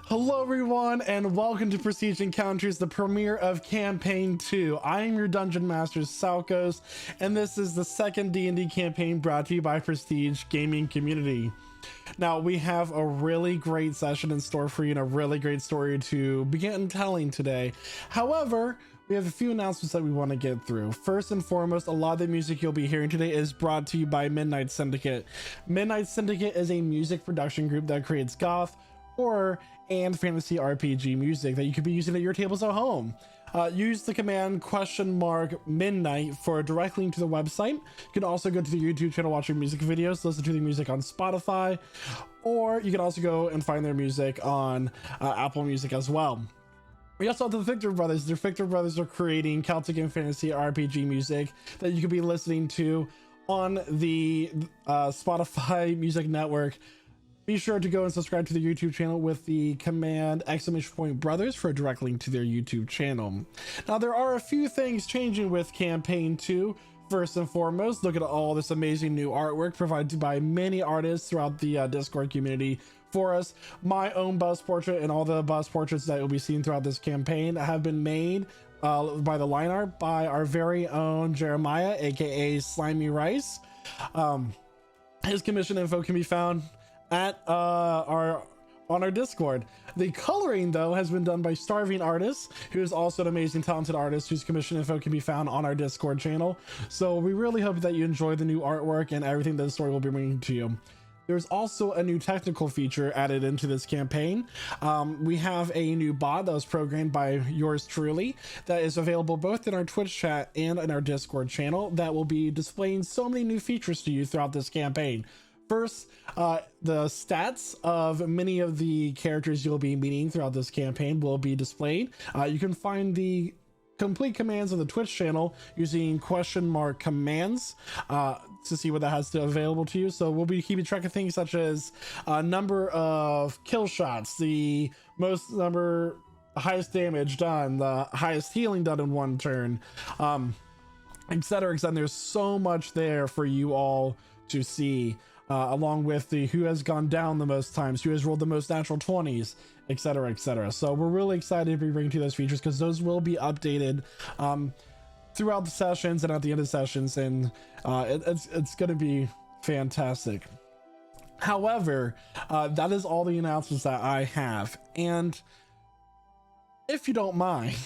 Hello everyone and welcome to Prestige Encounters, the premiere of Campaign 2. I am your Dungeon Master, Salkos, and this is the second D&D campaign brought to you by Prestige Gaming Community. Now, we have a really great session in store for you and a really great story to begin telling today. However, we have a few announcements that we want to get through. First and foremost, a lot of the music you'll be hearing today is brought to you by Midnight Syndicate. Midnight Syndicate is a music production group that creates goth, horror, and fantasy RPG music that you could be using at your tables at home. Use the command !midnight for a direct link to the website. You can also go to the YouTube channel, watch your music videos, listen to the music on Spotify, or you can also go and find their music on Apple Music as well. We also have the Victor Brothers. The Victor Brothers are creating Celtic and fantasy RPG music that you could be listening to on the Spotify Music Network. Be sure to go and subscribe to the YouTube channel with the command !brothers for a direct link to their YouTube channel. Now, there are a few things changing with Campaign 2. First and foremost, look at all this amazing new artwork provided by many artists throughout the Discord community for us. My own bust portrait and all the bust portraits that you'll be seeing throughout this campaign have been made by the line art by our very own Jeremiah, aka Slimy Rice. His commission info can be found at on our Discord. The coloring, though, has been done by Starving Artists, who is also an amazing talented artist whose commission info can be found on our Discord channel. So we really hope that you enjoy the new artwork and everything that the story will be bringing to you. There's also a new technical feature added into this campaign. We have a new bot that was programmed by yours truly that is available both in our Twitch chat and in our Discord channel that will be displaying so many new features to you throughout this campaign. First, the stats of many of the characters you'll be meeting throughout this campaign will be displayed. You can find the complete commands on the Twitch channel using !commands to see what that has to available to you. So we'll be keeping track of things such as number of kill shots, the highest damage done, the highest healing done in one turn, etc. etc. There's so much there for you all to see. Along with the who has gone down the most times, who has rolled the most natural 20s, etc. etc. So we're really excited to be bringing to those features because those will be updated throughout the sessions and at the end of sessions, and it's going to be fantastic. However, that is all the announcements that I have, and if you don't mind,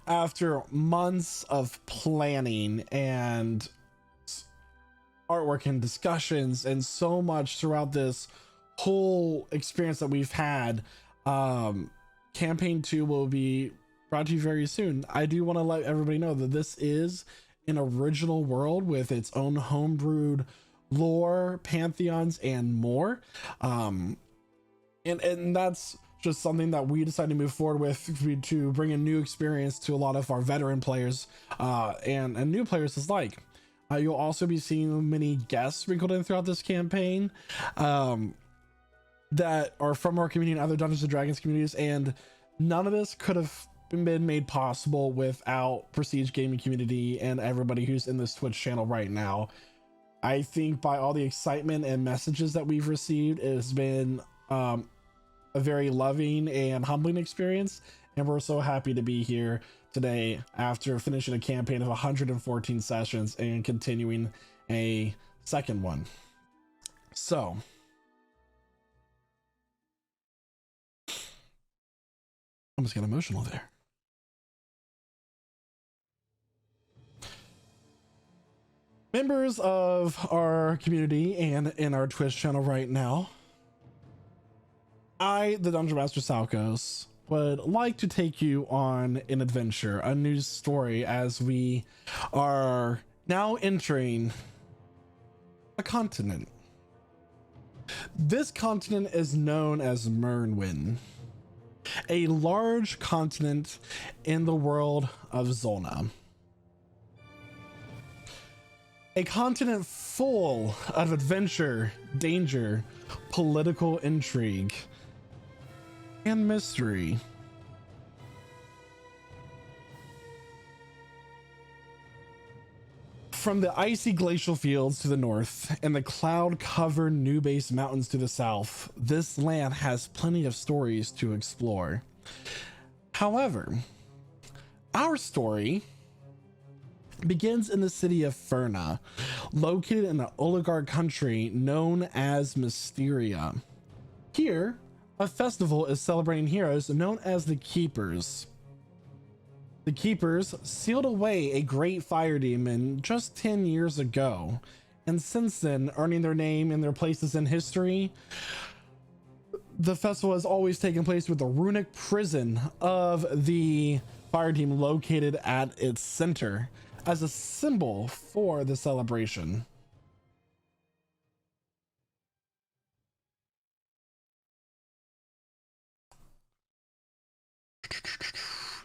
after months of planning and artwork and discussions and so much throughout this whole experience that we've had, Campaign 2 will be brought to you very soon. I do want to let everybody know that this is an original world with its own homebrewed lore, pantheons, and more. And that's just something that we decided to move forward with to bring a new experience to a lot of our veteran players and new players alike. You'll also be seeing many guests sprinkled in throughout this campaign that are from our community and other Dungeons and Dragons communities, and none of this could have been made possible without Prestige Gaming Community and everybody who's in this Twitch channel right now. I think by all the excitement and messages that we've received, it has been a very loving and humbling experience, and we're so happy to be here today after finishing a campaign of 114 sessions and continuing a second one. So I almost got emotional there. Members of our community and in our Twitch channel right now, I, the Dungeon Master Salkos, would like to take you on an adventure, a new story, as we are now entering a continent. This continent is known as Myrnwyn, a large continent in the world of Zolna. A continent full of adventure, danger, political intrigue, and mystery. From the icy glacial fields to the north and the cloud-covered New Base Mountains to the south, this land has plenty of stories to explore. However, our story begins in the city of Ferna, located in the oligarch country known as Mysteria. Here, a festival is celebrating heroes known as the Keepers. The Keepers sealed away a great fire demon just 10 years ago, and since then, earning their name and their places in history. The festival has always taken place with the runic prison of the fire demon located at its center as a symbol for the celebration.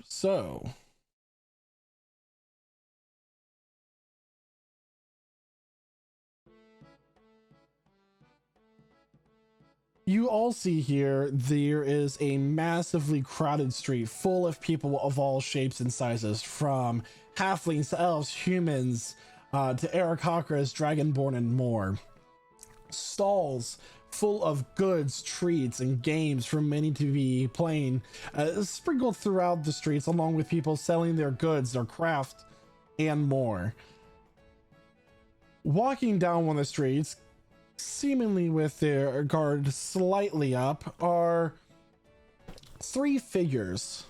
So, you all see here, there is a massively crowded street full of people of all shapes and sizes, from halflings to elves, humans, to Aarakocras, Dragonborn, and more. Stalls full of goods, treats, and games for many to be playing, sprinkled throughout the streets, along with people selling their goods, their craft, and more. Walking down one of the streets, seemingly with their guard slightly up, are three figures.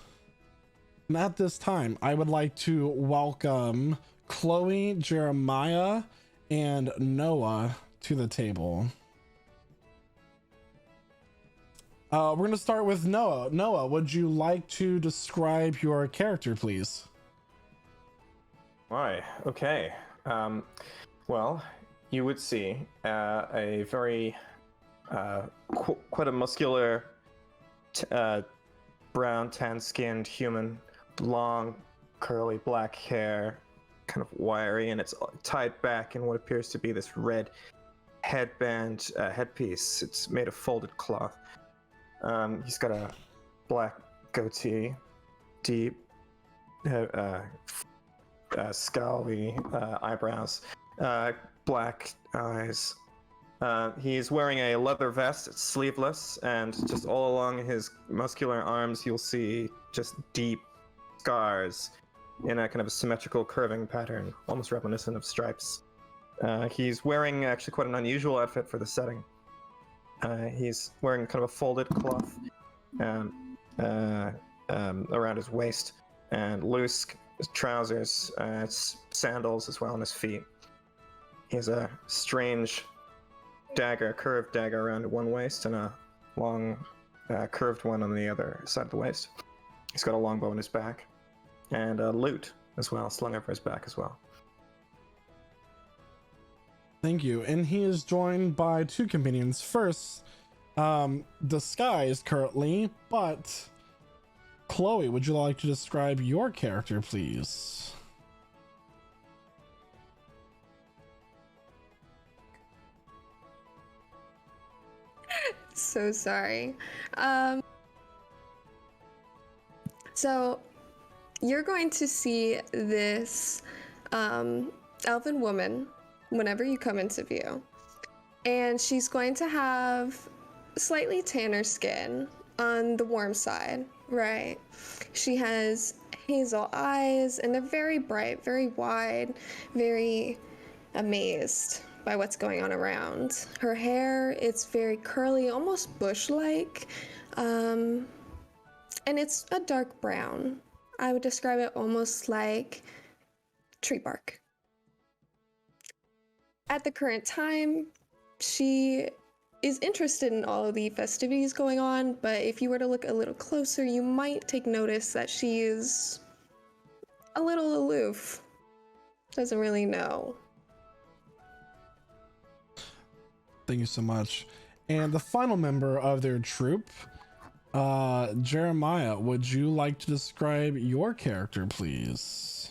And at this time, I would like to welcome Chloe, Jeremiah, and Noah to the table. We're going to start with Noah. Noah, would you like to describe your character, please? Why? Okay. Well, you would see a very quite a muscular, brown, tan-skinned human, long, curly black hair, kind of wiry, and it's tied back in what appears to be this red headband, headpiece. It's made of folded cloth. He's got a black goatee, deep, scowly eyebrows, black eyes. He's wearing a leather vest. It's sleeveless, and just all along his muscular arms, you'll see just deep scars in a kind of a symmetrical curving pattern, almost reminiscent of stripes. He's wearing actually quite an unusual outfit for the setting. He's wearing kind of a folded cloth around his waist, and loose trousers, sandals as well on his feet. He has a strange dagger, curved dagger around one waist, and a long curved one on the other side of the waist. He's got a longbow in his back, and a lute as well, slung over his back as well. Thank you. And he is joined by two companions. First, disguised currently, but Chloe, would you like to describe your character, please? So sorry. So you're going to see this elven woman whenever you come into view, and she's going to have slightly tanner skin on the warm side, right? She has hazel eyes, and they're very bright, very wide, very amazed by what's going on around. Her hair, it's very curly, almost bush-like, and it's a dark brown. I would describe it almost like tree bark. At the current time, she is interested in all of the festivities going on, but if you were to look a little closer, you might take notice that she is a little aloof. Doesn't really know. Thank you so much. And the final member of their troop, Jeremiah, would you like to describe your character, please?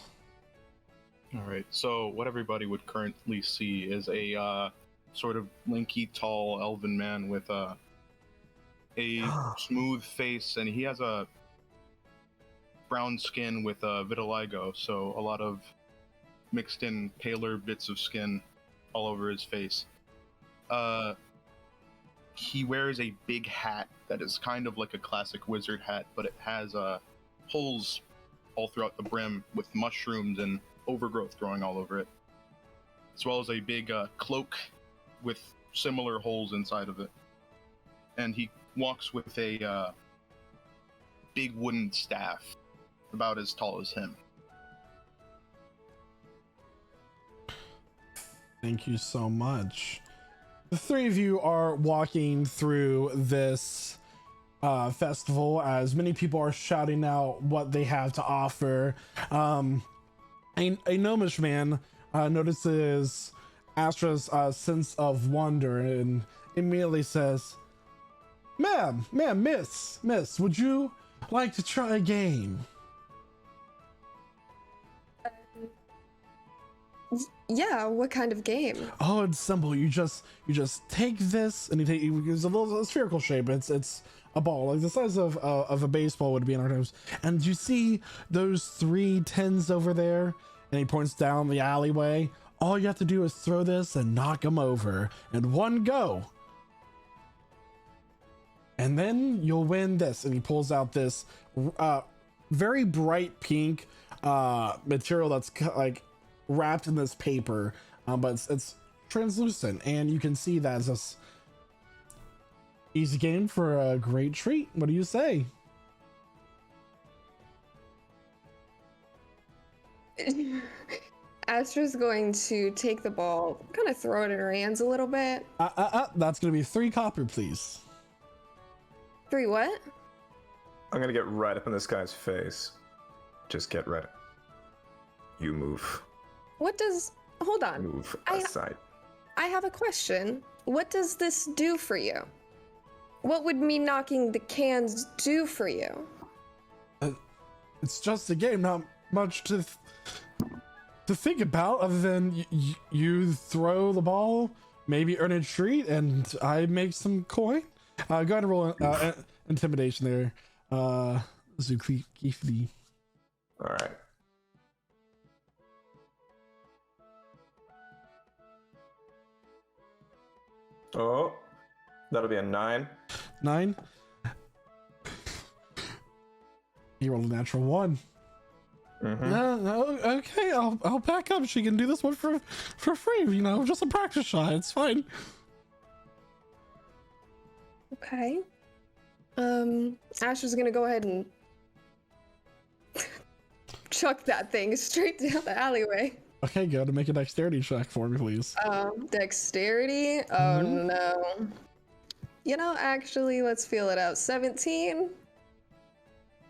All right, so what everybody would currently see is a sort of lanky, tall elven man with a smooth face, and he has a brown skin with vitiligo, so a lot of mixed in paler bits of skin all over his face. He wears a big hat that is kind of like a classic wizard hat, but it has holes all throughout the brim with mushrooms and overgrowth growing all over it, as well as a big cloak with similar holes inside of it. And he walks with a big wooden staff about as tall as him. Thank you so much. The three of you are walking through this festival as many people are shouting out what they have to offer. A gnomish man notices Astra's sense of wonder and immediately says, ma'am, miss, would you like to try a game? Yeah, what kind of game? Oh, it's simple. You just take this and it's a little spherical shape. It's a ball like the size of a baseball would be in our terms. And you see those 3 tins over there? And he points down the alleyway. All you have to do is throw this and knock them over in one go. And then you'll win this. And he pulls out this very bright pink material that's like wrapped in this paper, but it's translucent, and you can see that it's just easy game for a great treat. What do you say? Astra's going to take the ball, kind of throw it in her hands a little bit. That's gonna be 3 copper, please. 3 what? I'm gonna get right up in this guy's face. Just get right. You move. What does... Hold on. Move aside. I have a question. What does this do for you? What would me knocking the cans do for you? It's just a game, not much to think about other than you throw the ball, maybe earn a treat, and I make some coin. Go ahead and roll intimidation there, Zukifli. All right. Oh, that'll be a 9. 9. He rolled a natural 1. Mm-hmm. No, okay, I'll back up. She can do this one for free. You know, just a practice shot. It's fine. Okay. Astra's gonna go ahead and chuck that thing straight down the alleyway. Okay, go to make a dexterity check for me, please. Dexterity? Oh no. You know, actually, let's feel it out. 17?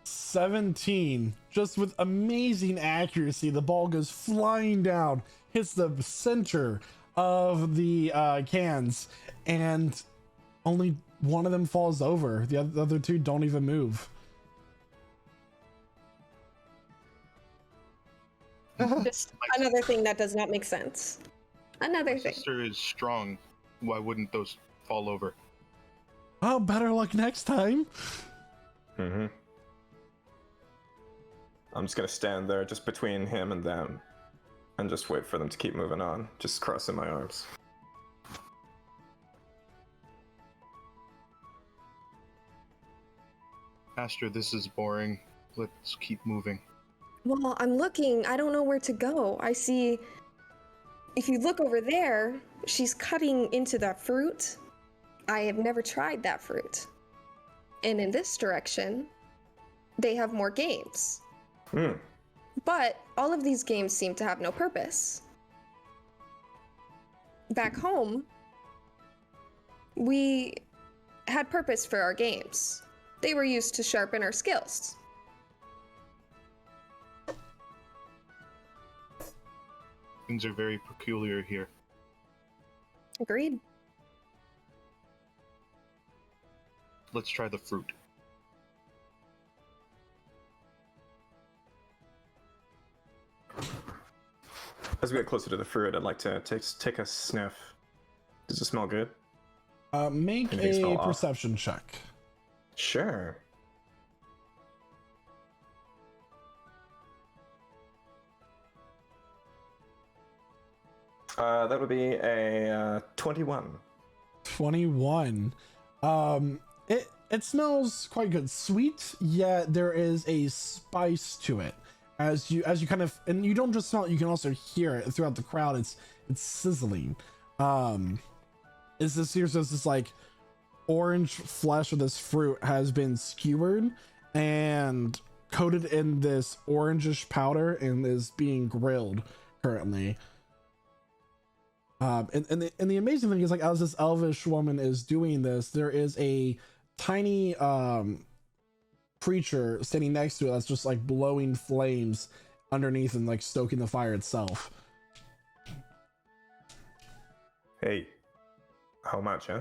17. Just with amazing accuracy, the ball goes flying down, hits the center of the cans, and only one of them falls over. The other 2 don't even move. Just another thing that does not make sense. Another My thing. sister is strong. Why wouldn't those fall over? Oh, better luck next time. Mm-hmm. I'm just gonna stand there just between him and them and just wait for them to keep moving on, just crossing my arms. Astra, this is boring. Let's keep moving. Well, I'm looking. I don't know where to go. I see. If you look over there, she's cutting into that fruit. I have never tried that fruit. And in this direction, they have more games. But all of these games seem to have no purpose. Back home, we had purpose for our games. They were used to sharpen our skills. Things are very peculiar here. Agreed. Let's try the fruit. As we get closer to the fruit, I'd like to take a sniff. Does it smell good? Make Anything smell a off? perception check. Sure. That would be a 21. 21. It smells quite good, sweet, yet there is a spice to it. As you kind of, and you don't just smell it, you can also hear it throughout the crowd. It's sizzling. Is this like orange flesh of this fruit has been skewered and coated in this orangish powder and is being grilled currently. And the amazing thing is, like, as this elvish woman is doing this, there is a tiny creature standing next to it that's just like blowing flames underneath and like stoking the fire itself. Hey, how much, huh?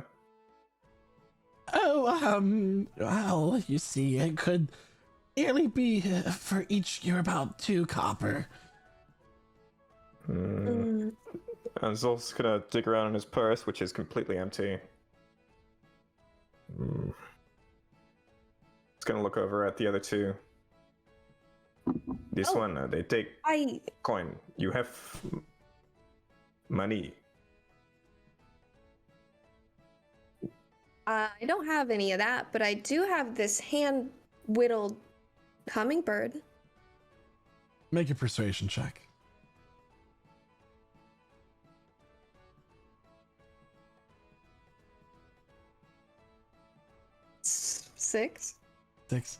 Oh, well, you see, it could nearly be for each year about 2 copper. And Zol's gonna dig around in his purse, which is completely empty. He's gonna look over at the other two. This one, they take coin. You have money. I don't have any of that, but I do have this hand-whittled hummingbird. Make a persuasion check. 6. 6.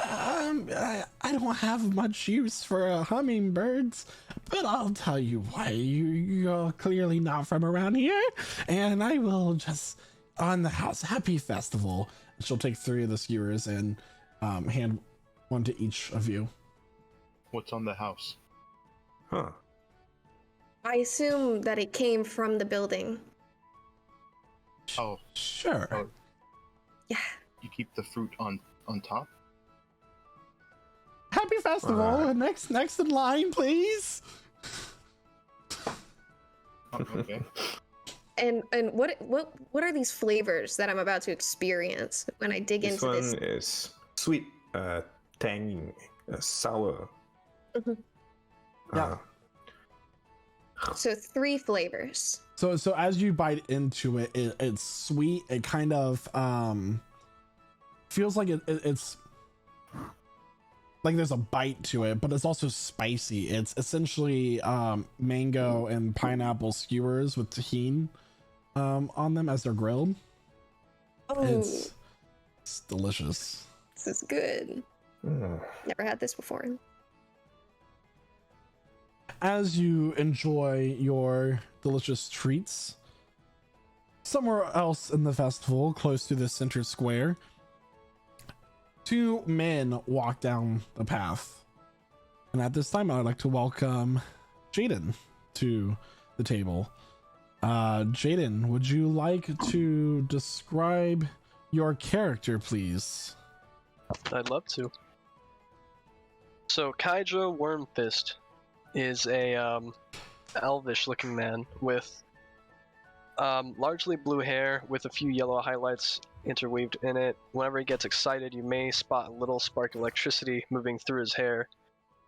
I don't have much use for hummingbirds, but I'll tell you why. You're clearly not from around here, and I will just on the house. Happy festival. She'll take 3 of the skewers and hand one to each of you. What's on the house? Huh. I assume that it came from the building. Oh, Sure. Oh. Yeah. You keep the fruit on top? Happy festival. Next in line, please. Oh, okay. And what are these flavors that I'm about to experience when I dig This into one this? is sweet, tangy, sour. Mhm. Yeah. So 3 flavors. So as you bite into it, it's sweet. It kind of feels like it's like there's a bite to it, but it's also spicy. It's essentially mango and pineapple skewers with tahini on them as they're grilled. Oh, It's delicious. this is good. Never had this before. As you enjoy your delicious treats, somewhere else in the festival, close to the center square, 2 men walk down the path. And at this time, I'd like to welcome Jaden to the table. Jaden, would you like to describe your character, please? I'd love to. So, Kaija Wormfist is a elvish looking man with largely blue hair with a few yellow highlights interweaved in it. Whenever he gets excited, you may spot a little spark of electricity moving through his hair.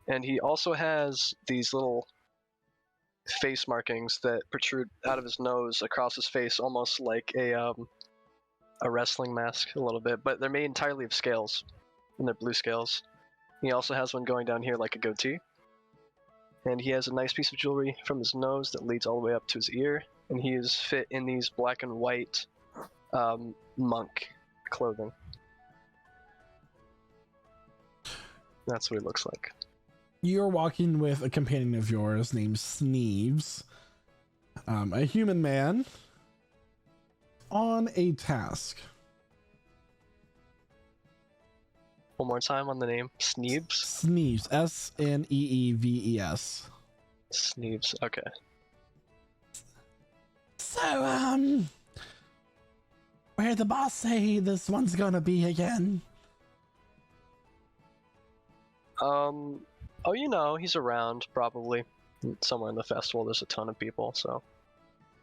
And he also has these little face markings that protrude out of his nose across his face, almost like a wrestling mask a little bit, but they're made entirely of scales, and they're blue scales. He also has one going down here like a goatee. And he has a nice piece of jewelry from his nose that leads all the way up to his ear, and he is fit in these black and white monk clothing. That's what he looks like. You're walking with a companion of yours named Sneeves, a human man on a task. One more time on the name. Sneebs? Sneeves, Sneeves. Sneebs, okay. So, where'd the boss say this one's gonna be again? Oh, you know, he's around, probably. Somewhere in the festival, there's a ton of people, so.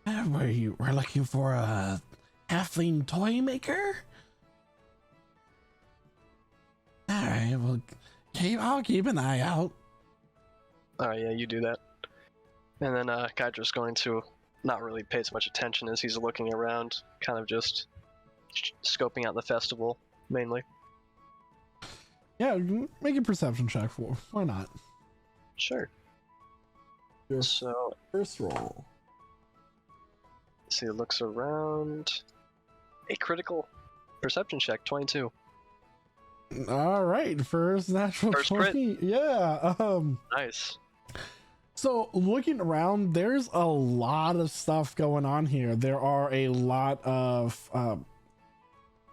We're looking for a halfling toy maker? Alright, well, I'll keep an eye out. Alright, yeah, you do that. And then Kydra's going to not really pay as much attention as he's looking around, kind of just scoping out the festival, mainly. Yeah, make a perception check for. Why not? Sure. Your So, first roll. see, it looks around. A critical perception check, 22. All right, first natural First 20. Yeah. Nice. So looking around, there's a lot of stuff going on here. There are a lot of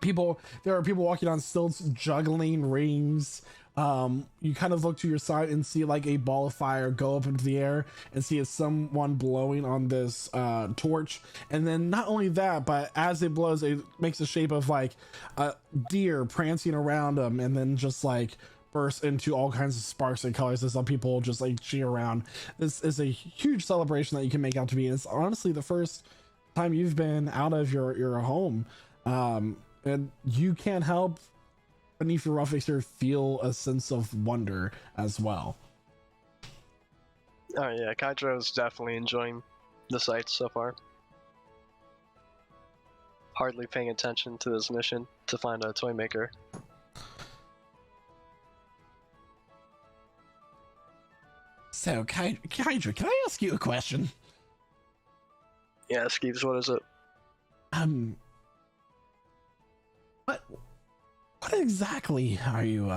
people. There are people walking on stilts, juggling rings. You kind of look to your side and see like a ball of fire go up into the air, and see someone blowing on this torch. And then not only that, but as it blows, it makes the shape of like a deer prancing around them, and then just like bursts into all kinds of sparks and colors as some people just like cheer around. This is a huge celebration that you can make out to be. And it's honestly the first time you've been out of your home, and you can't help beneath your rough exterior feel a sense of wonder as well. Oh yeah, Kydro's definitely enjoying the sights so far. Hardly paying attention to this mission to find a toy maker. So, Kydra, can I ask you a question? Yeah, Skeeves, what is it? What exactly are you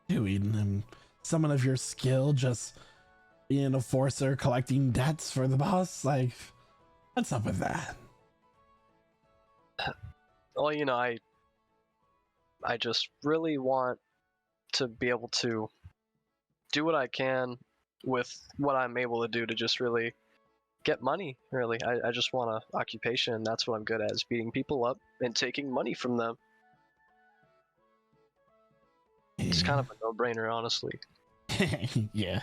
doing? Someone of your skill just being a forcer collecting debts for the boss? Like, what's up with that? Well, you know, I just really want to be able to do what I can with what I'm able to do to just really get money, really. I just want an occupation, and that's what I'm good at, is beating people up and taking money from them. It's kind of a no-brainer, honestly. yeah,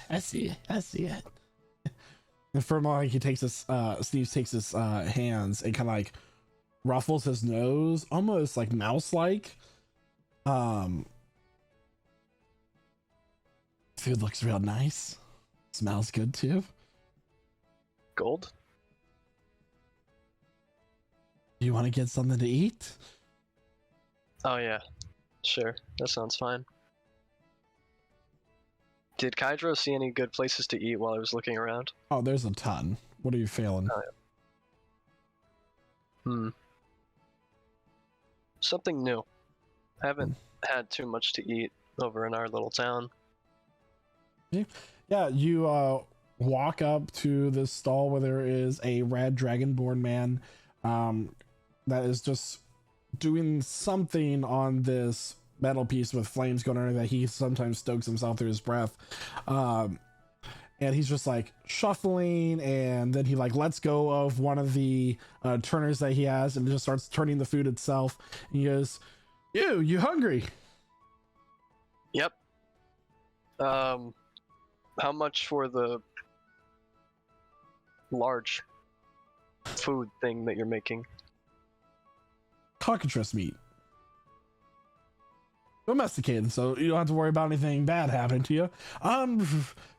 I see it. And from like he takes his Steve takes his hands and kind of like ruffles his nose, almost like mouse-like. Food looks real nice. Smells good too. Gold? You want to get something to eat? Oh yeah, sure. That sounds fine. Did Kydro see any good places to eat while I was looking around? Oh, there's a ton. What are you feeling? Oh, yeah. Something new. I haven't had too much to eat over in our little town. Yeah, you walk up to this stall where there is a red dragonborn man that is just doing something on this metal piece with flames going under that he sometimes stokes himself through his breath. And he's just like shuffling, and then he like lets go of one of the turners that he has and just starts turning the food itself. And he goes, you hungry? Yep. How much for the large food thing that you're making? Cockatrice meat. Domesticated, so you don't have to worry about anything bad happening to you.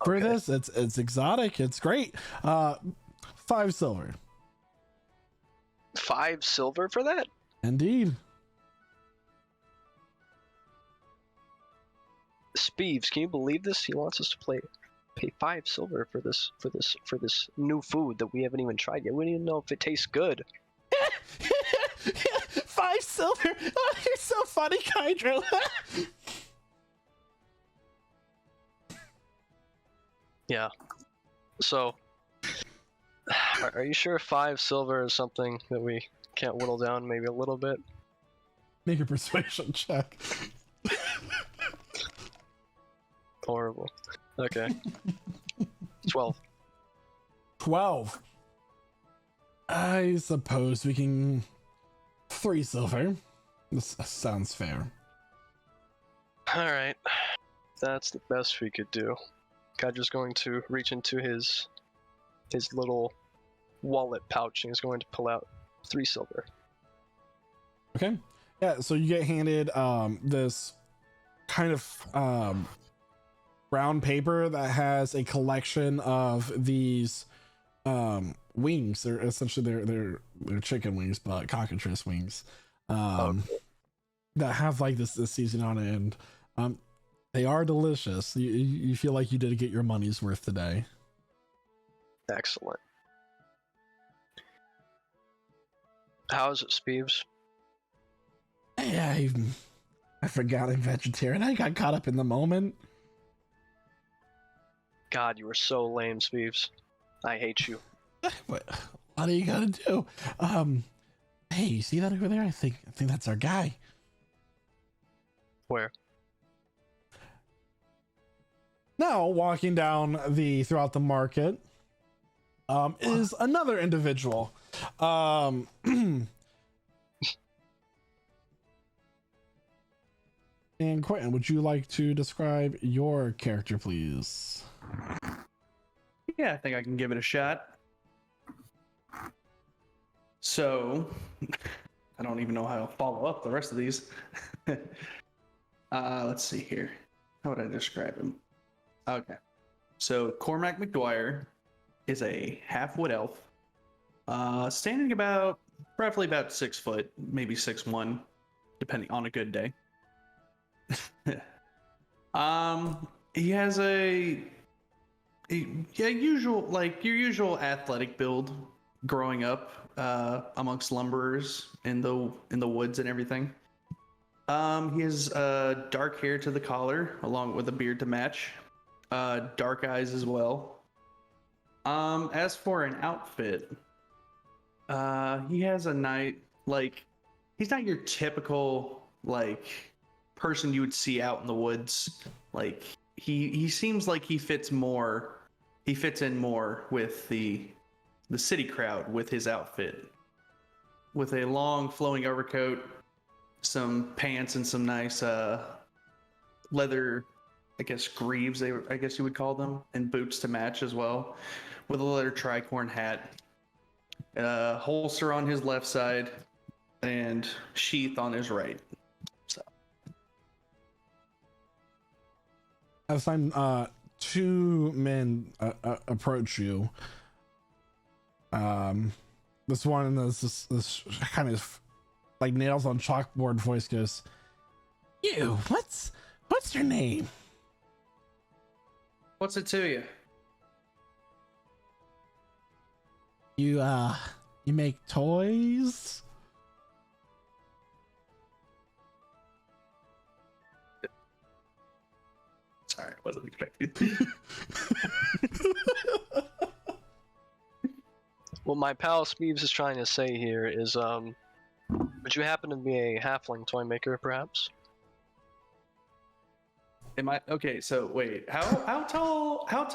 For Okay. this, it's exotic, it's great. 5 silver. 5 silver for that? Indeed. Speeves, can you believe this? He wants us to pay 5 silver for this new food that we haven't even tried yet. We don't even know if it tastes good. 5 silver. Oh, you're so funny, Kydro. Yeah. So, are you sure 5 silver is something that we can't whittle down maybe a little bit? Make a persuasion check. Horrible. Okay. 12. 12. I suppose we can 3 silver. This sounds fair. Alright. That's the best we could do. Kydra's going to reach into his little wallet pouch and he's going to pull out 3 silver. Okay. Yeah, so you get handed this kind of brown paper that has a collection of these wings. They're essentially they're chicken wings, but cockatrice wings. That have like this seasoning on it, and they are delicious. You feel like you did get your money's worth today. Excellent. How is it, Speeves? Hey, I forgot I'm vegetarian. I got caught up in the moment. God, you were so lame, Speeves. I hate you. What are you gonna do? Hey, you see that over there? I think that's our guy. Where? Now, walking down throughout the market, is another individual. And Quentin, would you like to describe your character, please? Yeah, I think I can give it a shot. So, I don't even know how to follow up the rest of these. Let's see here. How would I describe him? Okay. So, Cormac McGuire is a half-wood elf, standing roughly about 6 foot, maybe 6'1", depending on a good day. He has your usual athletic build growing up amongst lumberers in the woods and everything. He has dark hair to the collar along with a beard to match, dark eyes as well. As for an outfit, he has a he's not your typical person you would see out in the woods. Like he seems like he fits in more with the city crowd with his outfit, with a long flowing overcoat, some pants, and some nice leather, I guess greaves, I guess you would call them, and boots to match as well, with a leather tricorn hat, holster on his left side, and sheath on his right. So, As time, two men approach you. This one, this kind of like nails on chalkboard voice goes, "You, what's your name?" what's it to you? You make toys? Sorry, I wasn't expecting. What my pal Speeves is trying to say here is, would you happen to be a halfling toy maker, perhaps? Am I okay? So wait, how tall are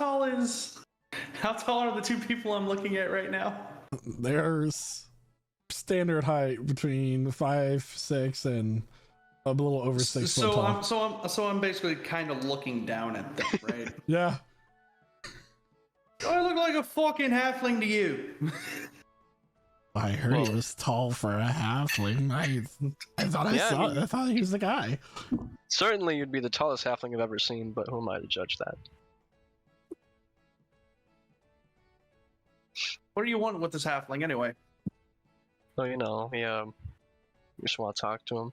the two people I'm looking at right now? There's standard height between 5'6" and a little over 6 foot tall. So I'm basically kind of looking down at them, right? Yeah. Do I look like a fucking halfling to you? I heard he was tall for a halfling. I thought he was the guy. Certainly you'd be the tallest halfling I've ever seen, but who am I to judge that? What do you want with this halfling anyway? So, you just want to talk to him.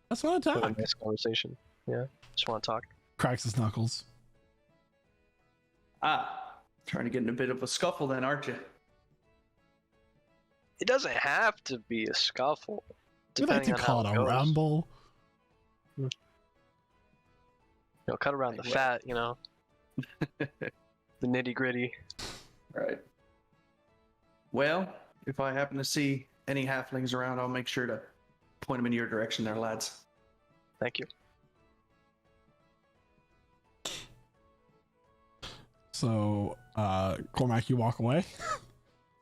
That's what I Have a talk. nice conversation. Yeah, just want to talk. Cracks his knuckles. Trying to get in a bit of a scuffle then, aren't you? It doesn't have to be a scuffle. We like to depending on call how it a goes. rumble. Cut around the fat, the nitty gritty. Right. Well, if I happen to see any halflings around, I'll make sure to point them in your direction there, lads. Thank you. So, Cormac, you walk away.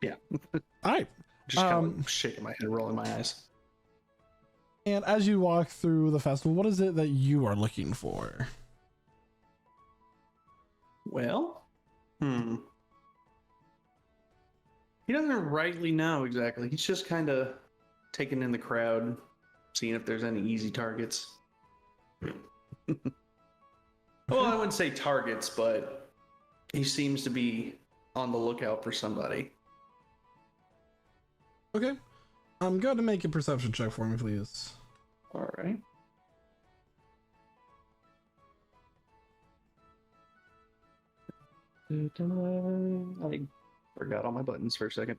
Yeah. All right. Just kind of shaking my head, rolling my eyes. And as you walk through the festival, what is it that you are looking for? Well, he doesn't rightly know exactly. He's just kind of taking in the crowd, seeing if there's any easy targets. Well, I wouldn't say targets, but he seems to be on the lookout for somebody. Okay. Go ahead and make a perception check for me, please. All right. I forgot all my buttons for a second.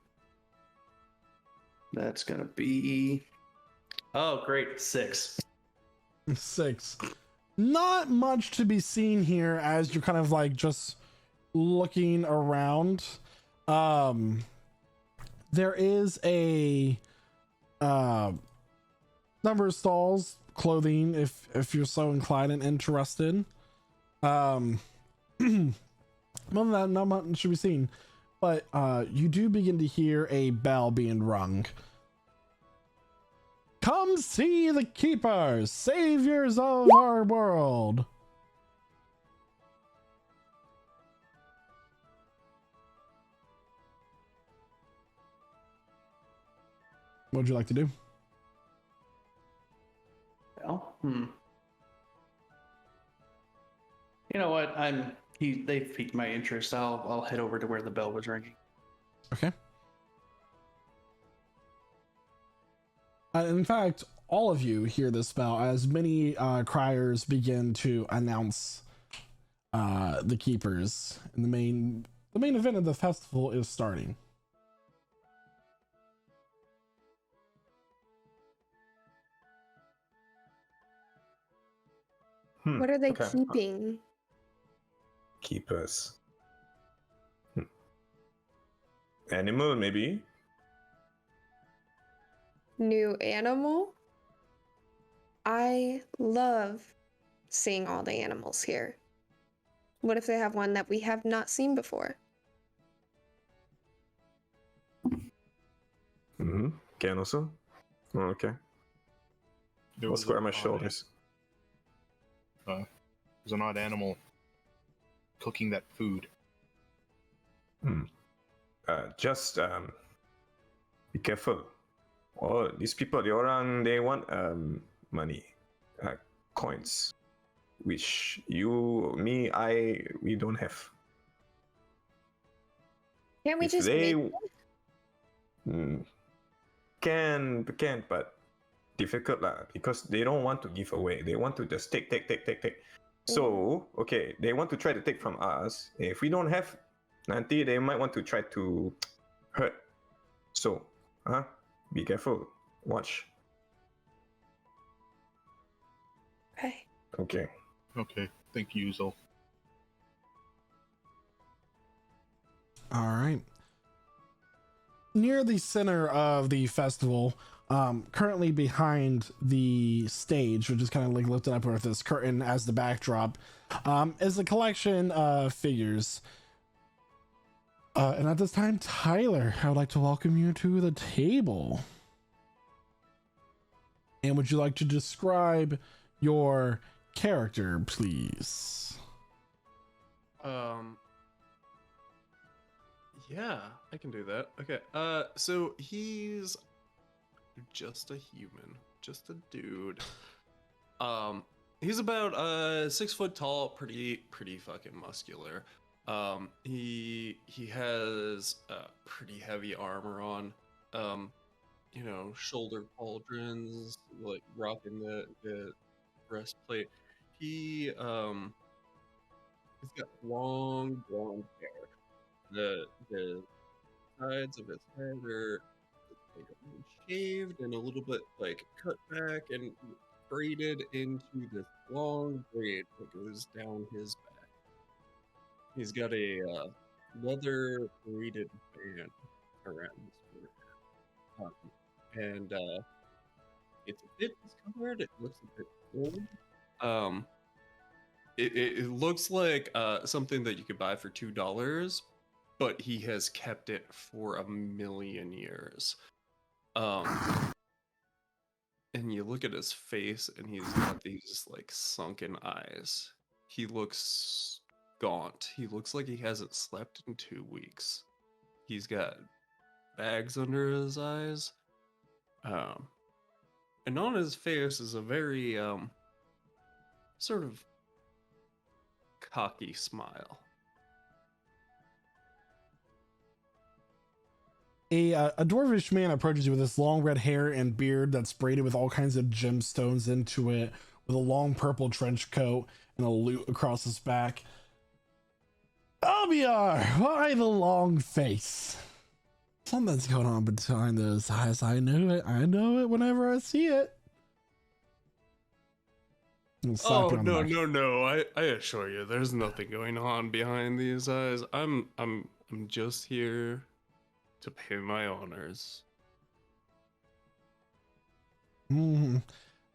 That's gonna be... Oh, great. 6. 6. Not much to be seen here as you're kind of like just looking around. There is a number of stalls, clothing, if you're so inclined and interested. More than that, not much should be seen. But you do begin to hear a bell being rung. Come see the keepers, saviors of our world. What would you like to do? Well, You know what? They've piqued my interest. I'll head over to where the bell was ringing. Okay. In fact, all of you hear this bell as many criers begin to announce the keepers, and the main event of the festival is starting. What are they Okay. keeping? Keepers. Animal, maybe? New animal? I love seeing all the animals here. What if they have one that we have not seen before? Mm-hmm. Can also. Oh, okay. There I'll was square an my odd- shoulders. There's an odd animal cooking that food. Just be careful. Oh, these people, they want money, coins, which we don't have. Can't we If just they make can, but difficult lah, because they don't want to give away. They want to just take. So okay, they want to try to take from us. If we don't have, nanti they might want to try to hurt. So, be careful. Watch. Okay. Okay. Okay, thank you, Zol. All right. Near the center of the festival, currently behind the stage, which is kind of like lifted up with this curtain as the backdrop, is a collection of figures. And at this time, Tyler, I would like to welcome you to the table. And would you like to describe your character, please? Yeah, I can do that. Okay. So he's just a human, just a dude. He's about 6 foot tall, pretty fucking muscular. He has pretty heavy armor on. You know, shoulder pauldrons, like rocking the breastplate. He's got long blonde hair. The sides of his head are like shaved and a little bit like cut back and braided into this long braid that goes down his back. He's got a leather braided band around his forehead. And it's a bit discolored. It looks a bit old. It looks like something that you could buy for $2, but he has kept it for 1,000,000 years. And you look at his face, and he's got these like sunken eyes. He looks gaunt. He looks like he hasn't slept in 2 weeks. He's got bags under his eyes. And on his face is a very sort of cocky smile. A dwarvish man approaches you with this long red hair and beard that's braided with all kinds of gemstones into it, with a long purple trench coat and a lute across his back. Albiar, why the long face? Something's going on behind those eyes. I knew it. I know it whenever I see it. Oh no! I assure you, there's nothing going on behind these eyes. I'm just here to pay my honors.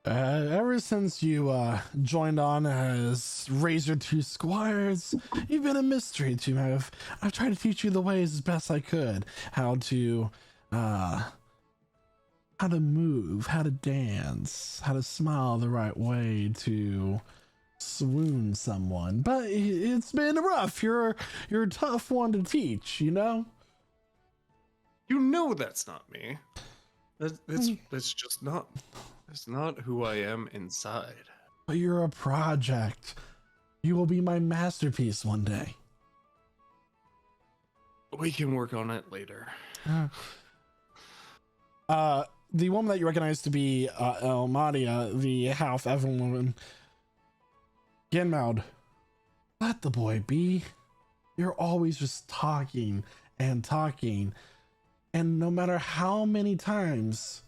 Ever since you joined on as Razor 2 Squires, you've been a mystery to me. I've tried to teach you the ways as best I could, how to move, how to dance, how to smile the right way to swoon someone. But it's been rough. You're a tough one to teach, you know? You know that's not me. That's just not. That's not who I am inside. But you're a project. You will be my masterpiece one day. We can work on it later. The woman that you recognize to be Elmadia, the half-elven woman, Genmaud, let the boy be. You're always just talking and talking, and no matter how many times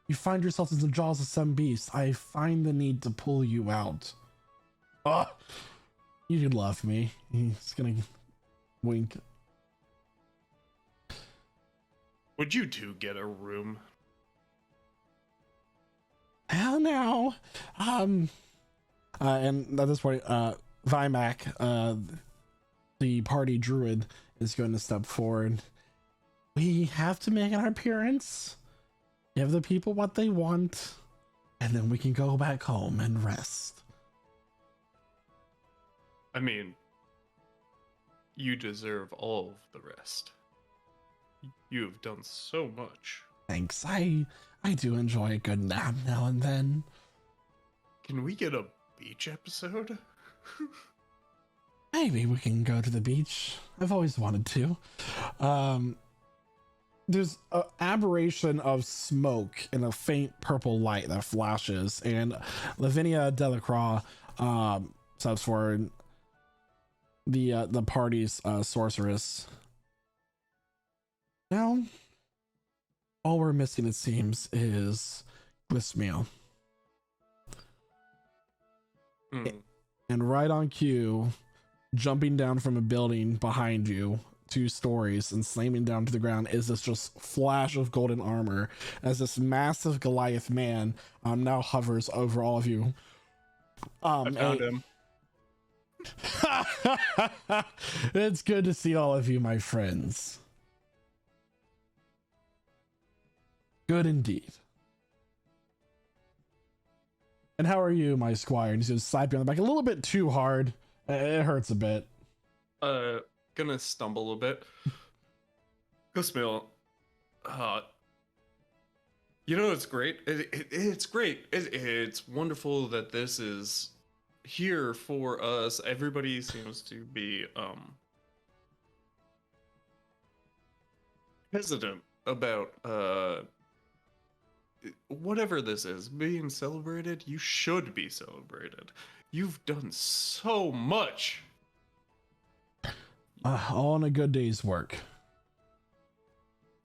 you find yourself in the jaws of some beast, I find the need to pull you out. Oh, you love me. He's gonna wink. Would you two get a room? Hell no. And at this point, Vimac, the party druid, is going to step forward. We have to make our appearance, give the people what they want, and then we can go back home and rest. I mean, you deserve all of the rest. You have done so much. Thanks. I do enjoy a good nap now and then. Can we get a beach episode? Maybe we can go to the beach. I've always wanted to. There's an aberration of smoke and a faint purple light that flashes, and Lavinia Delacroix steps forward, the party's sorceress. Now, all we're missing, it seems, is Glismeal. And right on cue, jumping down from a building behind you, 2 stories, and slamming down to the ground is this just flash of golden armor as this massive Goliath man now hovers over all of you. I found him. It's good to see all of you, my friends. Good indeed. And how are you, my squire? And he's just slap you on the back a little bit too hard. It hurts a bit. Gonna stumble a bit. Glismeal, you know, it's great. It's great. It's wonderful that this is here for us. Everybody seems to be hesitant about whatever this is being celebrated. You should be celebrated. You've done so much. All in a good day's work.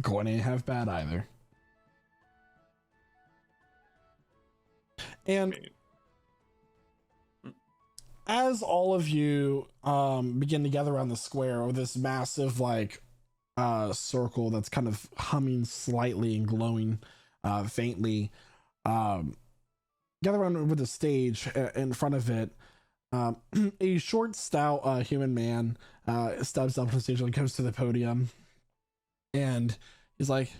Going ain't half bad either. And as all of you begin to gather around the square, or this massive circle that's kind of humming slightly and glowing faintly, gather around with the stage in front of it, a short, stout human man steps up to the stage and comes to the podium, and he's like,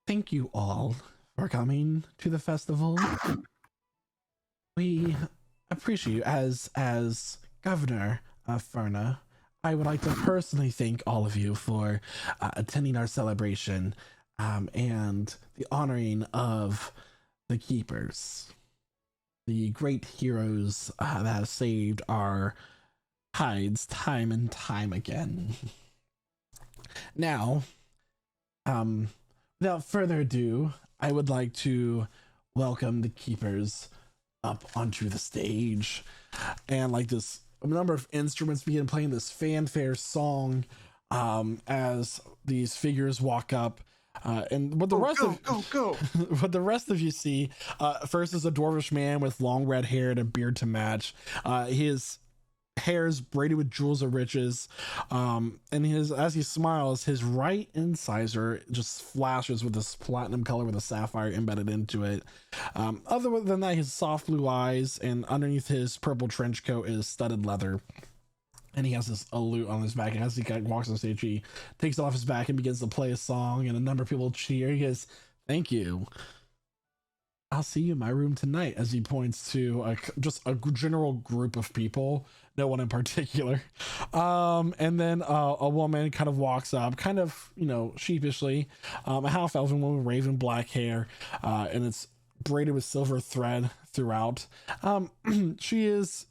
"Thank you all for coming to the festival. We appreciate you. As governor of Ferna, I would like to personally thank all of you for attending our celebration and the honoring of the keepers." the great heroes that have saved our hides time and time again. Now, without further ado, I would like to welcome the keepers up onto the stage, and like this, a number of instruments begin playing this fanfare song as these figures walk up. And what the what the rest of you see, first is a dwarvish man with long red hair and a beard to match. His hair is braided with jewels of riches, and as he smiles, his right incisor just flashes with this platinum color with a sapphire embedded into it. Other than that, his soft blue eyes, and underneath his purple trench coat is studded leather. And he has this lute on his back, and as he walks on stage, he takes it off his back and begins to play a song, and a number of people cheer. He goes, "Thank you. I'll see you in my room tonight," as he points to just a general group of people, no one in particular. And then a woman kind of walks up, kind of, sheepishly, a half elven woman with raven black hair, and it's braided with silver thread throughout. She is.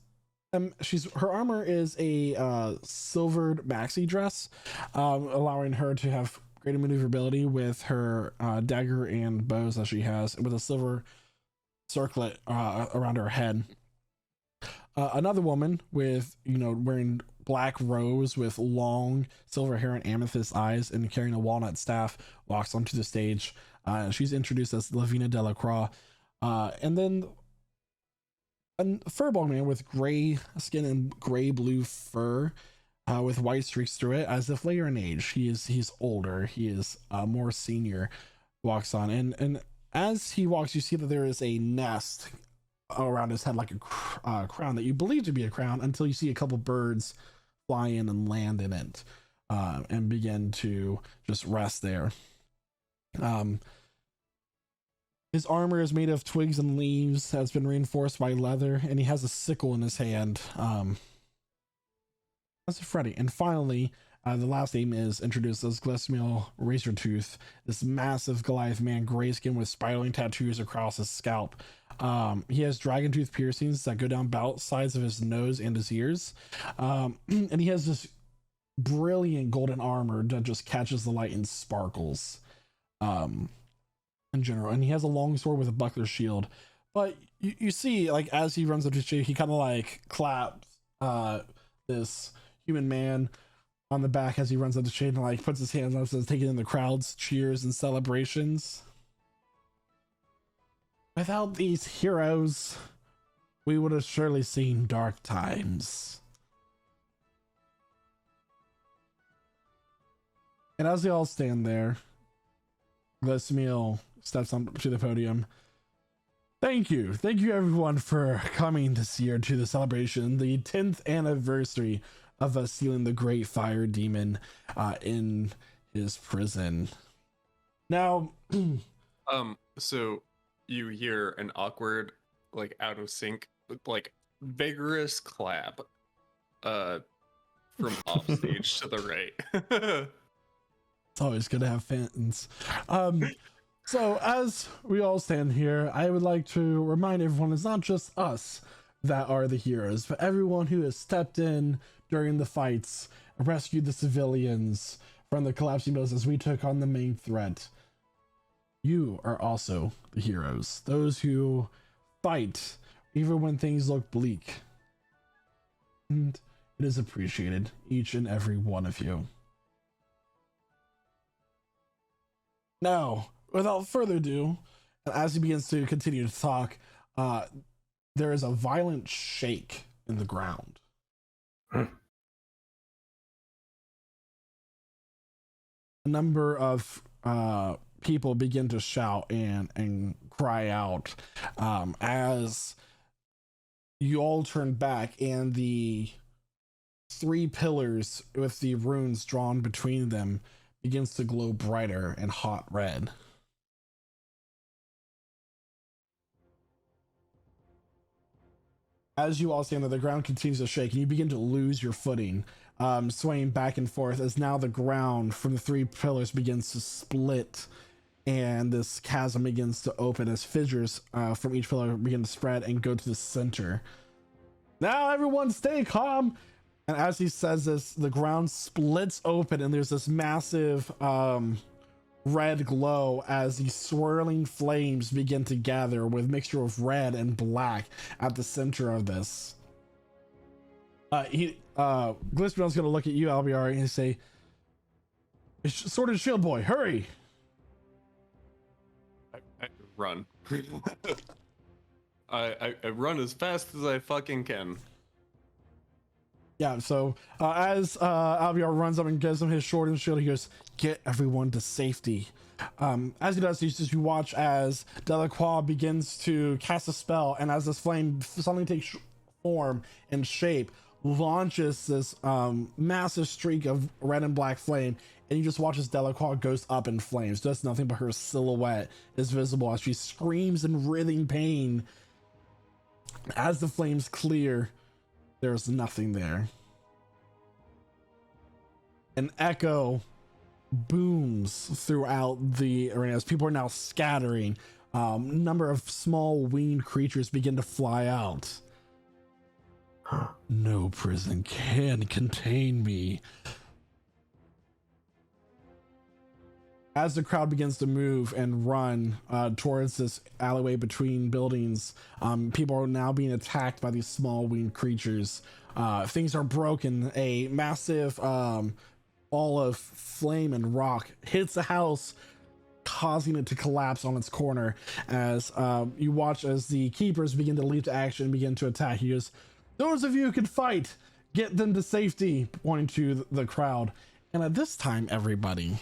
Her armor is a silvered maxi dress, allowing her to have greater maneuverability with her dagger and bows that she has, with a silver circlet around her head. Another woman with, wearing black robes with long silver hair and amethyst eyes and carrying a walnut staff walks onto the stage. She's introduced as Lavina Delacroix. And then a furball man with gray skin and gray blue fur with white streaks through it, as if later in age. He's older, he is more senior, walks on, and as he walks, you see that there is a nest around his head, like a crown that you believe to be a crown, until you see a couple birds fly in and land in it, and begin to just rest there. His armor is made of twigs and leaves, has been reinforced by leather, and he has a sickle in his hand. That's a Freddy. And finally, the last name is introduced as Glesmiel Razortooth, this massive Goliath man, gray skin with spiraling tattoos across his scalp. He has dragon tooth piercings that go down both sides of his nose and his ears. And he has this brilliant golden armor that just catches the light and sparkles. In general, and he has a long sword with a buckler shield. But you see, like, as he runs up to the stage, he kind of like claps this human man on the back as he runs up the stage, and like puts his hands up, says, taking in the crowd's cheers and celebrations. "Without these heroes, we would have surely seen dark times." And as they all stand there, Glesmiel steps on to the podium. Thank you everyone for coming this year to the celebration, the 10th anniversary of us sealing the great fire demon in his prison. Now, so you hear an awkward, like, out of sync, like, vigorous clap from off stage to the right. It's always good to have fans. So as we all stand here, I would like to remind everyone it's not just us that are the heroes, but everyone who has stepped in during the fights, rescued the civilians from the collapsing buildings as we took on the main threat. You are also the heroes, those who fight even when things look bleak. And it is appreciated, each and every one of you. Now, without further ado, as he begins to continue to talk, there is a violent shake in the ground. A number of people begin to shout and cry out as you all turn back, and the 3 pillars with the runes drawn between them begins to glow brighter and hot red. As you all stand there, the ground continues to shake, and you begin to lose your footing, swaying back and forth as now the ground from the 3 pillars begins to split and this chasm begins to open as fissures from each pillar begin to spread and go to the center. Now everyone stay calm. And as he says this, the ground splits open and there's this massive red glow as these swirling flames begin to gather with mixture of red and black at the center of this. Glispion's gonna look at you, Albiar, and say, Sword and Shield Boy, hurry! I run. I run as fast as I fucking can. Yeah, so as Albiar runs up and gives him his sword and shield, he goes, get everyone to safety. As he does, you watch as Delacroix begins to cast a spell, and as this flame suddenly takes form and shape, launches this massive streak of red and black flame, and you just watch as Delacroix goes up in flames. Does nothing but her silhouette is visible as she screams in writhing pain. As the flames clear, there's nothing there. An echo booms throughout the arena as people are now scattering. Number of small winged creatures begin to fly out. No prison can contain me. As the crowd begins to move and run towards this alleyway between buildings, people are now being attacked by these small winged creatures. Things are broken. A massive ball of flame and rock hits the house, causing it to collapse on its corner. As you watch as the keepers begin to leap to action and begin to attack. He goes, those of you who can fight, get them to safety, pointing to the crowd. And at this time, everybody,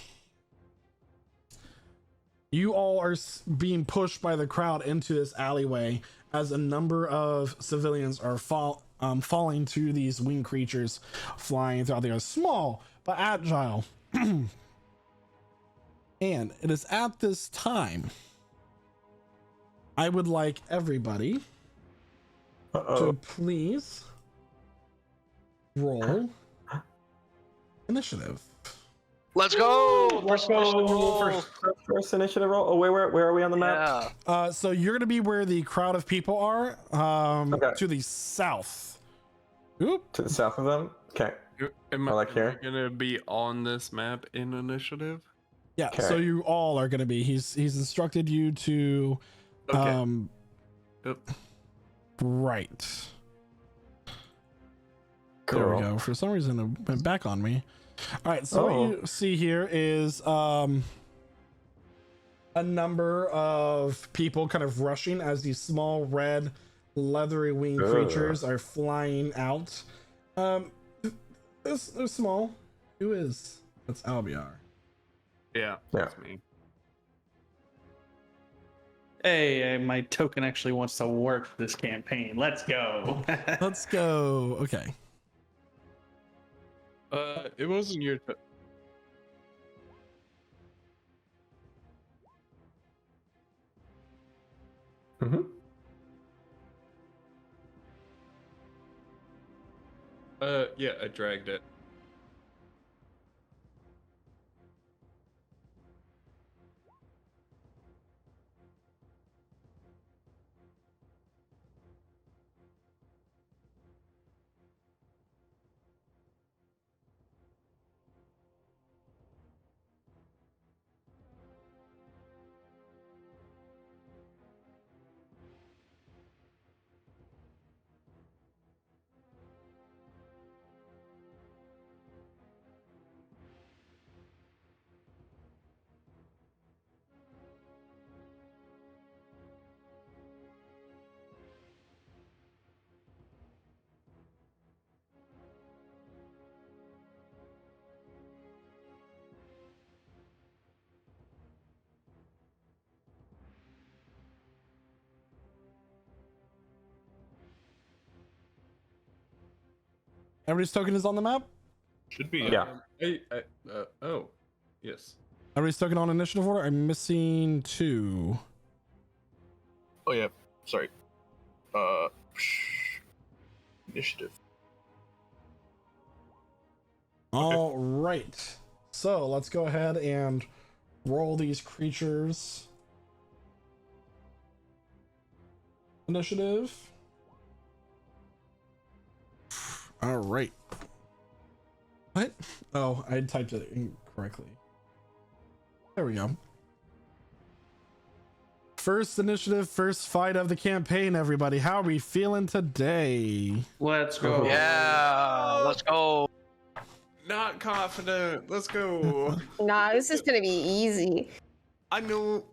you all are being pushed by the crowd into this alleyway as a number of civilians are falling to these winged creatures flying throughout the air. Small, but agile. And it is at this time I would like everybody to please roll initiative. Let's go! Let's go! First initiative roll. Oh, where are we on the map? Yeah. So you're gonna be where the crowd of people are, Okay. to the south. Oop. To the south of them? Okay. Am I like here? gonna be on this map in initiative? Yeah, Okay. so you all are gonna be. He's instructed you to Okay. Yep. right. Cool. There we go. For some reason it went back on me. All right, so what you see here is a number of people kind of rushing as these small red leathery winged creatures are flying out. They're small. Who is? That's Albiar. Yeah. That's me. Hey, my token actually wants to work this campaign. Let's go. Let's go. Okay. It wasn't your. Mm-hmm. Yeah, I dragged it. Everybody's token is on the map? Should be. Yeah. Oh, yes. Everybody's token on initiative order? I'm missing 2. Oh yeah. Sorry. Initiative. All right. So let's go ahead and roll these creatures. Initiative. All right. What? Oh, I typed it incorrectly. There we go. First initiative, first fight of the campaign, everybody. How are we feeling today? Let's go. Yeah, let's go. Not confident. Let's go. Nah, this is gonna be easy. I know.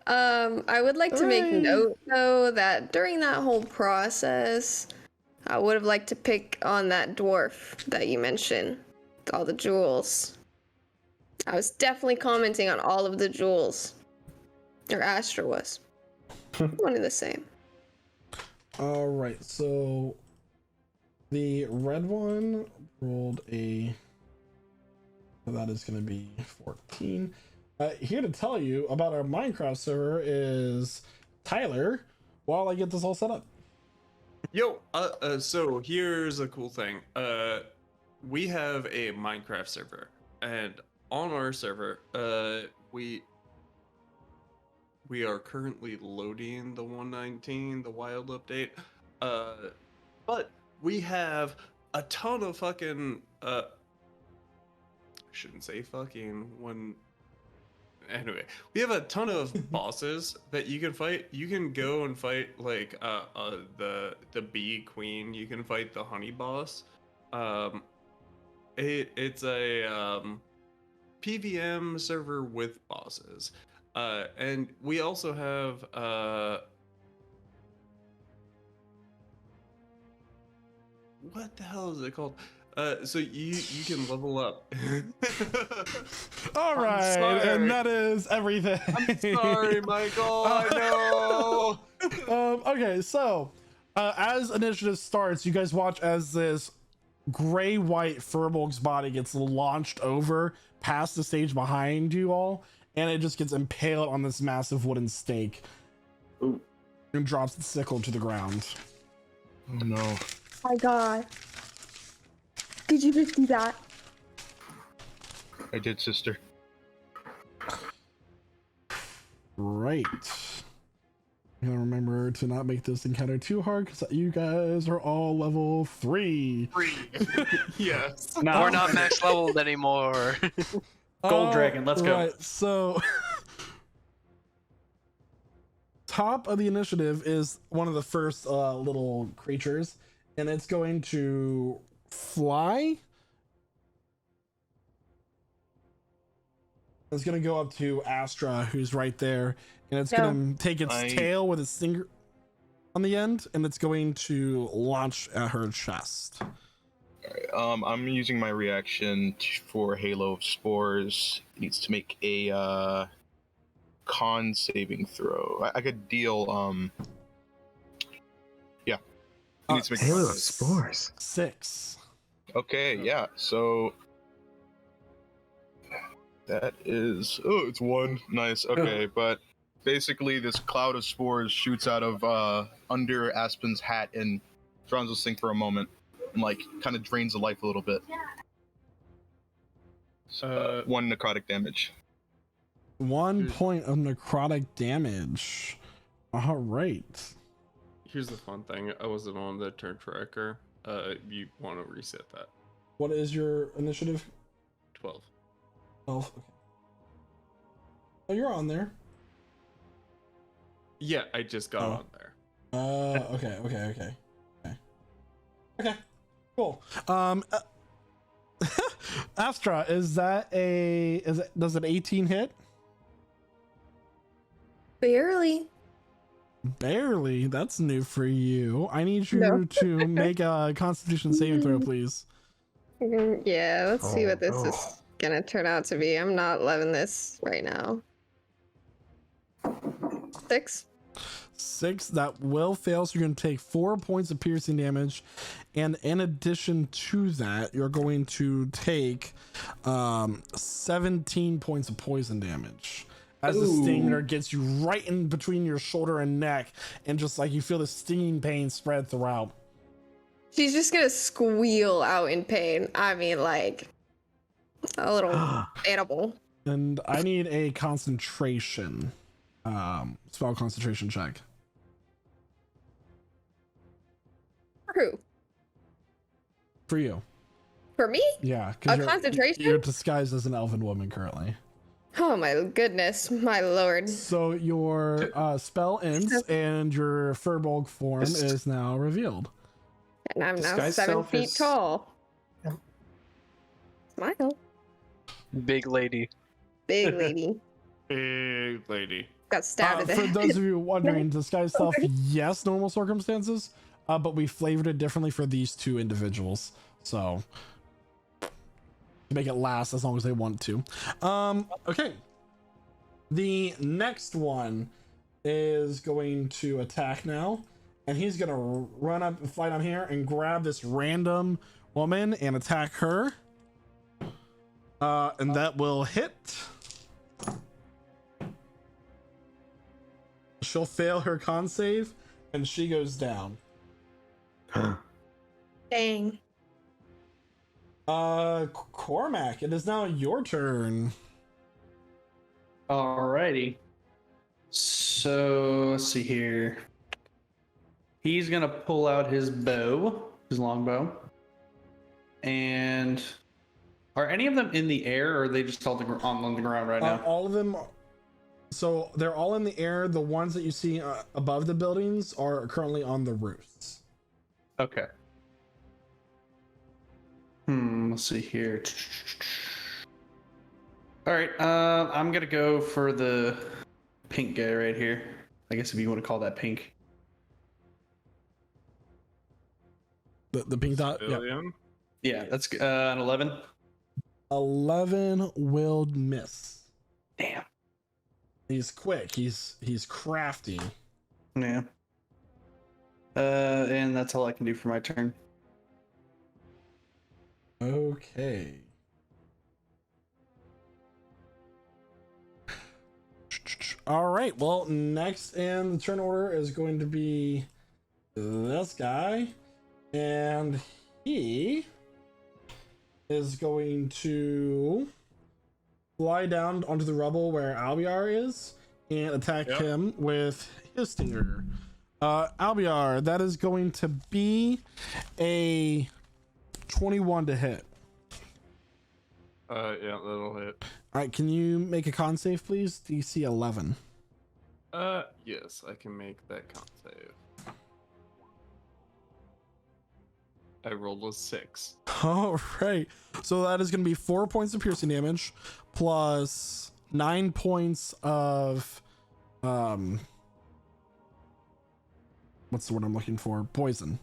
I would like to make note though that during that whole process, I would have liked to pick on that dwarf that you mentioned, all the jewels. I was definitely commenting on all of the jewels, or Astra was. One and the same. All right, so the red one rolled a, so that is going to be 14. Here to tell you about our Minecraft server is Tyler, while I get this all set up. Yo, so here's a cool thing. We have a Minecraft server, and on our server, we are currently loading the 119, the wild update. But we have a ton of fucking I shouldn't say fucking when. Anyway, we have a ton of bosses that you can fight. You can go and fight like the bee queen. You can fight the honey boss. It's a PVM server with bosses, and we also have what the hell is it called? So you can level up. All right, and that is everything. I'm sorry, Michael. I know. Okay, so as initiative starts, you guys watch as this gray-white Furbolg's body gets launched over past the stage behind you all, and it just gets impaled on this massive wooden stake. Ooh. And drops the sickle to the ground. Oh no. My God. Did you just do that? I did, sister. Right. You gotta remember to not make this encounter too hard because you guys are all level 3. Yes. No, We're not max leveled anymore. Gold Dragon, let's go. Right, so top of the initiative is one of the first little creatures, and it's going to fly. It's gonna go up to Astra, who's right there, and it's gonna take its tail with its finger on the end, and it's going to launch at her chest. I'm using my reaction for Halo of Spores. It needs to make a con saving throw. I could deal yeah. It needs to make Halo of Spores. 6. Okay, yeah. So that is it's 1. Nice. Okay, but basically this cloud of spores shoots out of under Aspen's hat and surrounds this thing for a moment and like kind of drains the life a little bit. 1 necrotic damage. 1 point of necrotic damage. All right. Here's the fun thing. I wasn't on the turn tracker. You want to reset that. What is your initiative? 12. 12. Okay. Oh, you're on there. Yeah, I just got on there. Okay. Okay, cool. Astra, does an 18 hit? Barely. Barely. That's new for you. I need you to make a Constitution saving throw, please. Yeah, let's see what this is gonna turn out to be. I'm not loving this right now. 6. 6. That will fail, so you're going to take 4 points of piercing damage, and in addition to that, you're going to take 17 points of poison damage as the stinger gets you right in between your shoulder and neck, and just like you feel the stinging pain spread throughout. She's just gonna squeal out in pain. I mean, like a little animal. And I need a concentration, spell concentration check. Who? For you. For me? Yeah, A because concentration? you're disguised as an elven woman currently. Oh my goodness, my lord. So your spell ends and your furbolg form is now revealed. And I'm now Disguise 7 self feet is- tall. Yep. Smile. Big lady. Big lady. Big lady. Got stabbed in the For head. those of you wondering, disguise self, Okay. yes, normal circumstances, but we flavored it differently for these two individuals. So to make it last as long as they want to. Okay. The next one is going to attack now, and he's gonna run up and fight on here and grab this random woman and attack her. And that will hit. She'll fail her con save, and she goes down. Dang. Cormac, it is now your turn. Alrighty. So let's see here. He's gonna pull out his bow, his longbow. And are any of them in the air, or are they just all on the ground right now? All of them. So they're all in the air. The ones that you see above the buildings are currently on the roofs. Okay. Let's see here. All right. I'm gonna go for the pink guy right here. I guess if you want to call that pink. The pink dot. Yeah. Civilian. Yeah, that's an 11. 11 will miss. Damn. He's quick. He's crafty. Yeah. And that's all I can do for my turn. Okay. All right. Well, next in the turn order is going to be this guy, and he is going to fly down onto the rubble where Albiar is and attack him with his stinger. Albiar, that is going to be a 21 to hit. Yeah, that'll hit. All right, can you make a con save, please? DC 11. Yes, I can make that con save. I rolled a 6. All right. So that is going to be 4 points of piercing damage plus 9 points of what's the word I'm looking for? Poison.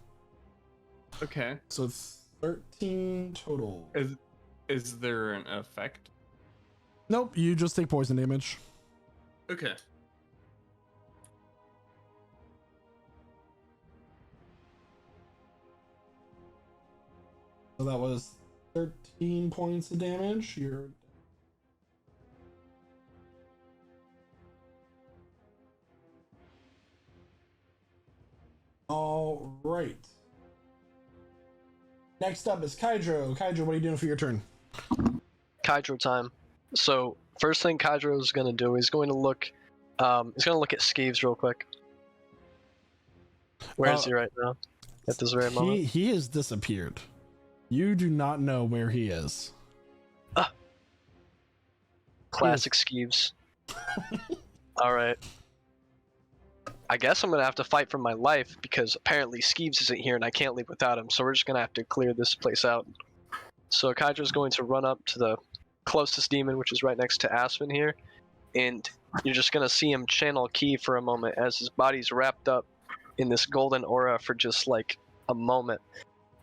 Okay. So 13 total. Is there an effect? Nope, you just take poison damage. Okay. So that was 13 points of damage. You're all right. Next up is Kydro. Kydro, what are you doing for your turn? Kydro time. So first thing Kydro is gonna do is going to look at Skeeves real quick. Where is he right now? At this very moment. He has disappeared. You do not know where he is. Classic Skeeves. Alright. I guess I'm gonna have to fight for my life because apparently Skeeves isn't here and I can't leave without him, so we're just gonna have to clear this place out. So Kydra's going to run up to the closest demon, which is right next to Aspen here, and you're just gonna see him channel ki for a moment as his body's wrapped up in this golden aura for just like a moment,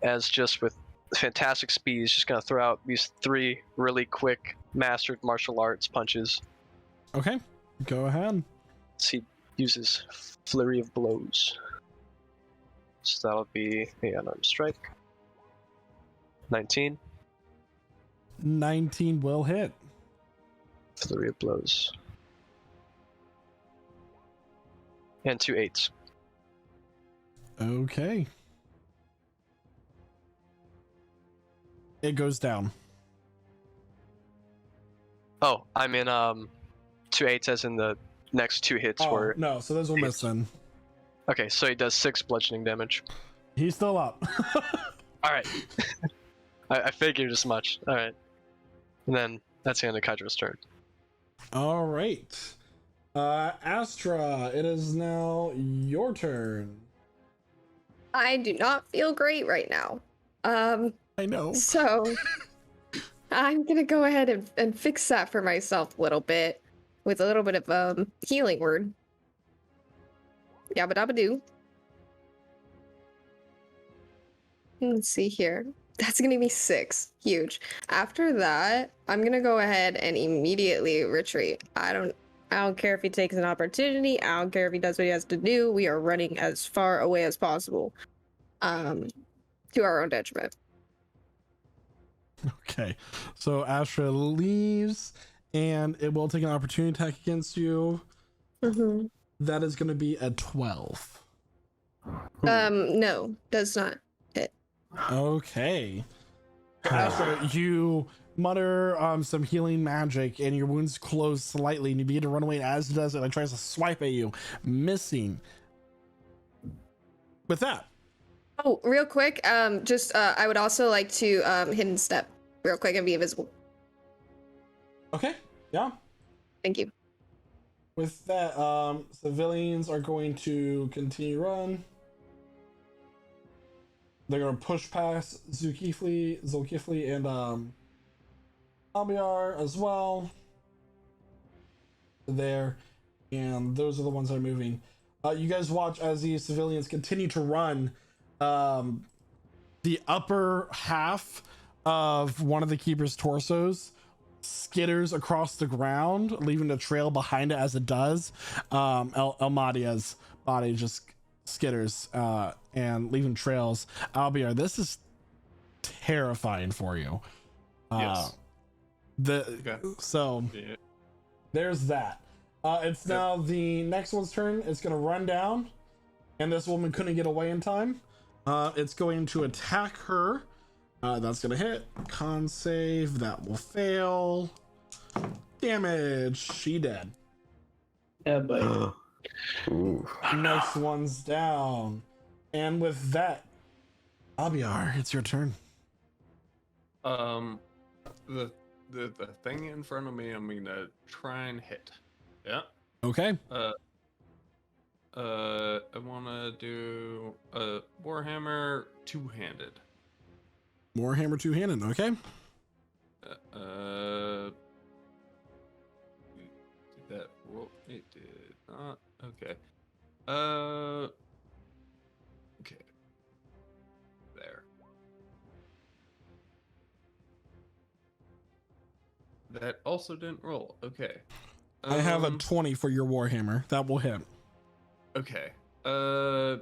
as just with fantastic speed he's just gonna throw out these 3 really quick mastered martial arts punches. Okay, go ahead. So he uses flurry of blows. So that'll be a unarmed strike. 19. 19 will hit. Flurry of blows. And 2 8s. Okay. It goes down. Oh, I'm in 2/8 as in the next 2 hits Oh, were. no, so those will miss then. Okay, so he does 6 bludgeoning damage. He's still up. All right. I figured as much. All right. And then that's the end of Kydra's turn. All right. Astra, it is now your turn. I do not feel great right now. I know. So I'm gonna go ahead and fix that for myself a little bit with a little bit of healing word. Yabba dabba doo. Let's see here. That's gonna be 6. Huge. After that, I'm gonna go ahead and immediately retreat. I don't care if he takes an opportunity. I don't care if he does what he has to do. We are running as far away as possible. To our own detriment. Okay. So Astra leaves, and it will take an opportunity attack against you. Mm-hmm. That is going to be a 12. No, does not hit. Okay. Astra, you mutter some healing magic, and your wounds close slightly, and you begin to run away as it does, and it tries to swipe at you, missing. With that, Oh, real quick, I would also like to hidden step real quick and be invisible. okay, yeah. Thank you. With that, civilians are going to continue run. They're going to push past Zulkifli, and Albiar as well. There, and those are the ones that are moving. You guys watch as these civilians continue to run. The upper half of one of the keeper's torsos skitters across the ground, leaving a trail behind it as it does. Elmadia's body just skitters and leaving trails. Albiar, this is terrifying for you. Yes. So Yeah. there's that. It's now the next one's turn. It's going to run down, and this woman couldn't get away in time. It's going to attack her. That's going to hit. Con save. That will fail. Damage. She dead. Yeah, but Ooh. Next one's down. And with that, Abiar, it's your turn. The thing in front of me, I'm gonna try and hit. Yeah. Okay. I wanna do a Warhammer two-handed. Warhammer two-handed. Okay. Did that roll? It did not. Okay. Okay. There. That also didn't roll. Okay. I have a 20 for your Warhammer. That will hit. Okay. I'll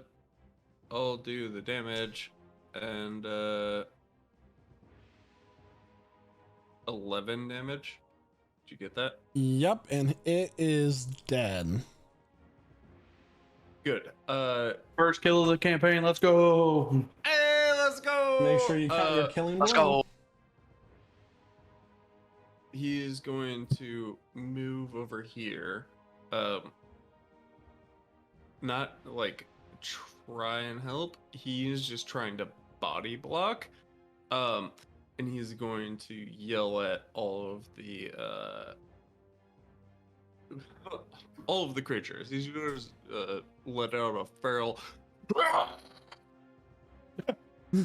do the damage and 11 damage. Did you get that? Yep, and it is dead. Good. first kill of the campaign. Let's go. Hey, let's go. Make sure you count your killing Let's roll. go. He is going to move over here. Not like try and help. He is just trying to body block. And he's going to yell at all of the creatures. He's going to let out a feral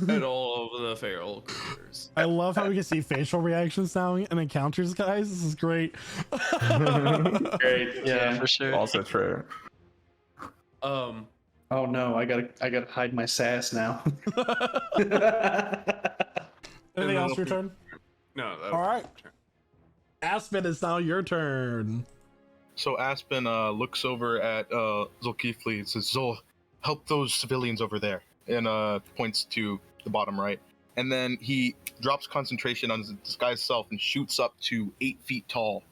at all of the feral creatures. I love how we can see facial reactions now in encounters, guys. This is great. Great. Yeah, for sure. Also true. Oh no, I gotta hide my sass now. Anything else for your turn? No, that was All right. my turn. Aspen, it's now your turn. So Aspen looks over at Zulkifli and says, "Zol, help those civilians over there," and points to the bottom right. And then he drops concentration on his disguised self and shoots up to 8 feet tall,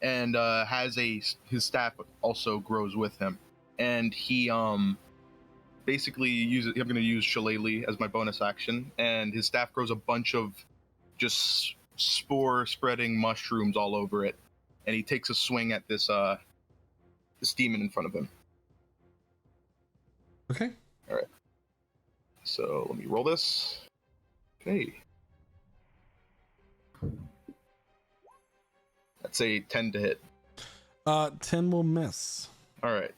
and his staff also grows with him. And he basically uses. I'm going to use Shillelagh as my bonus action, and his staff grows a bunch of just spore spreading mushrooms all over it, and he takes a swing at this demon in front of him. Okay. All right. So let me roll this. Okay. That's a 10 to hit. 10 will miss. All right.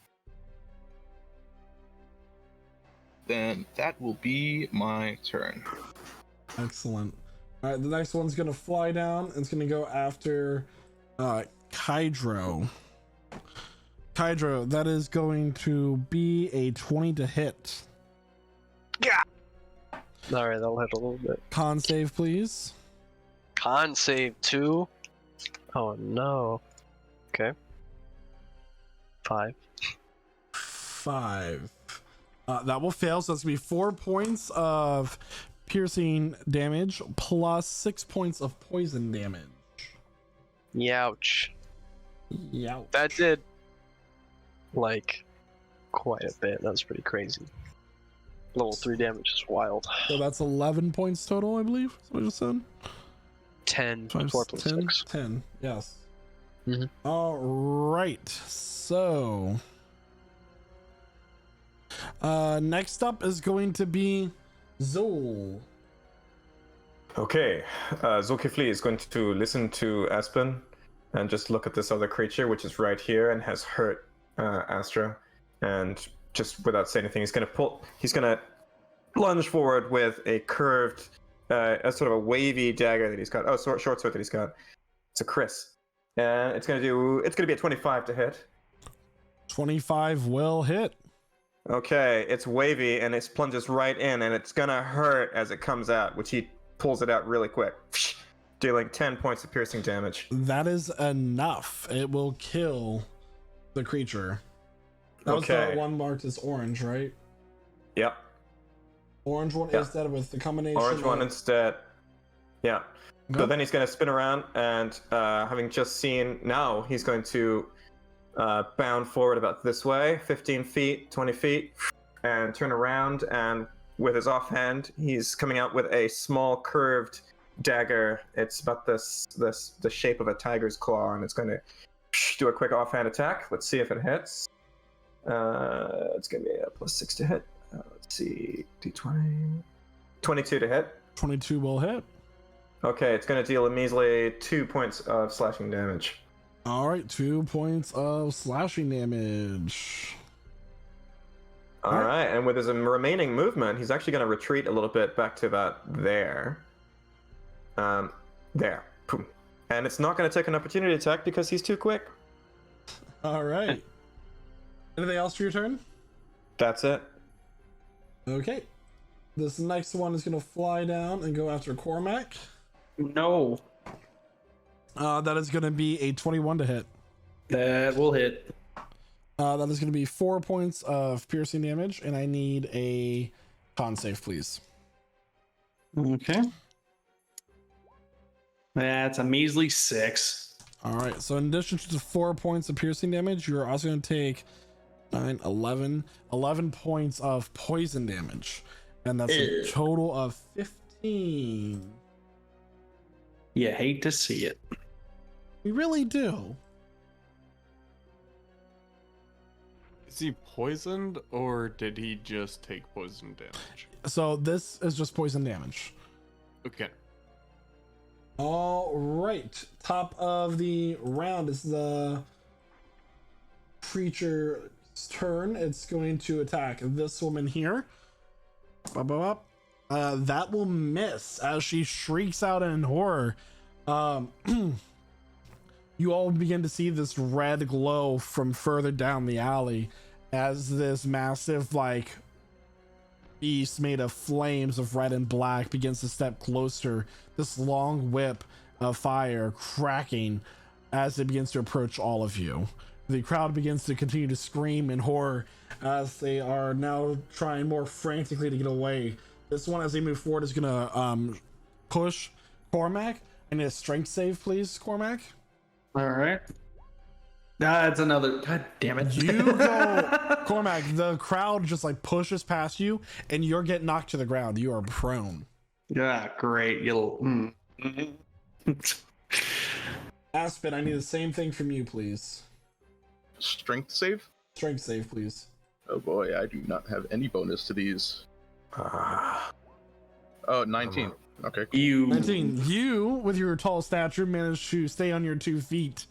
Then that will be my turn. Excellent. All right, the next one's gonna fly down and it's gonna go after Kydro. Kydro, that is going to be a 20 to hit. Yeah. All right, that'll hit a little bit. Con save, please. Con save 2. Oh no. Okay. 5. 5. That will fail, so that's gonna be 4 points of piercing damage plus 6 points of poison damage. Youch. Yow. That did like quite a bit. That was pretty crazy. Level 3 damage is wild. So that's 11 points total, I believe. That's what I just said. 10. 5, 4 plus 10, 6. 10, yes. Mhm. All right, so next up is going to be Zol. Okay, Zulkifli is going to listen to Aspen and just look at this other creature, which is right here and has hurt Astra. And just without saying anything, he's gonna lunge forward with a curved, a sort of a wavy dagger that he's got. Oh, short sword that he's got. It's a Chris. And it's gonna be a 25 to hit. 25 will hit. Okay, it's wavy and it plunges right in, and it's gonna hurt as it comes out, which he pulls it out really quick, dealing 10 points of piercing damage. That is enough. It will kill the creature. That was the one marked as orange, right? Yep. Orange one Yeah. instead with the combination. Orange one instead. Yeah. Okay. So then he's going to spin around, and having just seen, now he's going to bound forward about this way, 15 feet, 20 feet, and turn around, and with his offhand, he's coming out with a small curved dagger. It's about the shape of a tiger's claw, and it's going to do a quick offhand attack. Let's see if it hits. It's going to be a plus 6 to hit. Let's see, d20. 22 to hit. 22 will hit. Okay, it's going to deal a measly 2 points of slashing damage. All right, 2 points of slashing damage. All right, and with his remaining movement, he's actually going to retreat a little bit back to about there. There. Boom. And it's not going to take an opportunity attack because he's too quick. All right. Anything else for your turn? That's it. Okay. This next one is going to fly down and go after Cormac. No. That is going to be a 21 to hit. That will hit. That is going to be 4 points of piercing damage, and I need a con save, please. Okay. That's a measly 6. All right, so in addition to the 4 points of piercing damage, you're also going to take 9, 11 points of poison damage, and that's a total of 15. You hate to see it. We really do. Is he poisoned, or did he just take poison damage? So this is just poison damage. Okay. All right, top of the round is the creature's turn. It's going to attack this woman here. That will miss as she shrieks out in horror. You all begin to see this red glow from further down the alley as this massive, like, beast made of flames of red and black begins to step closer. This long whip of fire cracking as it begins to approach all of you. The crowd begins to continue to scream in horror as they are now trying more frantically to get away. This one, as they move forward, is gonna push Cormac. I need a strength save, please, Cormac. All right. That's another. God damn it. You go, Cormac. The crowd just like pushes past you, and you're getting knocked to the ground. You are prone. Yeah, great. You'll. Aspen, I need the same thing from you, please. Strength save? Strength save, please. Oh boy, I do not have any bonus to these. Ah. Oh, 19. Okay, cool. You 19. You, with your tall stature, managed to stay on your 2 feet.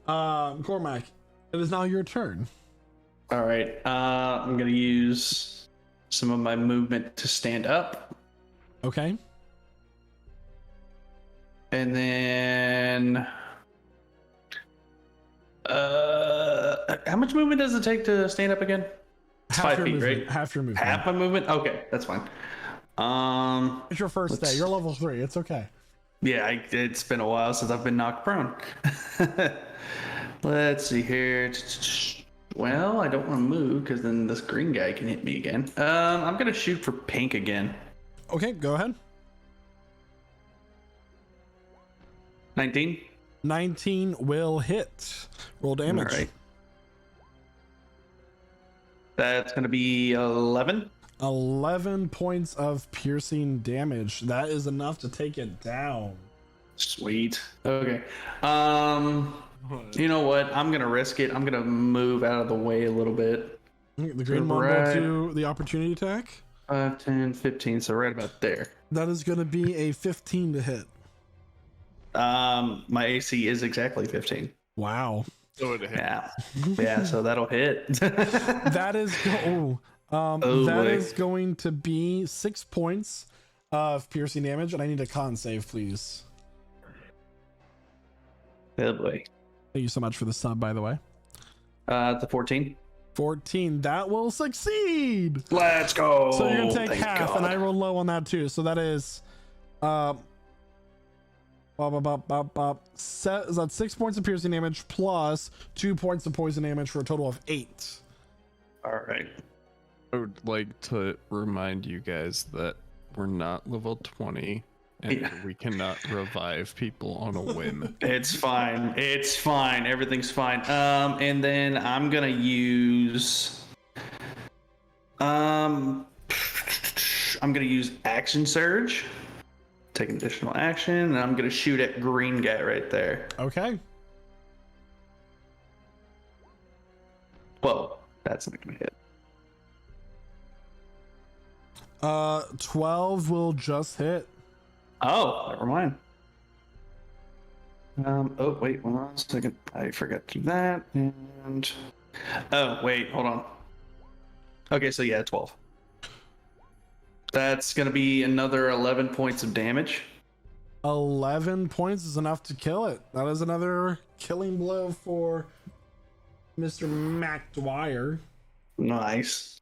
Cormac, it is now your turn. All right. I'm gonna use some of my movement to stand up, Okay. and then how much movement does it take to stand up again? It's Half 5 your feet, movement. right? Half your movement. Half my movement. Okay, that's fine. It's your first day. You're level 3. It's okay. Yeah, it's been a while since I've been knocked prone. Let's see here. Well, I don't want to move because then this green guy can hit me again. I'm gonna shoot for pink again. Okay, go ahead. 19. 19 will hit. Roll damage. All right. That's gonna be 11. 11 points of piercing damage. That is enough to take it down. Sweet. Okay. You know what? I'm gonna risk it. I'm gonna move out of the way a little bit. The green one will do the opportunity attack. 5, 10, 15. So right about there. That is going to be a 15 to hit. My AC is exactly 15. Wow. So it hit. Yeah. Yeah. So that'll hit. That is that boy. is going to be 6 points of piercing damage, and I need a con save, please. Oh boy. Thank you so much for the sub, by the way. It's a 14. 14. That will succeed. Let's go. So you're gonna take Thank half, God. and I roll low on that too. So that is, is that 6 points of piercing damage plus 2 points of poison damage for a total of 8. All right. I would like to remind you guys that we're not level 20 and Yeah. we cannot revive people on a whim. It's fine. It's fine. Everything's fine. And then I'm gonna use I'm gonna use action surge. Take an additional action, and I'm gonna shoot at green guy right there. Okay. Whoa, that's not gonna hit. 12 will just hit. Oh, never mind. Oh wait, hold on a second. I forgot to do that. And oh wait, hold on. Okay, so yeah, 12. That's gonna be another 11 points of damage. 11 points is enough to kill it. That is another killing blow for Mr. Mac Dwyer. Nice.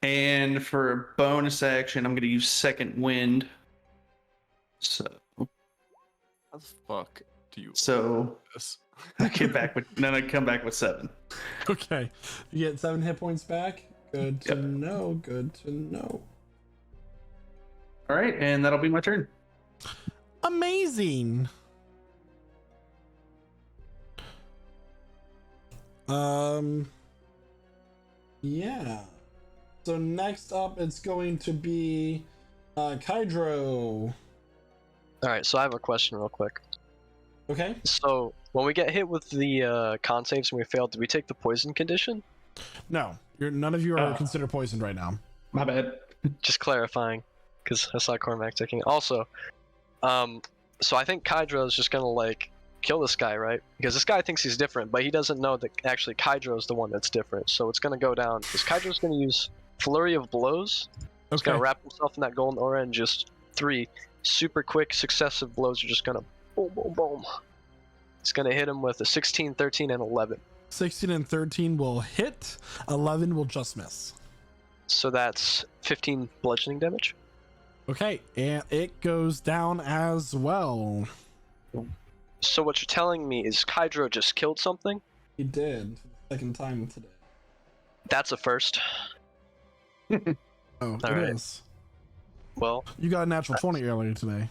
And for a bonus action, I'm gonna use second wind. So How the fuck do you so this? I get back with then I come back with 7. Okay. You get 7 hit points back. Good to Yep. know. Good to know. All right, and that'll be my turn. Amazing. Yeah. So next up, it's going to be Kydro. All right, so I have a question real quick. Okay. So when we get hit with the con saves and we fail, do we take the poison condition? No, none of you are Oh. considered poisoned right now. My bad. Just clarifying, because I saw Cormac taking. Also, so I think Kydro is just gonna like kill this guy, right? Because this guy thinks he's different, but he doesn't know that actually Kydro is the one that's different. So it's gonna go down because Kydro's gonna use Flurry of Blows. He's Okay. gonna wrap himself in that golden aura and just 3 super quick successive blows are just gonna boom, boom, boom. It's gonna hit him with a 16, 13, and 11. 16 and 13 will hit. 11 will just miss. So that's 15 bludgeoning damage. Okay, and it goes down as well. So what you're telling me is Kydro just killed something? He did. Second time today. That's a first. Oh, it right. is. Well, You got a natural 20 earlier today.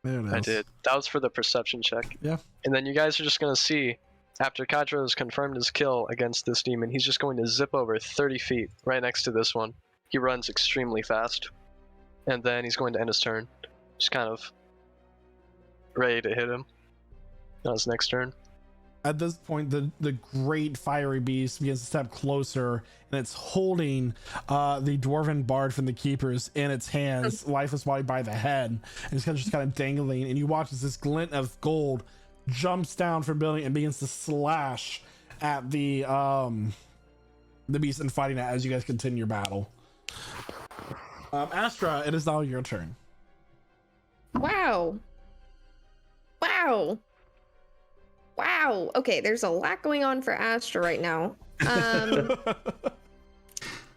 There it is. I did. That was for the perception check. Yeah. And then you guys are just going to see, after Kydro has confirmed his kill against this demon, he's just going to zip over 30 feet right next to this one. He runs extremely fast. And then he's going to end his turn. Just kind of ready to hit him. That was next turn. At this point, the great fiery beast begins to step closer, and it's holding the dwarven bard from the keepers in its hands, lifeless body by the head, and it's just kind of dangling. And you watch as this glint of gold jumps down from building and begins to slash at the beast and fighting it as you guys continue your battle. Astra, it is now your turn. Wow. Okay, there's a lot going on for Astra right now.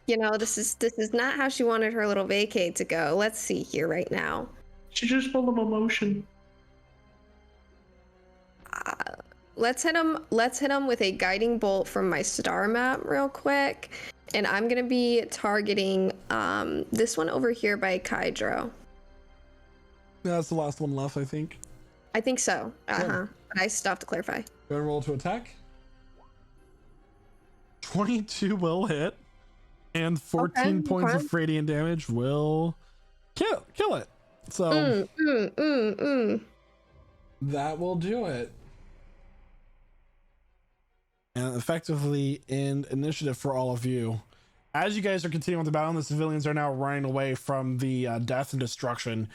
You know, this is not how she wanted her little vacay to go. Let's see here right now. She's just full of emotion. Let's hit him with a guiding bolt from my star map real quick. And I'm gonna be targeting this one over here by Kydro. Yeah, that's the last one left, I think. I think so. But I still have to clarify. Go and roll to attack. 22 will hit, and 14 points of radiant damage will kill it. So that will do it. And effectively end initiative for all of you. As you guys are continuing with the battle, and the civilians are now running away from the death and destruction.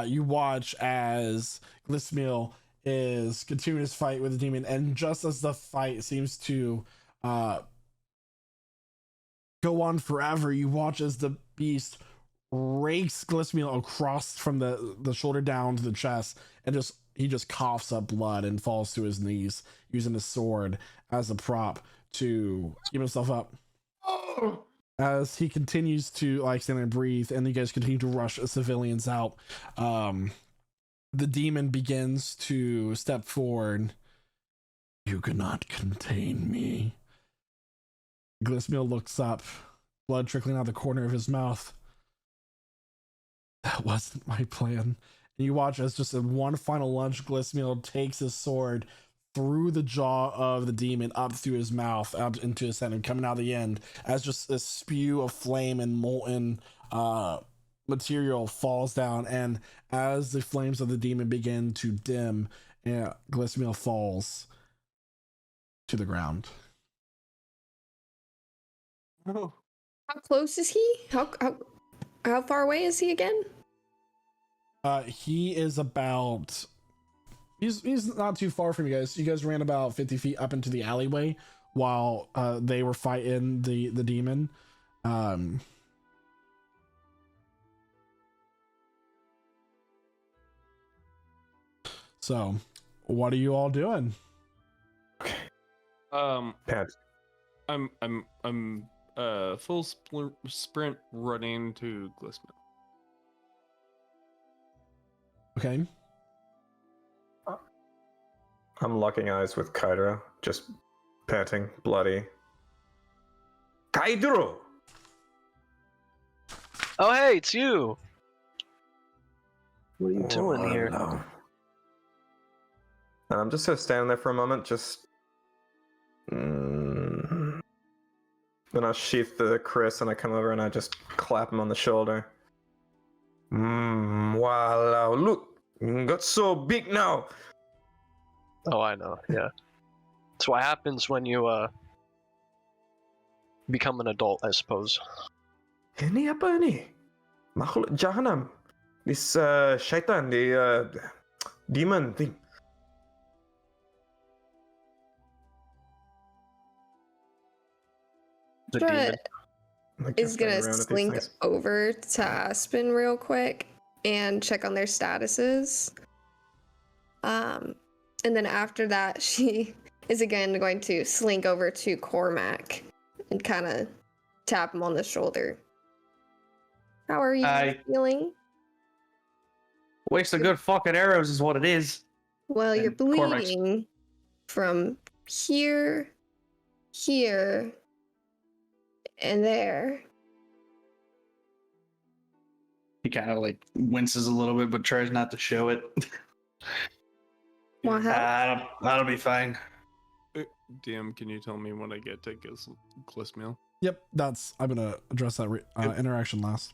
You watch as Glismiel is continuing his fight with the demon, and just as the fight seems to go on forever, you watch as the beast rakes Glismiel across from the shoulder down to the chest, and he just coughs up blood and falls to his knees, using his sword as a prop to keep himself up. As he continues to stand there and breathe, and you guys continue to rush civilians out, the demon begins to step forward. You cannot contain me. Glismiel looks up, blood trickling out the corner of his mouth. That wasn't my plan. And you watch as just in one final lunge, Glismiel takes his sword through the jaw of the demon, up through his mouth, out into his head, and coming out the end as just a spew of flame and molten material falls down. And as the flames of the demon begin to dim, Glismiel falls to the ground. Oh. How close is he? How far away is he again? He is about... He's not too far from you guys. You guys ran about 50 feet up into the alleyway while they were fighting the demon. So, what are you all doing? Pat. I'm full sprint running to Glismiel. Okay. I'm locking eyes with Kydro, just panting, bloody. Kydro! Oh, hey, it's you. What are you doing here? No. And I'm just standing there for a moment, just... Then I sheath the Chris and I come over and I just clap him on the shoulder. Wow, look, you got so big now. Oh, I know, yeah. That's what happens when you become an adult, I suppose. Ini apa ini? Makhluk Jahannam. This shaitan, the demon thing. The demon. Is gonna slink over to Aspen real quick and check on their statuses. And then after that, she is again going to slink over to Cormac and kind of tap him on the shoulder. How are you feeling? Waste of good fucking arrows is what it is. Well, And you're bleeding from here, and there. He kind of winces a little bit, but tries not to show it. Want help? That'll be fine. DM, can you tell me when I get to Glismiel? Yep, I'm gonna address that interaction last.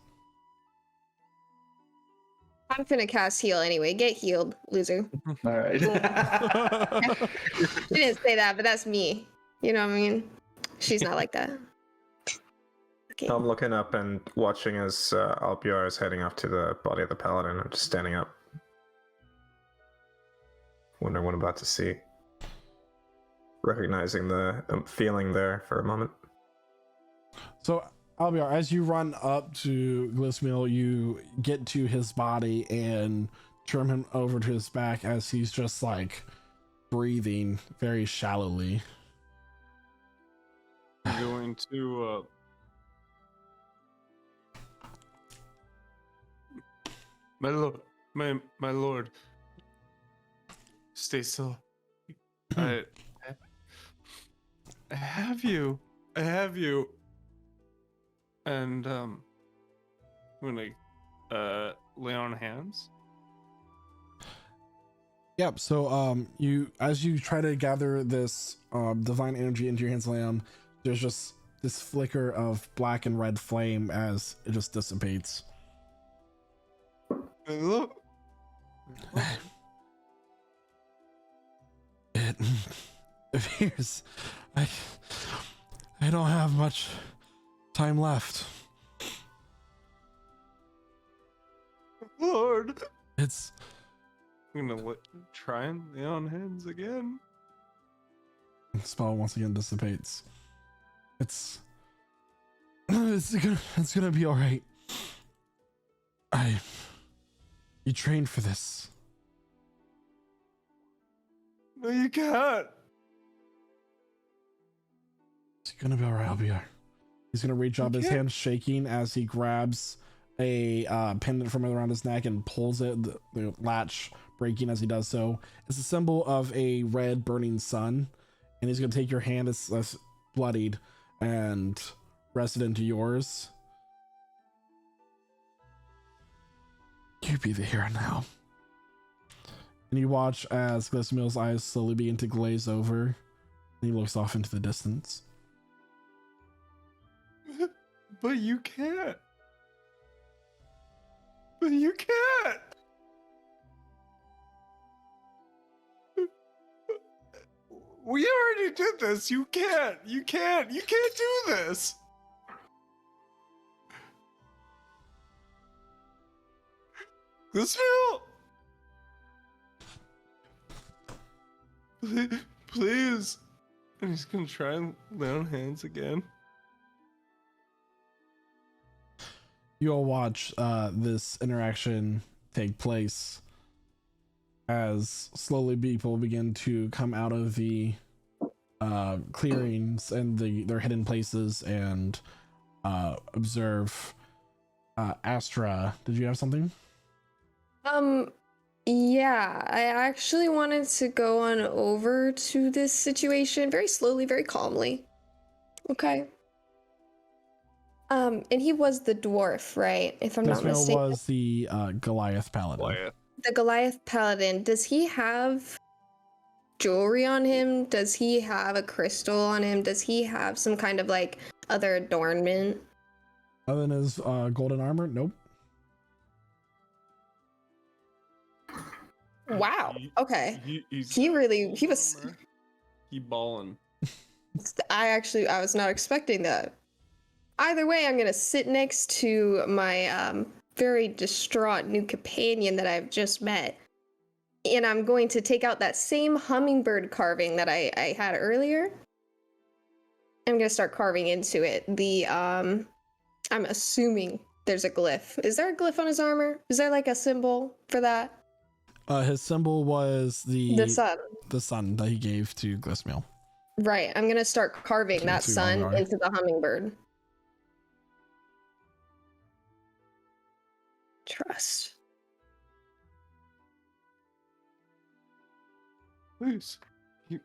I'm finna cast heal anyway. Get healed, loser. All right. I didn't say that, but that's me. You know what I mean? She's not like that. Okay. I'm looking up and watching as Albiar is heading up to the body of the paladin. I'm just standing up. Wondering what I'm about to see. Recognizing the feeling there for a moment. So, Albiar, as you run up to Glismiel, you get to his body and turn him over to his back as he's just like breathing very shallowly. I'm going to my lord, stay still. I have you. And I'm gonna lay on hands. Yep. So you as you try to gather this divine energy into your hands, Lamb, there's just this flicker of black and red flame as it just dissipates. Look. It appears I don't have much time left. Lord. It's I'm gonna try and lay on hands again. the spell once again dissipates. It's gonna be all right. You trained for this. No, you can't. It's gonna be all right. I'll be alright. He's gonna reach up, his hand shaking as he grabs a pendant from around his neck and pulls it, the latch breaking as he does so. It's a symbol of a red burning sun, and he's gonna take your hand, it's bloodied, and rest it into yours. You be the hero now. And you watch as Glismiel's eyes slowly begin to glaze over, and he looks off into the distance. But you can't. But you can't. We already did this. You can't. You can't do this. Glismiel. Please. And he's gonna try and lay on hands again. You all watch this interaction take place as slowly people begin to come out of the clearings and their hidden places and observe. Astra, did you have something? Yeah, I actually wanted to go on over to this situation very slowly, very calmly. Okay. And he was the dwarf, right? If I'm not Glismiel mistaken. was the Goliath paladin. The Goliath paladin. Does he have jewelry on him? Does he have a crystal on him? Does he have some kind of like other adornment? Other than his golden armor? Nope. Wow. Okay. He's He was. He ballin'. I was not expecting that. Either way, I'm gonna sit next to my very distraught new companion that I've just met, and I'm going to take out that same hummingbird carving that I had earlier. I'm gonna start carving into it. I'm assuming there's a glyph. Is there a glyph on his armor? Is there like a symbol for that? His symbol was the sun. The sun that he gave to Glismiel. Right. I'm gonna start carving that Too sun long, into the hummingbird. Trust. Please. You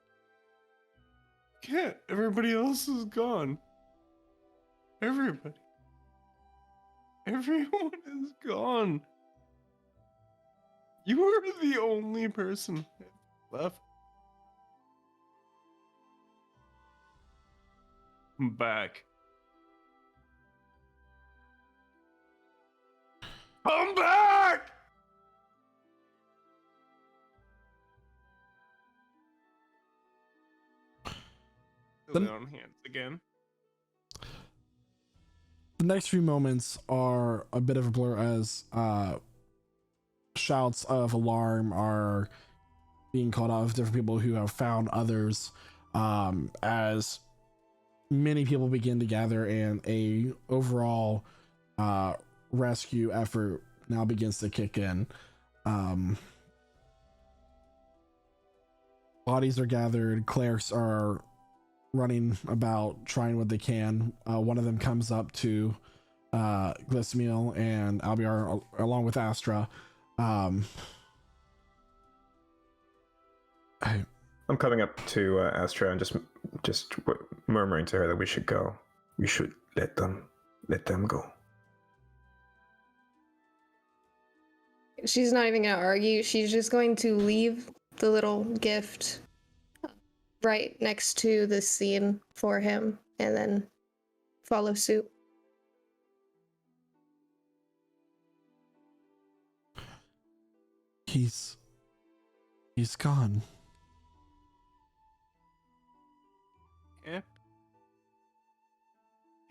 can't. Everybody else is gone. Everybody. Everyone is gone. You are the only person left. I'm back. I'm back! Really on hands again. The next few moments are a bit of a blur as shouts of alarm are being called out of different people who have found others, as many people begin to gather, and a overall rescue effort now begins to kick in. Bodies are gathered, clerics are running about trying what they can. One of them comes up to Glismiel and Albiar along with Astra. I'm coming up to Astra and just murmuring to her that we should go. We should let them go. She's not even gonna argue. She's just going to leave the little gift right next to the scene for him and then follow suit. He's gone.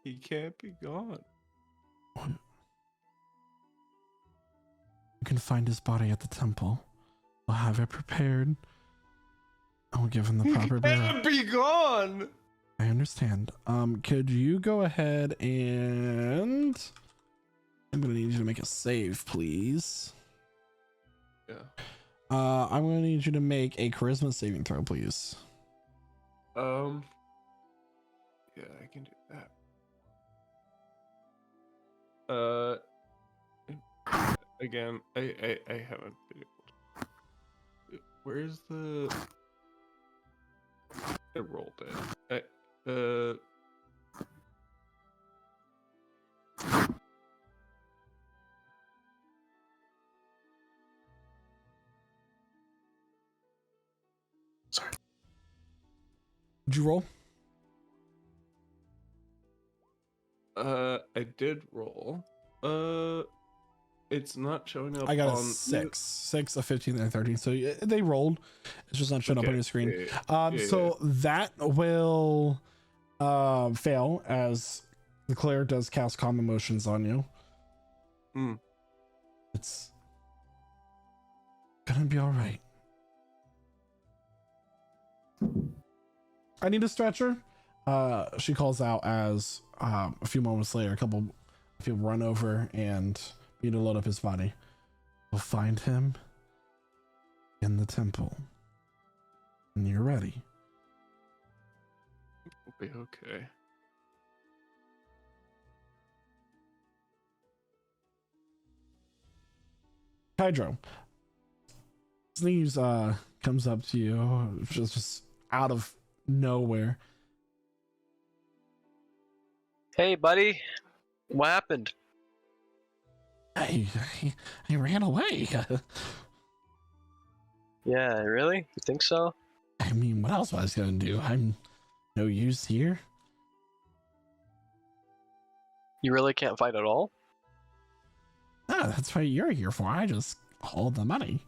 He can't be gone. You can find his body at the temple. We'll have it prepared. I will give him the proper burial. Can't be gone. I understand. Could you go ahead and I'm gonna need you to make a save, please. Yeah. I'm gonna need you to make a charisma saving throw, please. Yeah, I can do that. Again, I haven't been able to. Where's the? I rolled it. Sorry. Did you roll? I did roll. It's not showing up. I got a on 6, a 15, and a 13. So they rolled. It's just not showing up on your screen. Yeah. That will fail as the cleric does cast calm emotions on you. It's gonna be all right. I need a stretcher. She calls out as a few moments later, a couple people run over and need to load up his body. We'll find him in the temple. And you're ready. We'll be okay. Hydro. Sneeze comes up to you just out of nowhere. Hey, buddy. What happened? I ran away. Yeah, really? You think so? I mean, what else was I gonna do? I'm no use here. You really can't fight at all? Ah, that's what you're here for. I just hold the money.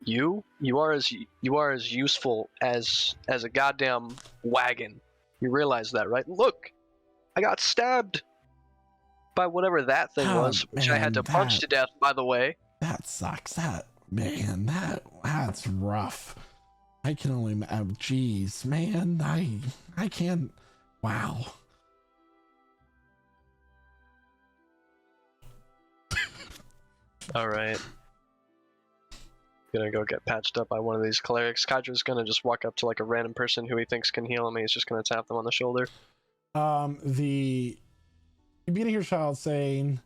You are as useful as a goddamn wagon. You realize that, right? Look, I got stabbed by whatever that thing was, which I had to punch to death, by the way. That sucks. That's rough. I can only, geez, man, I can't. Wow. All right. Gonna go get patched up by one of these clerics. Kydra's gonna just walk up to like a random person who he thinks can heal him, and he's just gonna tap them on the shoulder. You begin to hear child saying,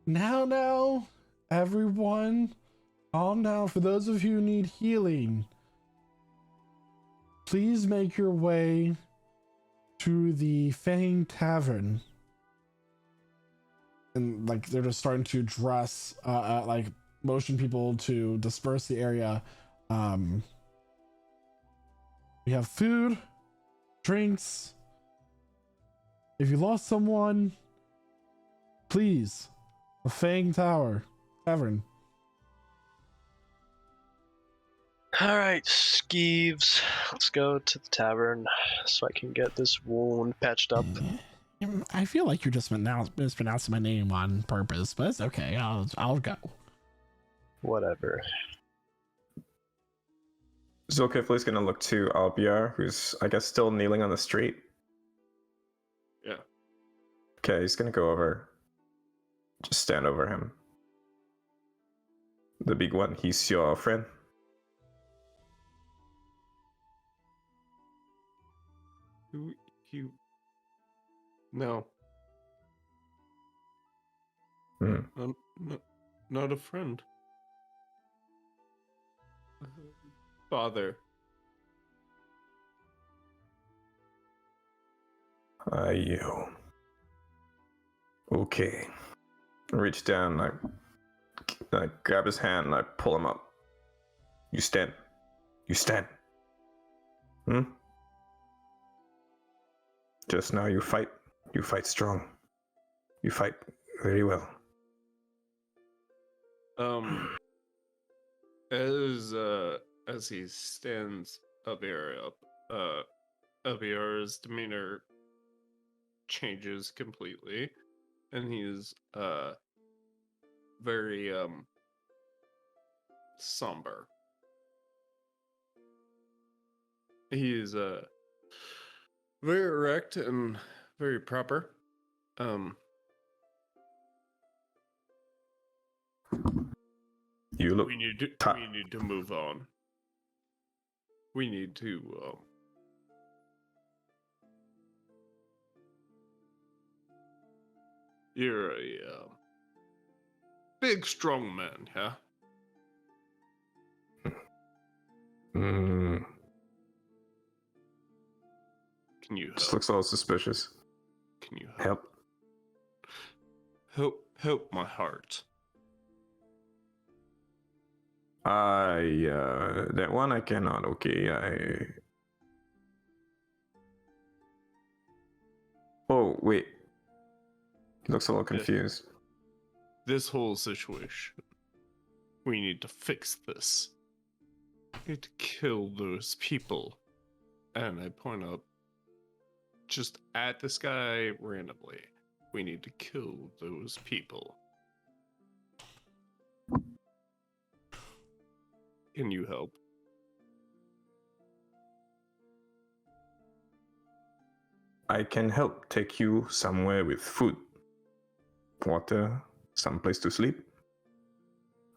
now, everyone, calm down. For those of you who need healing, please make your way to the Fang Tavern. And like they're just starting to dress, like motion people to disperse the area. We have food, drinks. If you lost someone, please, the Fang Tavern. Alright, Skeeves. Let's go to the tavern so I can get this wound patched up. I feel like you're just mispronouncing my name on purpose, but it's okay. I'll go. Whatever. Zulkifli's gonna look to Albiar, who's, I guess, still kneeling on the street. Yeah. Okay, he's gonna go over. Just stand over him. The big one, he's your friend. You. No. Hmm. Not a friend. Father. You. Okay. I reach down, I grab his hand, and I pull him up. You stand. You stand. Just now you fight. You fight strong. You fight very well. As he stands Albiar up, Albiar's demeanor changes completely, and he's very somber. He's very erect and very proper. You look. We need to move on. We need to you're a big strong man, yeah? Can you Just help? looks all suspicious. Can you Help. Help my heart. That one I cannot. Okay, Oh, wait. He looks a little confused. This whole situation. We need to fix this. We need to kill those people. And I point up just at this guy randomly. We need to kill those people. Can you help? I can help take you somewhere with food, water, some place to sleep.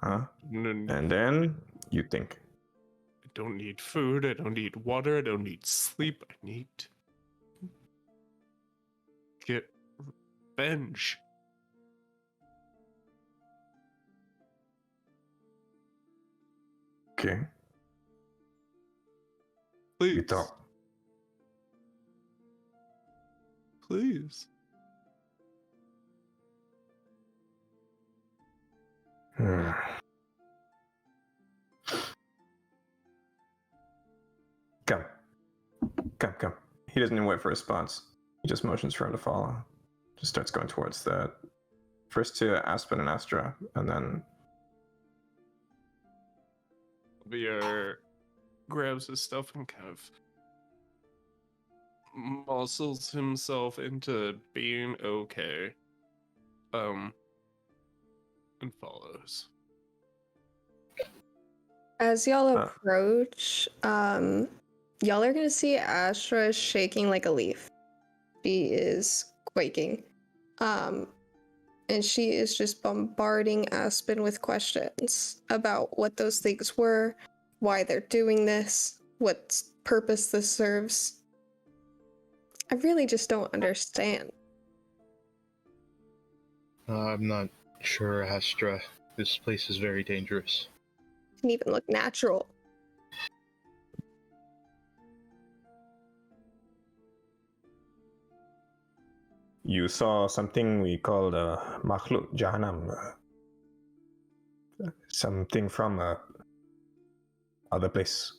Huh? And then you think. I don't need food, I don't need water, I don't need sleep, I need to get revenge. Okay. Please. You talk. Please. Come. He doesn't even wait for a response. He just motions for him to follow. Just starts going towards that. First to Aspen and Astra, and then Beer grabs his stuff and kind of muscles himself into being okay. And follows. As y'all approach, y'all are gonna see Astra shaking like a leaf. She is quaking. And she is just bombarding Aspen with questions about what those things were, why they're doing this, what purpose this serves. I really just don't understand. I'm not sure, Astra. This place is very dangerous. It can even look natural. you saw something we called Makhluk Jahannam. Something from other place.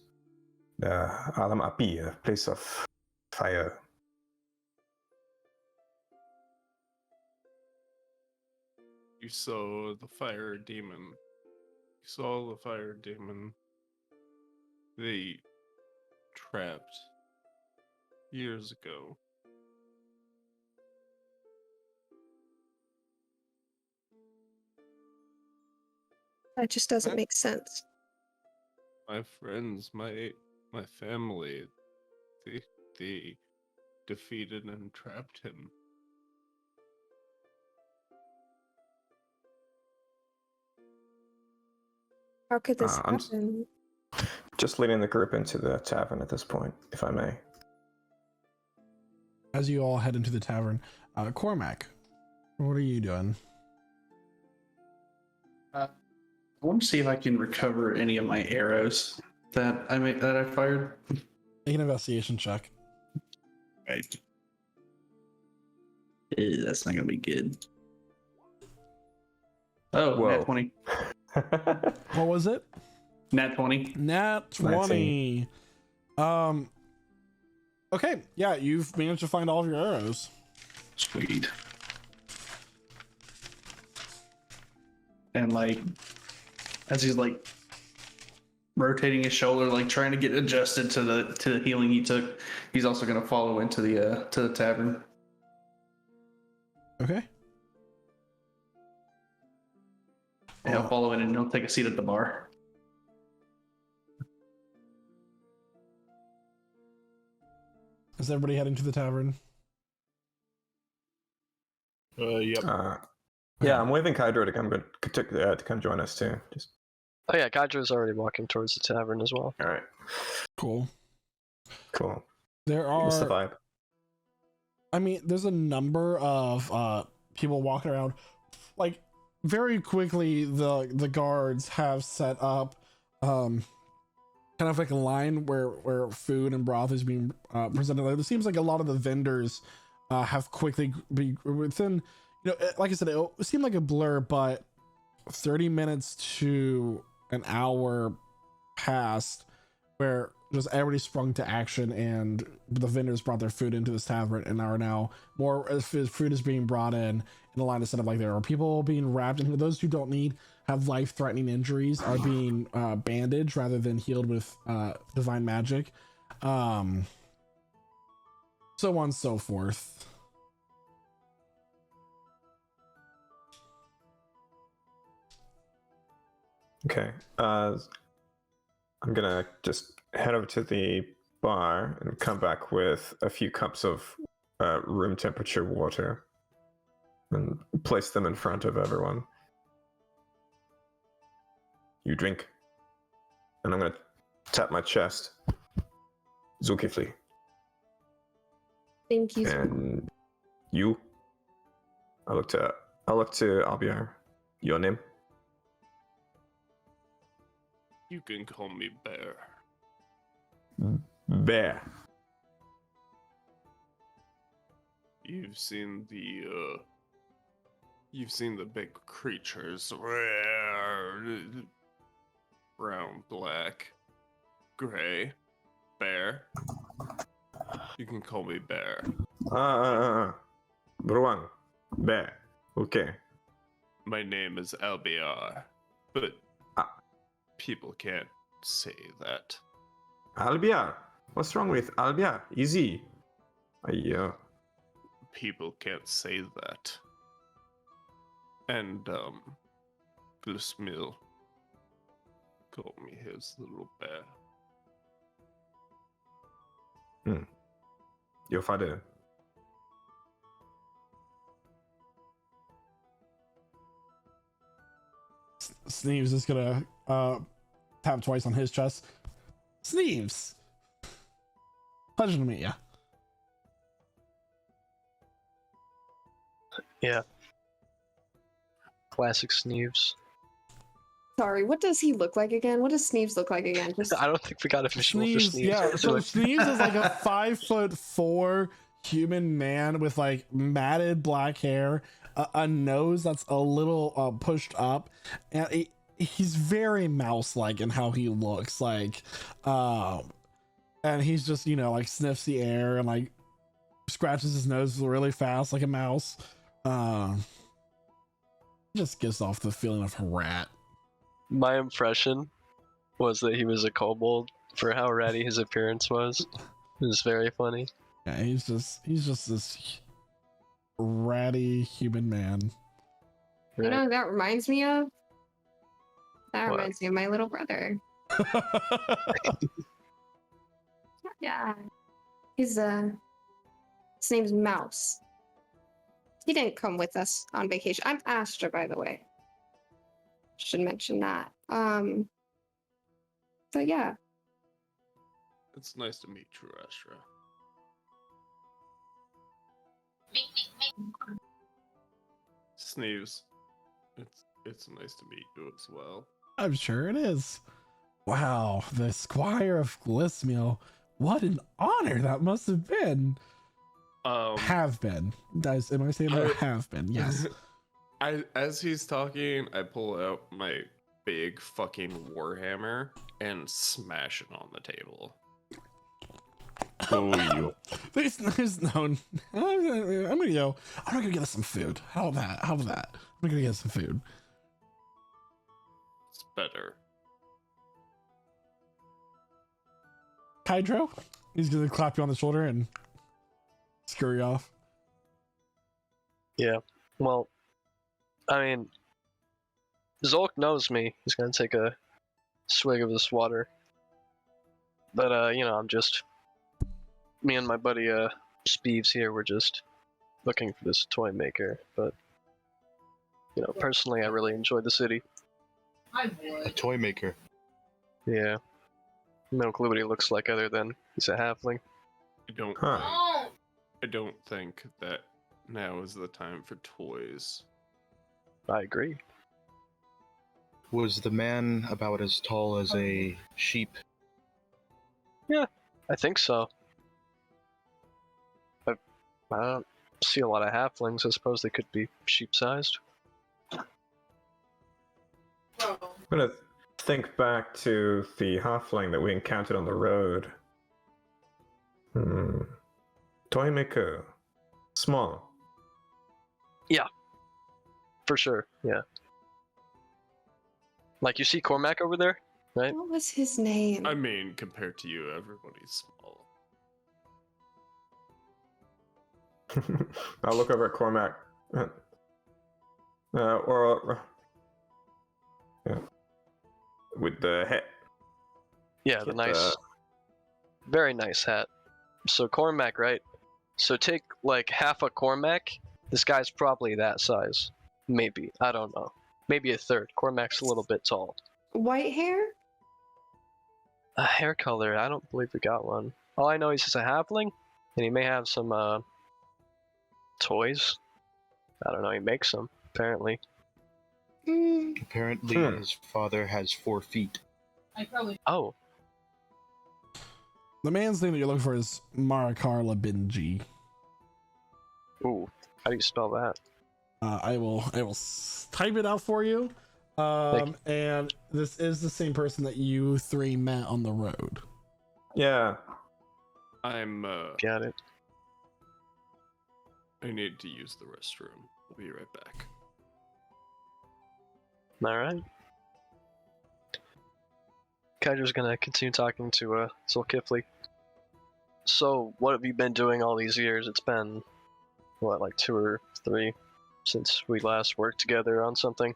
The Alam Api, a place of fire. You saw the fire demon. You saw the fire demon they trapped years ago. That just doesn't make sense. My friends, my family, they defeated and trapped him. How could this I'm happen? just leading the group into the tavern at this point, if I may. As you all head into the tavern, Cormac, what are you doing? I want to see if I can recover any of my arrows that I fired. Make an investigation check. Right. That's not gonna be good. Oh, Whoa. nat 20. What was it? Nat 20. Nat 20. Okay, yeah, you've managed to find all of your arrows. Sweet. And like, as he's like rotating his shoulder, like trying to get adjusted to the healing he took, he's also gonna follow into the tavern. Okay. And he'll follow in and he'll take a seat at the bar. Is everybody heading to the tavern? Yep. Yeah, I'm waving Kydro to come join us too. Just Oh yeah, Gadra's already walking towards the tavern as well. all right, Cool. cool. There What's the are, vibe? I mean, there's a number of people walking around. Like, very quickly, the guards have set up kind of like a line where food and broth is being presented. Like, it seems like a lot of the vendors have quickly be within, like I said, it seemed like a blur, but 30 minutes to an hour passed where just everybody sprung to action, and the vendors brought their food into this tavern and are now more food is being brought in a line of set up. Like, there are people being wrapped in. Those who don't have life-threatening injuries are being bandaged rather than healed with divine magic, so on and so forth. Okay. I'm gonna just head over to the bar and come back with a few cups of room temperature water and place them in front of everyone. You drink. And I'm gonna tap my chest. Zulkifli. Thank you. And you? I look to Albiar. Your name? You can call me Bear. Bear. You've seen the big creatures. Brown, black, gray, bear. You can call me Bear. Bruang. Bear. Okay. My name is Albiar, but people can't say that. Albiar. What's wrong with Albiar? Easy. Ayyo. People can't say that. And, Glismil called me his little bear. Your father. Sneeves is gonna tap twice on his chest. Sneeves, pleasure to meet you. Yeah. Classic Sneeves. Sorry, what does he look like again? What does Sneeves look like again? Just I don't think we got a visual for Sneeves, Sneeves. yeah. So Do it. Sneeves is like a 5'4" human man with like matted black hair, a nose that's a little pushed up, and he's very mouse-like in how he looks. Like, and he's just like sniffs the air and like scratches his nose really fast like a mouse. Just gives off the feeling of a rat. My impression was that he was a kobold for how ratty his appearance was. It was very funny. Yeah, he's just this ratty human man. You know who that reminds me of? That What? reminds me of my little brother. Yeah. His name's Mouse. He didn't come with us on vacation. I'm Astra, by the way. Should mention that. So yeah. It's nice to meet you, Astra. Sneeze. It's nice to meet you as well. I'm sure it is. Wow, the Squire of Glismiel. What an honor that must have been. Have been. Guys, am I saying that? Have been, yes. As he's talking, I pull out my big fucking warhammer and smash it on the table. Oh, There's no. I'm gonna get us some food. How about that? I'm gonna get us some food. It's better. Hydro, he's gonna clap you on the shoulder and scurry off. Yeah. Well, I mean, Zolk knows me. He's gonna take a swig of this water. But I'm just me and my buddy Speeves here. We're just looking for this toy maker. But personally, I really enjoyed the city. A toy maker. Yeah. No clue what he looks like other than he's a halfling. I don't think that now is the time for toys. I agree. Was the man about as tall as a sheep? Yeah, I think so. I don't see a lot of halflings. I suppose they could be sheep-sized. I'm gonna think back to the halfling that we encountered on the road. Toy maker. Small. For sure, yeah. Like, you see Cormac over there, right? What was his name? I mean, compared to you, everybody's small. I'll look over at Cormac. Yeah. With the hat. Yeah, the Get nice, very nice hat. So Cormac, right? So take, like, half a Cormac. This guy's probably that size. Maybe. I don't know. Maybe a third. Cormac's a little bit tall. White hair? A hair color? I don't believe we got one. All I know is he's a halfling, and he may have some, toys. I don't know, he makes them, apparently. Apparently, his father has 4 feet. Oh. The man's name that you're looking for is Marakar Labinji. Ooh. How do you spell that? I will type it out for you. And this is the same person that you three met on the road. Yeah. I'm Got it. I need to use the restroom. I'll be right back. Alright. Kydra's gonna continue talking to Zulkifli. So, what have you been doing all these years? It's been, what, like 2 or 3 since we last worked together on something?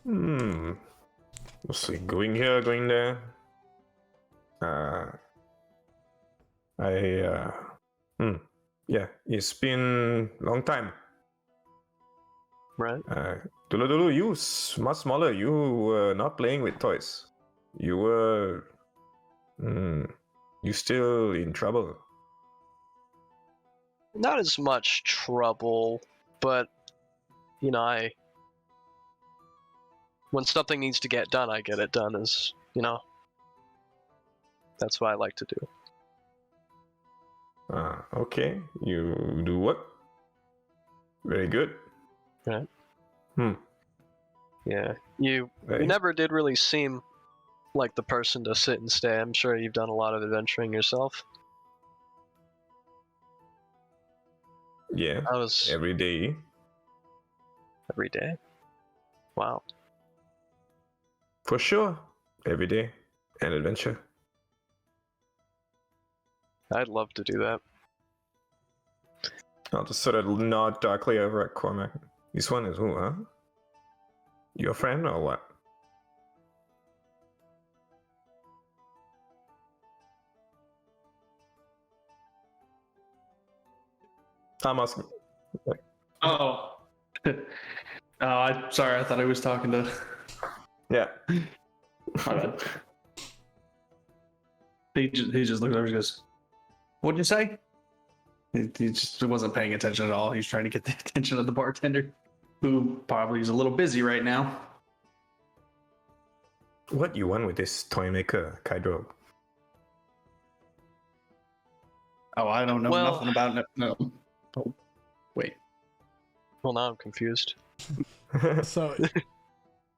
Let's see, going here, going there. Yeah, it's been long time. Right? Dulu, you much smaller. You were not playing with toys. You were. You still in trouble. Not as much trouble, but, when something needs to get done, I get it done, that's what I like to do. Okay. You do what? Very good. Right. Yeah. You never did really seem like the person to sit and stay. I'm sure you've done a lot of adventuring yourself. Yeah. I was Every day. every day. Wow. For sure. Every day. an adventure? I'd love to do that. I'll just sort of nod darkly over at Cormac. This one is who, huh? Your friend or what? I'm asking. Oh. Sorry, I thought I was talking to. Yeah. My bad. He just looked over and goes, "What'd you say?" He just wasn't paying attention at all. He's trying to get the attention of the bartender, who probably is a little busy right now. What you want with this toy maker, Kydro? Oh, I don't know Well- nothing about it. No. Oh, wait. Well, now I'm confused. So,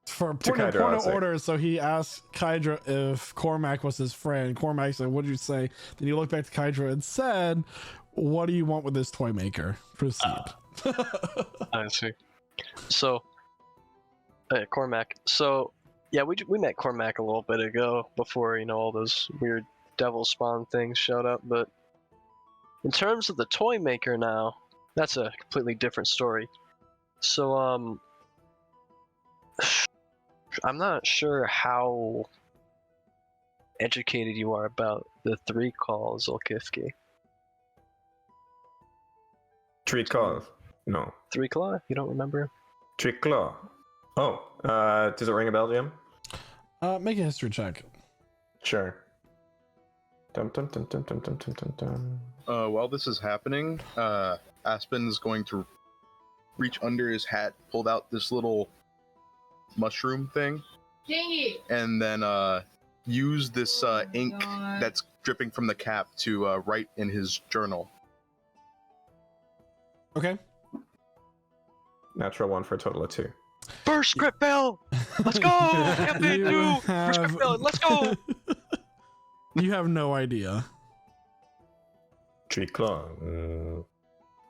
for To point Kydra, I'd of say. order, so he asked Kydra if Cormac was his friend. Cormac said, "What did you say?" Then he looked back to Kydra and said, "What do you want with this toy maker?" Proceed. I see. So, Cormac. So, yeah, we met Cormac a little bit ago before, all those weird devil spawn things showed up. But in terms of the toy maker now, that's a completely different story. So, I'm not sure how educated you are about the 3 calls, Zolkifki. Tree Claw. No. 3 claw? You don't remember? Tree Claw. Oh, does it ring a bell, Jim? Make a history check. Sure. Dum dum dum dum dum dum dum dum dum. While this is happening, Aspen's going to reach under his hat, pulled out this little mushroom thing, and then use this ink that's dripping from the cap to write in his journal. Okay. Natural 1 for a total of 2. First script fail! Let's go! Campaign You 2! First script fail! Let's go! You have no idea. Tree Claw.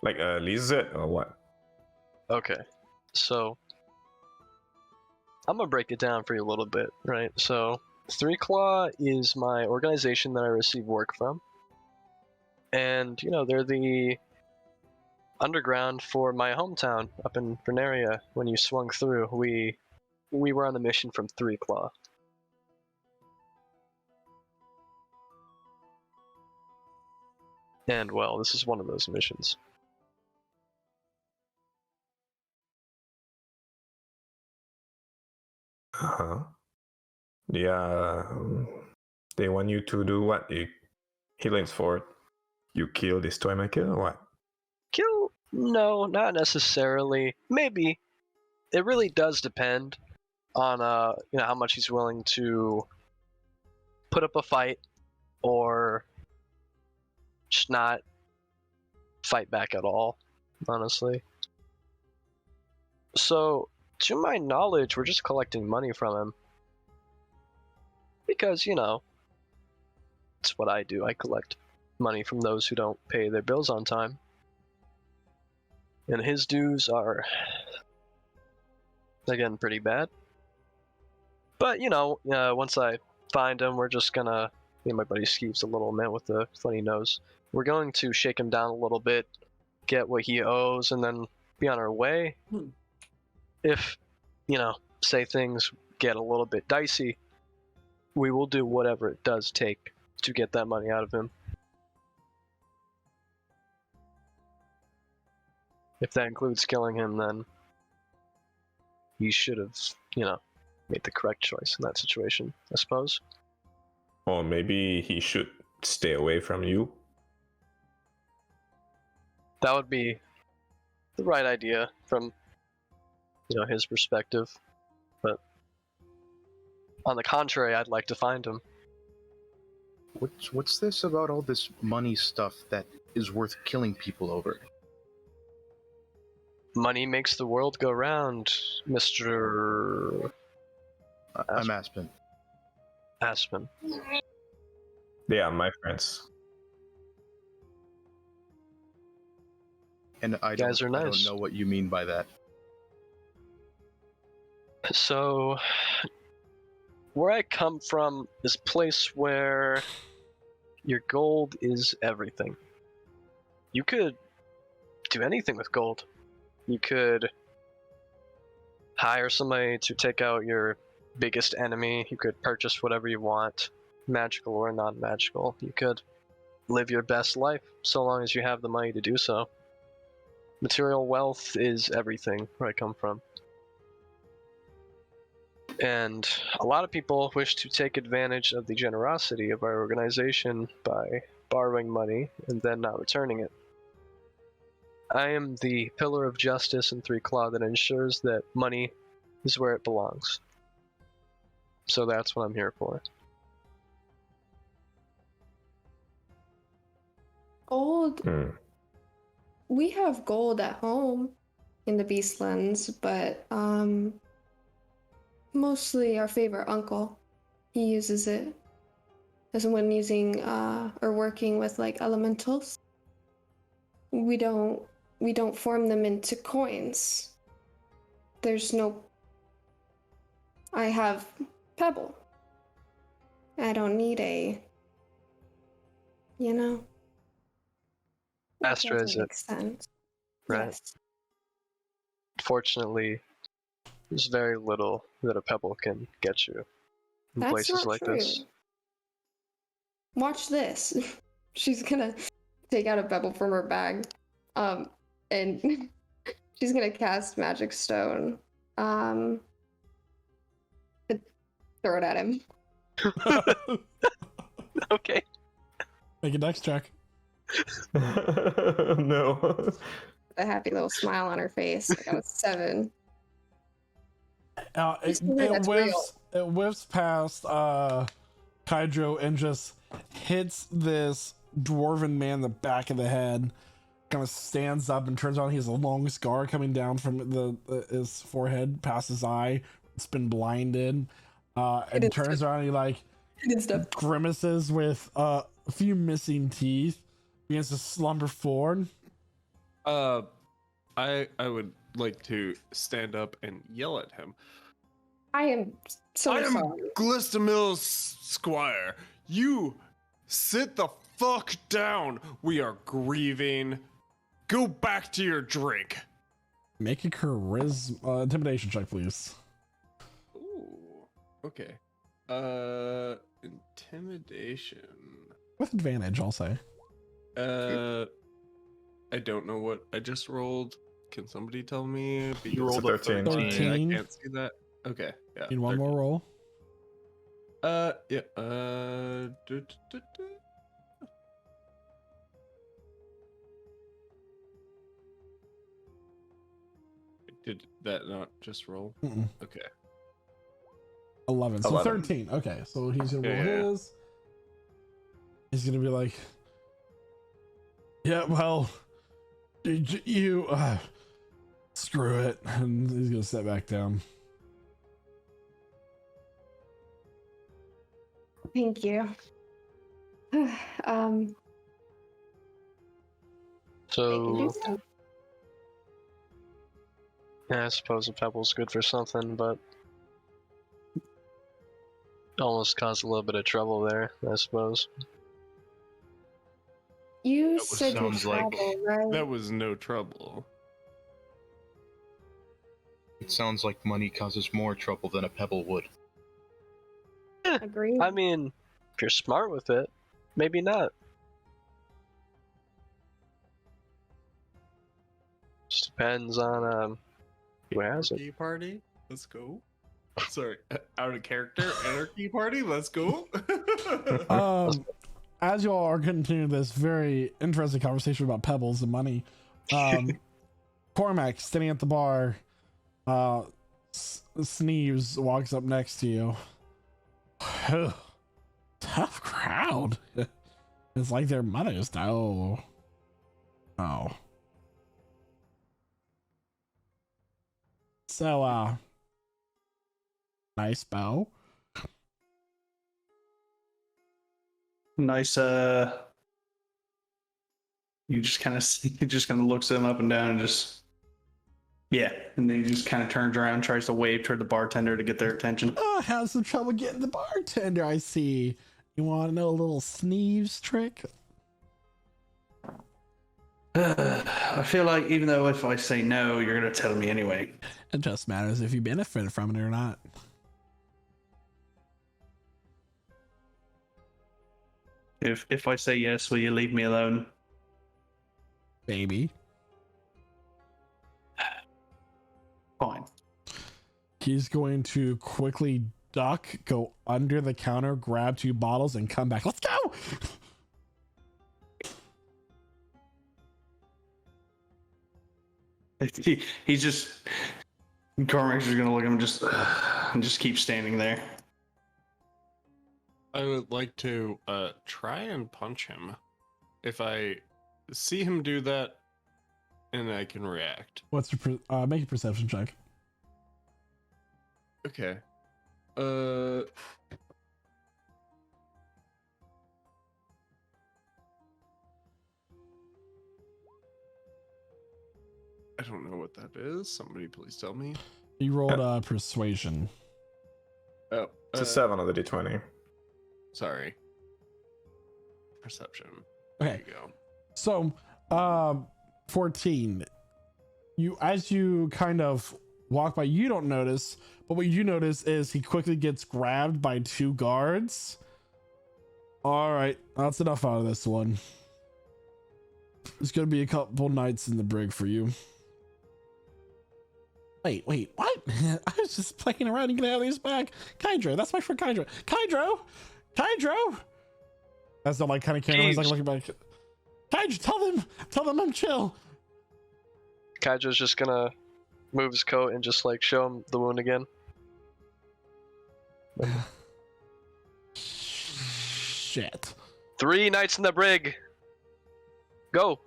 Like a lizard or what? Okay, so I'm gonna break it down for you a little bit, right? So, 3 Claw is my organization that I receive work from, and they're the underground for my hometown up in Ferna. When you swung through, we were on the mission from 3 Claw. And well, this is one of those missions. Uh-huh. Yeah. They want you to do what? He leans forward. You kill this toy maker or what? Kill? No, not necessarily. Maybe. It really does depend on how much he's willing to put up a fight or just not fight back at all, honestly. So, to my knowledge, we're just collecting money from him. Because, it's what I do. I collect money from those who don't pay their bills on time. And his dues are, again, pretty bad. But, once I find him, we're just gonna... Me and my buddy Skeeve's a little man with a funny nose. We're going to shake him down a little bit, get what he owes, and then be on our way. If, say things get a little bit dicey, we will do whatever it does take to get that money out of him. If that includes killing him, then he should have, made the correct choice in that situation, I suppose. Or maybe he should stay away from you. That would be the right idea from, his perspective. But on the contrary, I'd like to find him. What's this about all this money stuff that is worth killing people over? Money makes the world go round, Mr. I'm Aspen. Aspen. They are my friends. And I Guys don't, are I nice. don't know what you mean by that. So, where I come from is a place where your gold is everything. You could do anything with gold. You could hire somebody to take out your biggest enemy. You could purchase whatever you want, magical or non-magical. You could live your best life so long as you have the money to do so. Material wealth is everything where I come from. And a lot of people wish to take advantage of the generosity of our organization by borrowing money and then not returning it. I am the pillar of justice in Three Claw that ensures that money is where it belongs. So that's what I'm here for. Gold. We have gold at home in the Beastlands, but mostly our favorite uncle. He uses it as when using or working with like elementals. We don't form them into coins. There's no. I have pebble. I don't need a. You know. That Astra is doesn't it, make sense. right? Yes. Fortunately, there's very little that a pebble can get you in That's places not like true. this. Watch this. She's gonna take out a pebble from her bag, and she's gonna cast Magic Stone, and throw it at him. Okay. Make a dex check. No. A happy little smile on her face. I got a 7. It That's whiffs past Kydro and just hits this dwarven man in the back of the head. Kind of stands up and turns on. He has a long scar coming down from his forehead past his eye. It's been blinded. And turns around and he like grimaces with a few missing teeth. Begins to slumber forward. I would like to stand up and yell at him. I am so I am sorry. Glistamil's squire. You sit the fuck down. We are grieving. Go back to your drink. Make a charisma intimidation check, please. Ooh, okay. Intimidation. With advantage, I'll say. I don't know what I just rolled. Can somebody tell me? You rolled a 13. 13. I can't see that. Okay, yeah. Need one more roll. Yeah. Did that not just roll? Mm-mm. Okay. 11. So 11. 13. Okay, so he's gonna roll Yeah. his. He's gonna be like, yeah, well, you screw it, and he's gonna sit back down. Thank you. So, yeah, I suppose a pebble's good for something, but almost caused a little bit of trouble there, I suppose. You That said you sounds like- travel, right? That was no trouble. It sounds like money causes more trouble than a pebble would. Agreed. I mean, if you're smart with it, maybe not. Just depends on who has it. Anarchy party, let's go. Sorry, out of character. Anarchy party, let's go. As you all are continuing this very interesting conversation about pebbles and money, Cormac standing at the bar, Sneeves walks up next to you. Tough crowd. It's like their mothers. Oh. So, nice bow. Nice. You just kind of looks him up and down and just Yeah, and then he just kind of turns around and tries to wave toward the bartender to get their attention. Oh, have some trouble getting the bartender, I see. You want to know a little Sneeves trick? I feel like even though if I say no, you're going to tell me anyway. It just matters if you benefit from it or not. If I say yes, will you leave me alone? Baby. Fine. He's going to quickly duck, go under the counter, grab 2 bottles, and come back. Let's go! He's just... Cormac's just going to look at him and just keep standing there. I would like to try and punch him. If I see him do that, and I can react. What's your make a perception check? Okay. I don't know what that is. Somebody please tell me. You rolled persuasion. Oh, It's a 7 on the d20. sorry. Perception. Okay. There you go. So, 14. As you kind of walk by, you don't notice, but what you do notice is he quickly gets grabbed by 2 guards. All right, that's enough out of this one. It's gonna be a couple nights in the brig for you. Wait, what? I was just playing around. You can have these back. Kydro, that's my friend Kydro. Kydro! That's not like kind of camera. He's like looking back. Kydro, tell them I'm chill. Kydro's just gonna move his coat and just like show him the wound again. Shit. 3 nights in the brig. Go.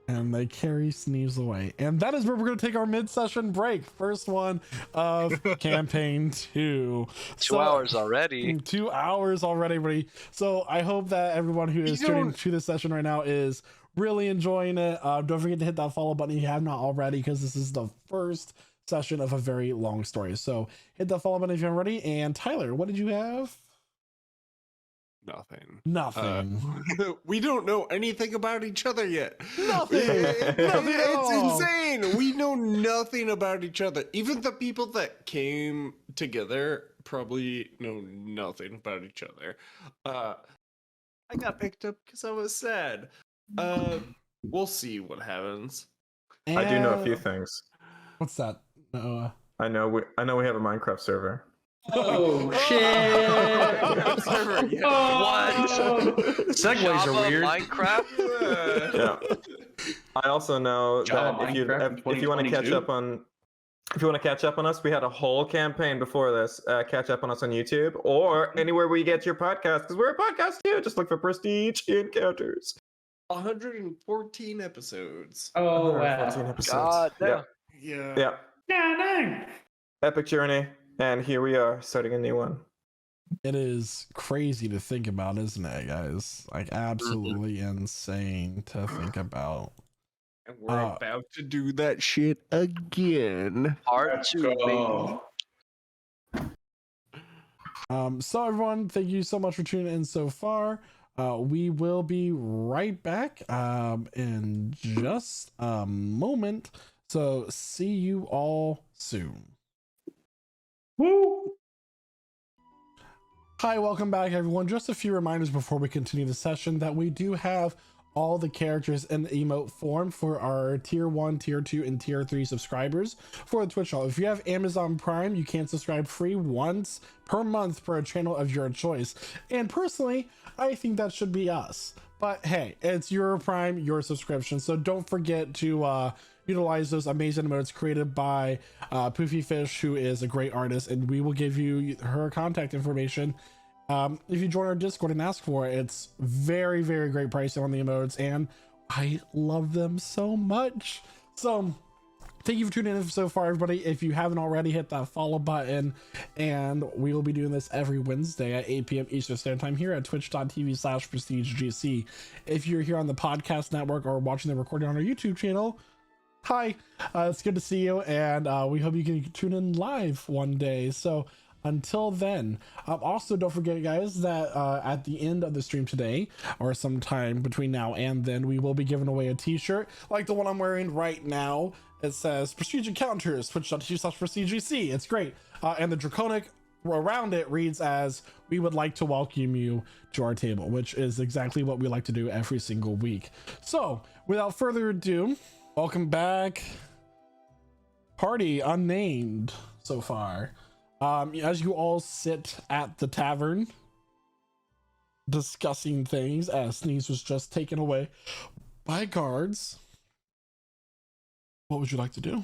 And they carry Sneeves away. And that is where we're going to take our mid-session break. First one of campaign 2. 2 hours already. 2 hours already, buddy. So I hope that everyone who is tuning to this session right now is really enjoying it. Don't forget to hit that follow button if you have not already, because this is the first session of a very long story. So hit that follow button if you're ready. And Tyler, what did you have? Nothing. We don't know anything about each other yet. Nothing. It's insane. We know nothing about each other. Even the people that came together probably know nothing about each other. I got picked up because I was sad. We'll see what happens. I do know a few things. What's that? No. I know we have a Minecraft server. Oh shit! Segues are weird. Minecraft. Yeah. I also know Java that Minecraft if you want to catch 2022. up on us, we had a whole campaign before this. Catch up on us on YouTube or anywhere where you get your podcast, because we're a podcast too. Just look for Prestige Encounters. 114 episodes. Oh 114 wow! episodes. God damn. Yeah. No. Epic journey. And here we are, starting a new one. It is crazy to think about, isn't it, guys? Like, absolutely insane to think about. And we're about to do that shit again. Part 2, baby. So everyone, thank you so much for tuning in so far. We will be right back in just a moment. So see you all soon. Woo! Hi, welcome back, everyone. Just a few reminders before we continue the session that we do have all the characters in the emote form for our tier 1, tier 2, and tier 3 subscribers for the Twitch channel. If you have Amazon Prime, you can subscribe free once per month per channel of your choice. And personally, I think that should be us. But hey, it's your Prime, your subscription. So don't forget to utilize those amazing emotes created by Poofy Fish, who is a great artist, and we will give you her contact information if you join our Discord and ask for it. It's very, very great pricing on the emotes, and I love them so much. So Thank you for tuning in so far, everybody. If you haven't already, hit that follow button, and we will be doing this every Wednesday at 8 p.m. Eastern Standard Time here at twitch.tv/prestigegc. If you're here on the podcast network or watching the recording on our YouTube channel, hi, it's good to see you, and we hope you can tune in live one day. So until then, also don't forget, guys, that at the end of the stream today, or sometime between now and then, we will be giving away a t-shirt like the one I'm wearing right now. It says Prestige Encounters, twitch.tv/prestigegc. It's great. And the draconic around it reads as, we would like to welcome you to our table, which is exactly what we like to do every single week. So without further ado, welcome back, party unnamed so far. As you all sit at the tavern discussing things, as Sneeze was just taken away by guards, what would you like to do?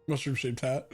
Mushroom shaped hat.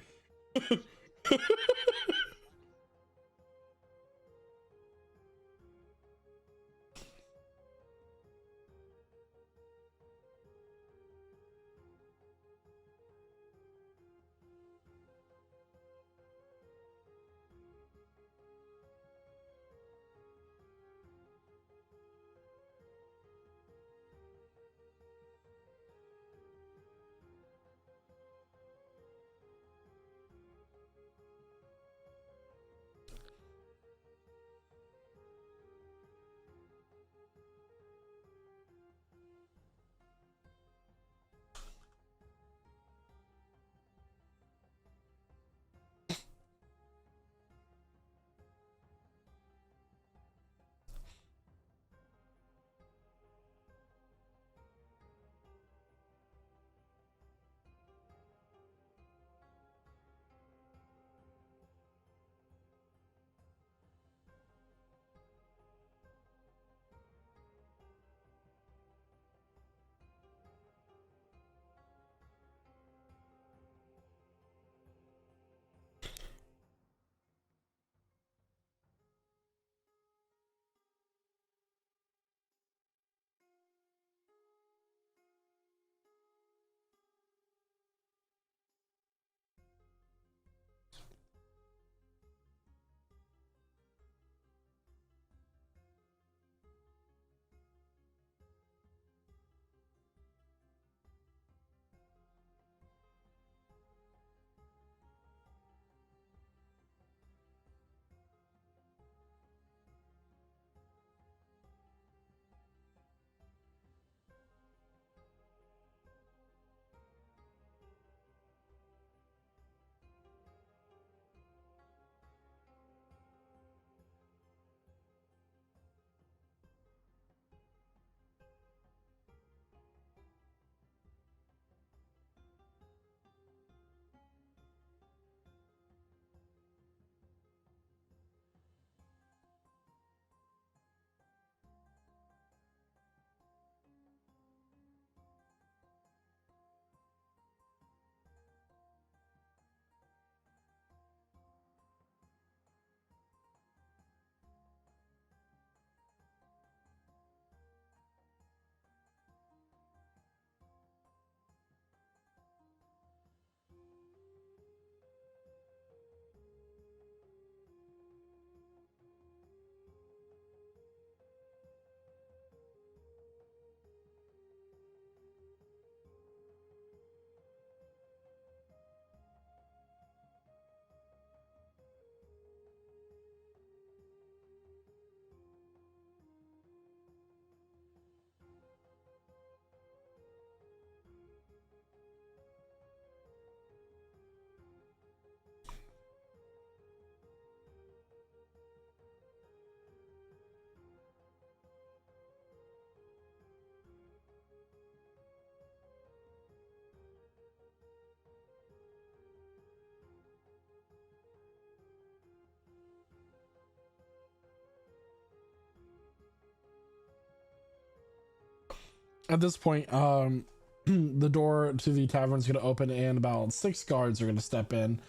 At this point, the door to the tavern is going to open, and about 6 guards are going to step in,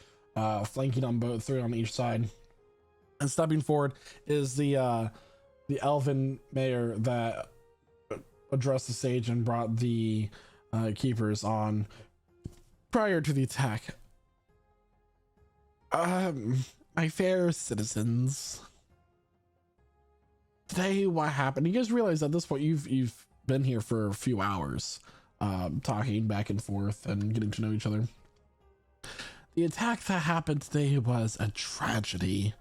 flanking on both, 3 on each side. And stepping forward is the elven mayor that addressed the stage and brought the keepers on prior to the attack. My fair citizens, today what happened? You guys realize at this point you've been here for a few hours, talking back and forth and getting to know each other. The attack that happened today was a tragedy,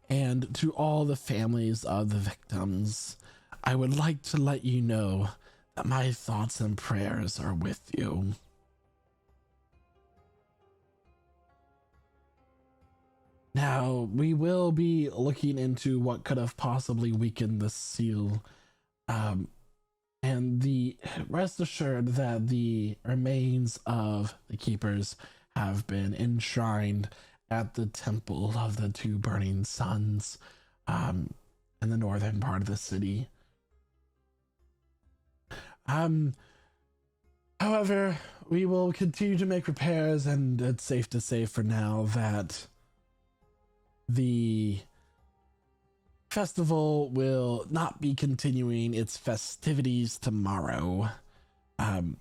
and to all the families of the victims, I would like to let you know that my thoughts and prayers are with you. Now, we will be looking into what could have possibly weakened the seal, and rest assured that the remains of the keepers have been enshrined at the Temple of the Two Burning Suns, in the northern part of the city. However, we will continue to make repairs, and it's safe to say for now that the festival will not be continuing its festivities tomorrow. And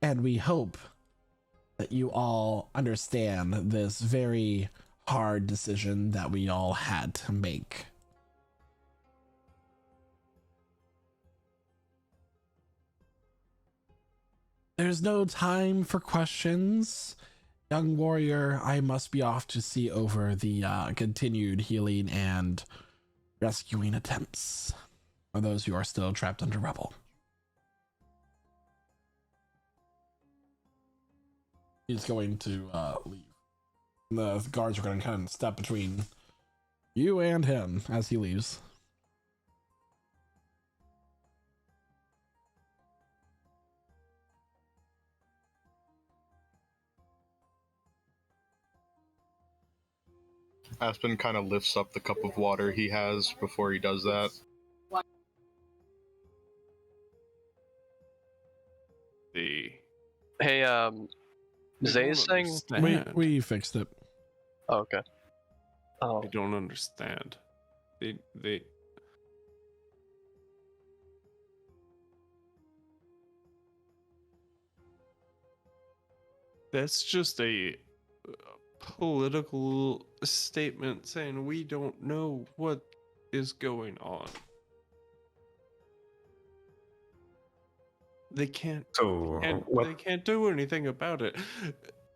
we hope that you all understand this very hard decision that we all had to make. There's no time for questions. Young warrior, I must be off to see over the continued healing and rescuing attempts for those who are still trapped under rubble. He's going to leave. The guards are going to kind of step between you and him as he leaves. Aspen kind of lifts up the cup of water he has before he does that. Hey, Zay is saying we fixed it. Oh, okay. Oh, I don't understand. They That's just a political statement saying we don't know what is going on. They can't they can't do anything about it.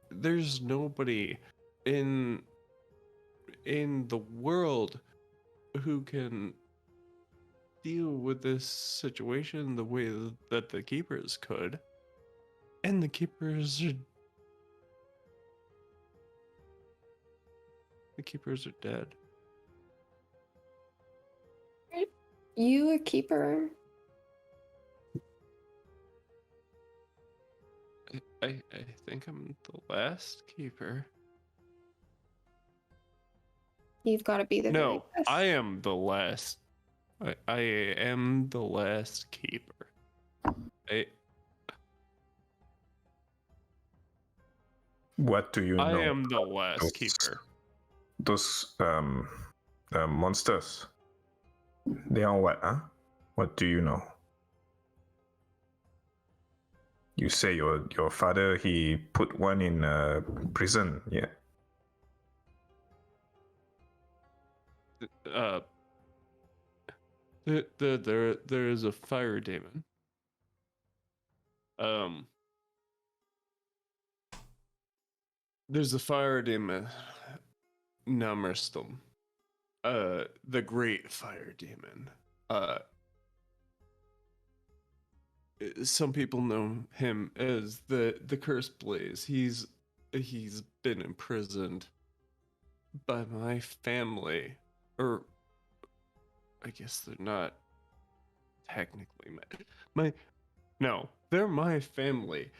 There's nobody in the world who can deal with this situation the way that the keepers could. And the keepers are dead. You a keeper? I think I'm the last keeper. You've got to be the No, very best. I am the last. I am the last keeper. What do you know? I am the last keeper. Those monsters. They are what, huh? What do you know? You say your father, he put one in prison, yeah? There is a fire demon. There's a fire demon. Namerstum. The great fire demon. Some people know him as the Cursed Blaze. He's been imprisoned by my family, or I guess they're not technically they're my family.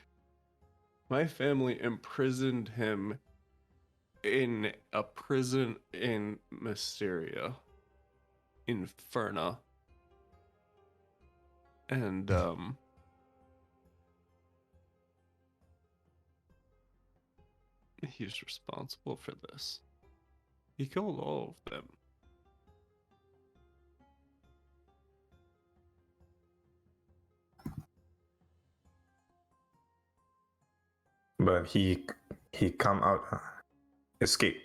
My family imprisoned him in a prison in Mysteria, in Ferna. And he's responsible for this. He killed all of them. But he come out, escape.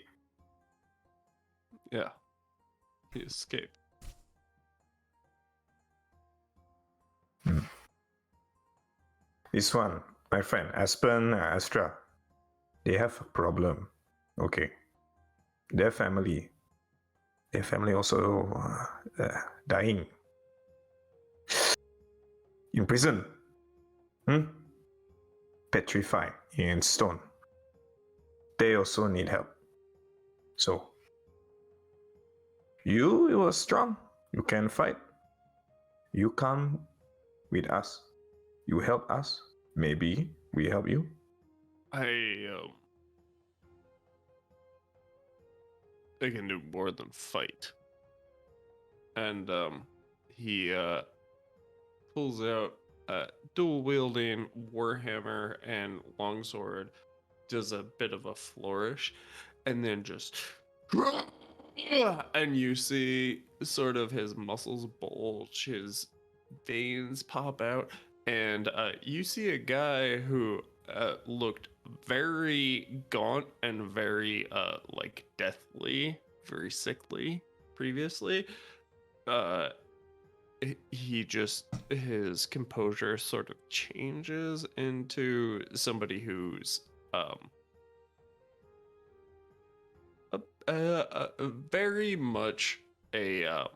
Yeah. He escaped. This one, my friend, Aspen, Astra, they have a problem. Okay. Their family also dying. In prison. Petrified in stone. They also need help. So, you are strong. You can fight. You come with us. You help us. Maybe we help you. I can do more than fight. And he pulls out a dual wielding warhammer and longsword, does a bit of a flourish, and then just and you see sort of his muscles bulge, his veins pop out, and you see a guy who looked very gaunt and very like deathly, very sickly previously. He just, his composure sort of changes into somebody who's very much a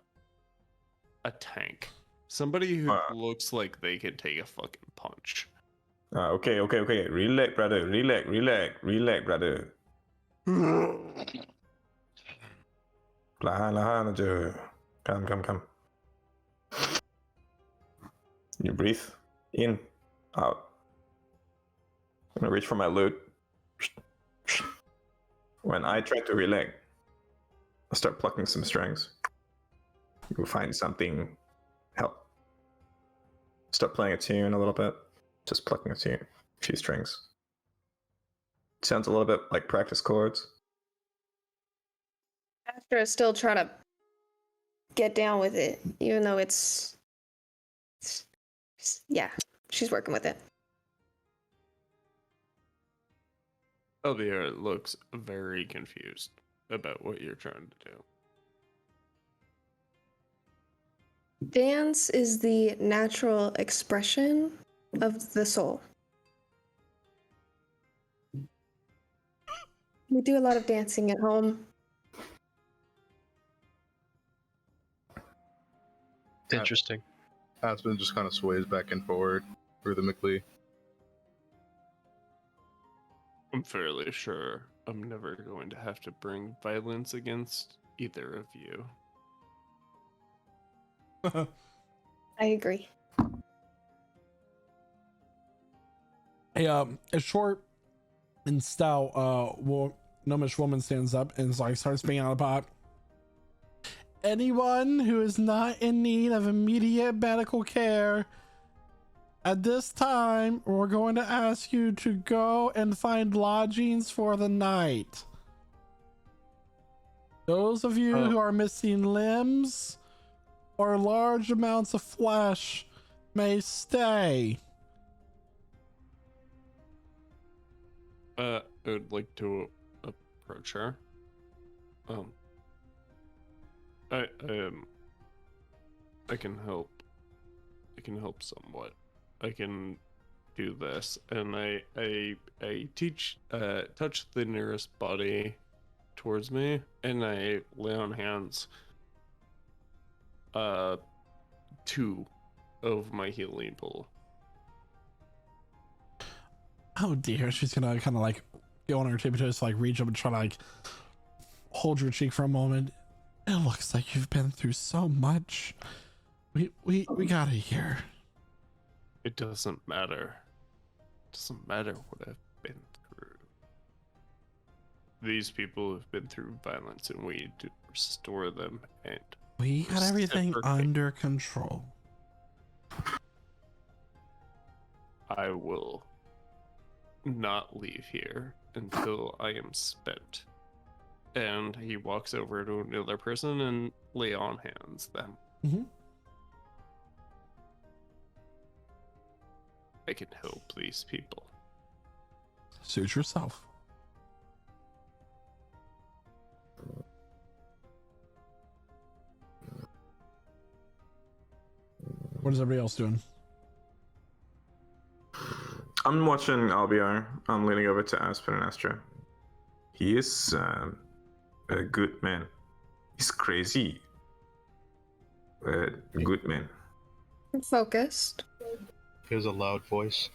tank. Somebody who looks like they can take a fucking punch. Okay. Relax, brother. Relax, brother. Lahan aja. Come. You breathe in, out. I'm gonna reach for my loot. When I try to relax, I'll start plucking some strings. You'll find something help. Start playing a tune a little bit. Just plucking a tune, a few strings. Sounds a little bit like practice chords. Astra is still trying to get down with it, even though it's yeah, she's working with it. Elvira looks very confused about what you're trying to do. Dance is the natural expression of the soul. We do a lot of dancing at home. Interesting. Aspen just kind of sways back and forward rhythmically. I'm fairly sure I'm never going to have to bring violence against either of you. I agree. A short and stout gnomish woman stands up and starts banging out a pot. Anyone who is not in need of immediate medical care at this time, we're going to ask you to go and find lodgings for the night. Those of you who are missing limbs or large amounts of flesh may stay. I would like to approach her. I can help. I can help somewhat. I can do this, and I touch the nearest body towards me, and I lay on hands. 2 of my healing pool. Oh dear, she's gonna kind of like go on her tippy toes to like reach up and try to like hold your cheek for a moment. It looks like you've been through so much. We got it here. It doesn't matter. It doesn't matter what I've been through. These people have been through violence, and we need to restore them. And we got everything under control. I will not leave here until I am spent. And he walks over to another person and lay on hands them. Mm-hmm. I can help these people. Suit yourself. What is everybody else doing? I'm watching Albiar. I'm leaning over to Aspen and Astra. He is a good man. He's crazy. A good man. Focused. He has a loud voice.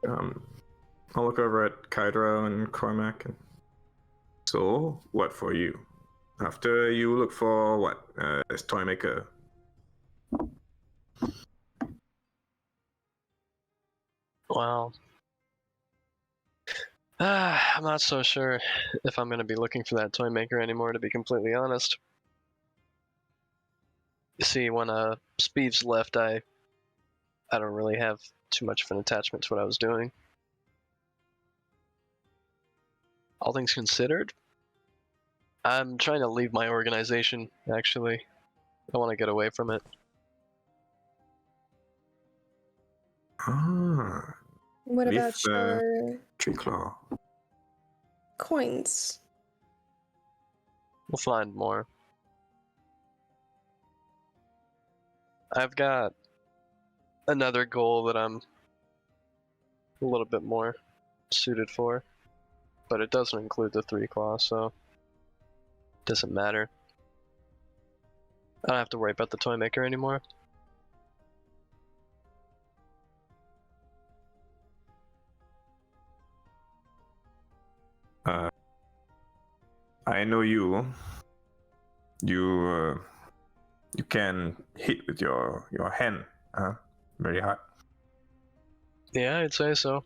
I'll look over at Kydro and Cormac. And... So, what for you? After you look for what? A toy maker. Well, I'm not so sure if I'm going to be looking for that toy maker anymore, to be completely honest. You see, when Speeves left, I don't really have too much of an attachment to what I was doing. All things considered, I'm trying to leave my organization, actually. I want to get away from it. Ah, What Leaf, about your Tree Claw. coins? We'll find more. I've got another goal that I'm a little bit more suited for, but it doesn't include the 3 claw, so it doesn't matter. I don't have to worry about the toy maker anymore. I know you. You can hit with your hand, very hard. Yeah, I'd say so.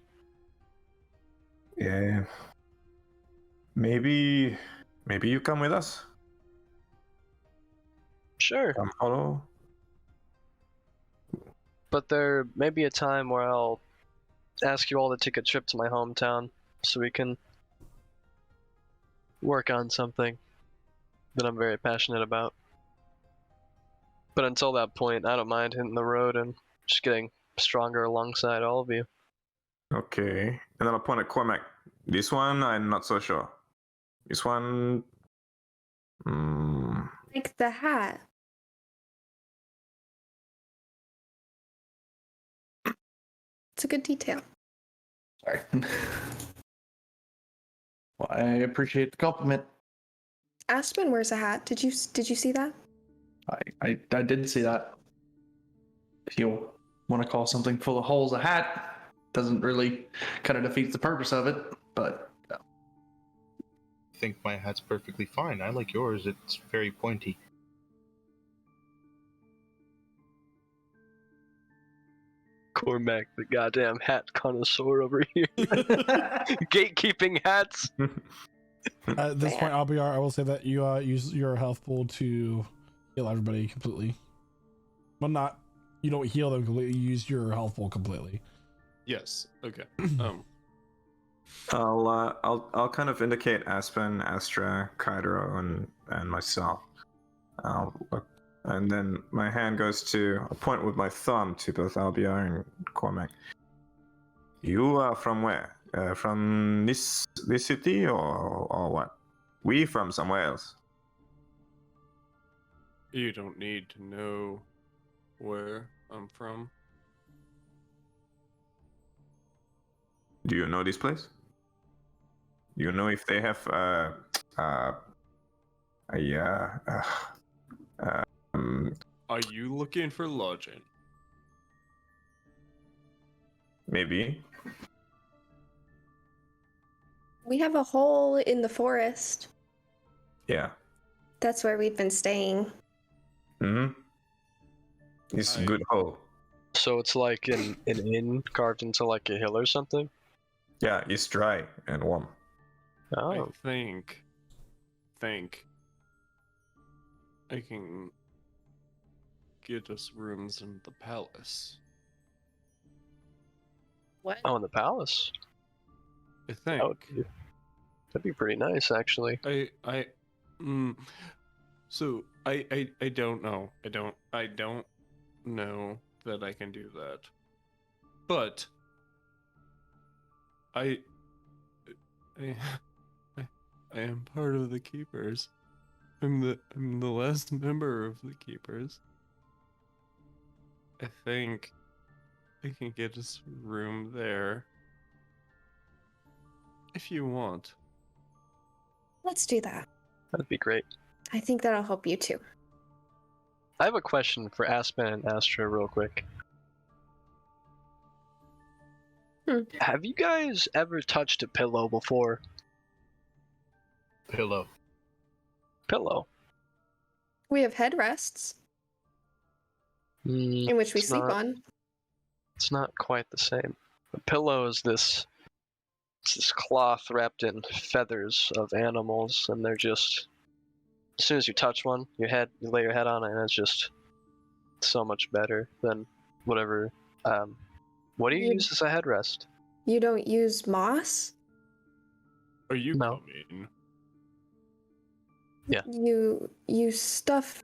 Yeah. Maybe you come with us. Sure. Come follow. But there may be a time where I'll ask you all to take a trip to my hometown so we can work on something that I'm very passionate about. But until that point, I don't mind hitting the road and just getting stronger alongside all of you. Okay. And then I'll point at Cormac. This one, I'm not so sure. This one... Like the hat. It's a good detail. Sorry. Well, I appreciate the compliment. Aspen wears a hat. Did you see that? I did see that. If you want to call something full of holes a hat, doesn't really kind of defeats the purpose of it, but I think my hat's perfectly fine. I like yours. It's very pointy. Cormac, the goddamn hat connoisseur over here. Gatekeeping hats. At this point, Albiar, I will say that you use your health pool to heal everybody completely. Well, you don't heal them completely. You use your health pool completely. Yes. Okay. I'll kind of indicate Aspen, Astra, Kydro, and myself. I'll look, and then my hand goes to a point with my thumb to both Albiar and Cormac. You are from where? From this city or what? We from somewhere else. You don't need to know where I'm from. Do you know this place? Do you know if they have Are you looking for lodging? maybe? We have a hole in the forest. Yeah. That's where we've been staying. It's a good hole. So it's like an inn carved into like a hill or something? Yeah, it's dry and warm. Oh. I think I can get us rooms in the palace. What? Oh, in the palace. I think. That'd be pretty nice, actually. So I don't know. I don't know that I can do that. But I am part of the Keepers. I'm the last member of the Keepers. I think I can get us room there. If you want. Let's do that. That'd be great. I think that'll help you too. I have a question for Aspen and Astra real quick. Have you guys ever touched a pillow before? Pillow. Pillow. We have headrests in which we It's sleep not- on. It's not quite the same. A pillow is this cloth wrapped in feathers of animals, and they're just, as soon as you touch one, you lay your head on it, and it's just so much better than whatever. What do you use as a headrest? You don't use moss? Are you No. coming? Yeah. You stuff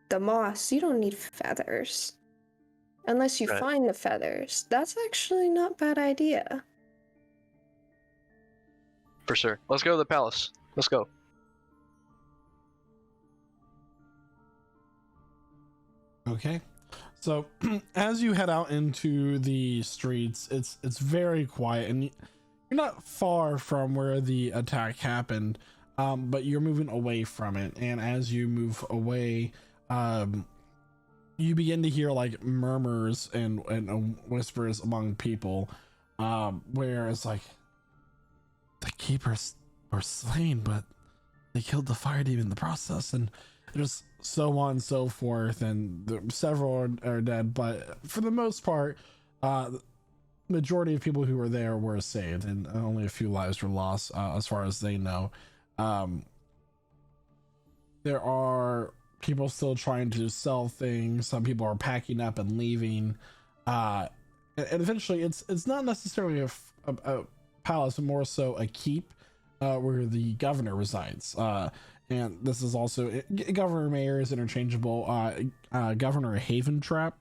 the moss. You don't need feathers. Unless you Right. find the feathers. That's actually not a bad idea. For sure. Let's go to the palace. Let's go. Okay. So as you head out into the streets, it's very quiet, and you're not far from where the attack happened, but you're moving away from it. And as you move away, you begin to hear like murmurs and whispers among people, where it's like the keepers were slain, but they killed the fire demon in the process, and there's so on and so forth, and several are dead, but for the most part, majority of people who were there were saved, and only a few lives were lost, as far as they know. There are people still trying to sell things. Some people are packing up and leaving, and eventually it's not necessarily a palace, but more so a keep, where the governor resides. And this is also governor mayor is interchangeable. Governor Haven Trap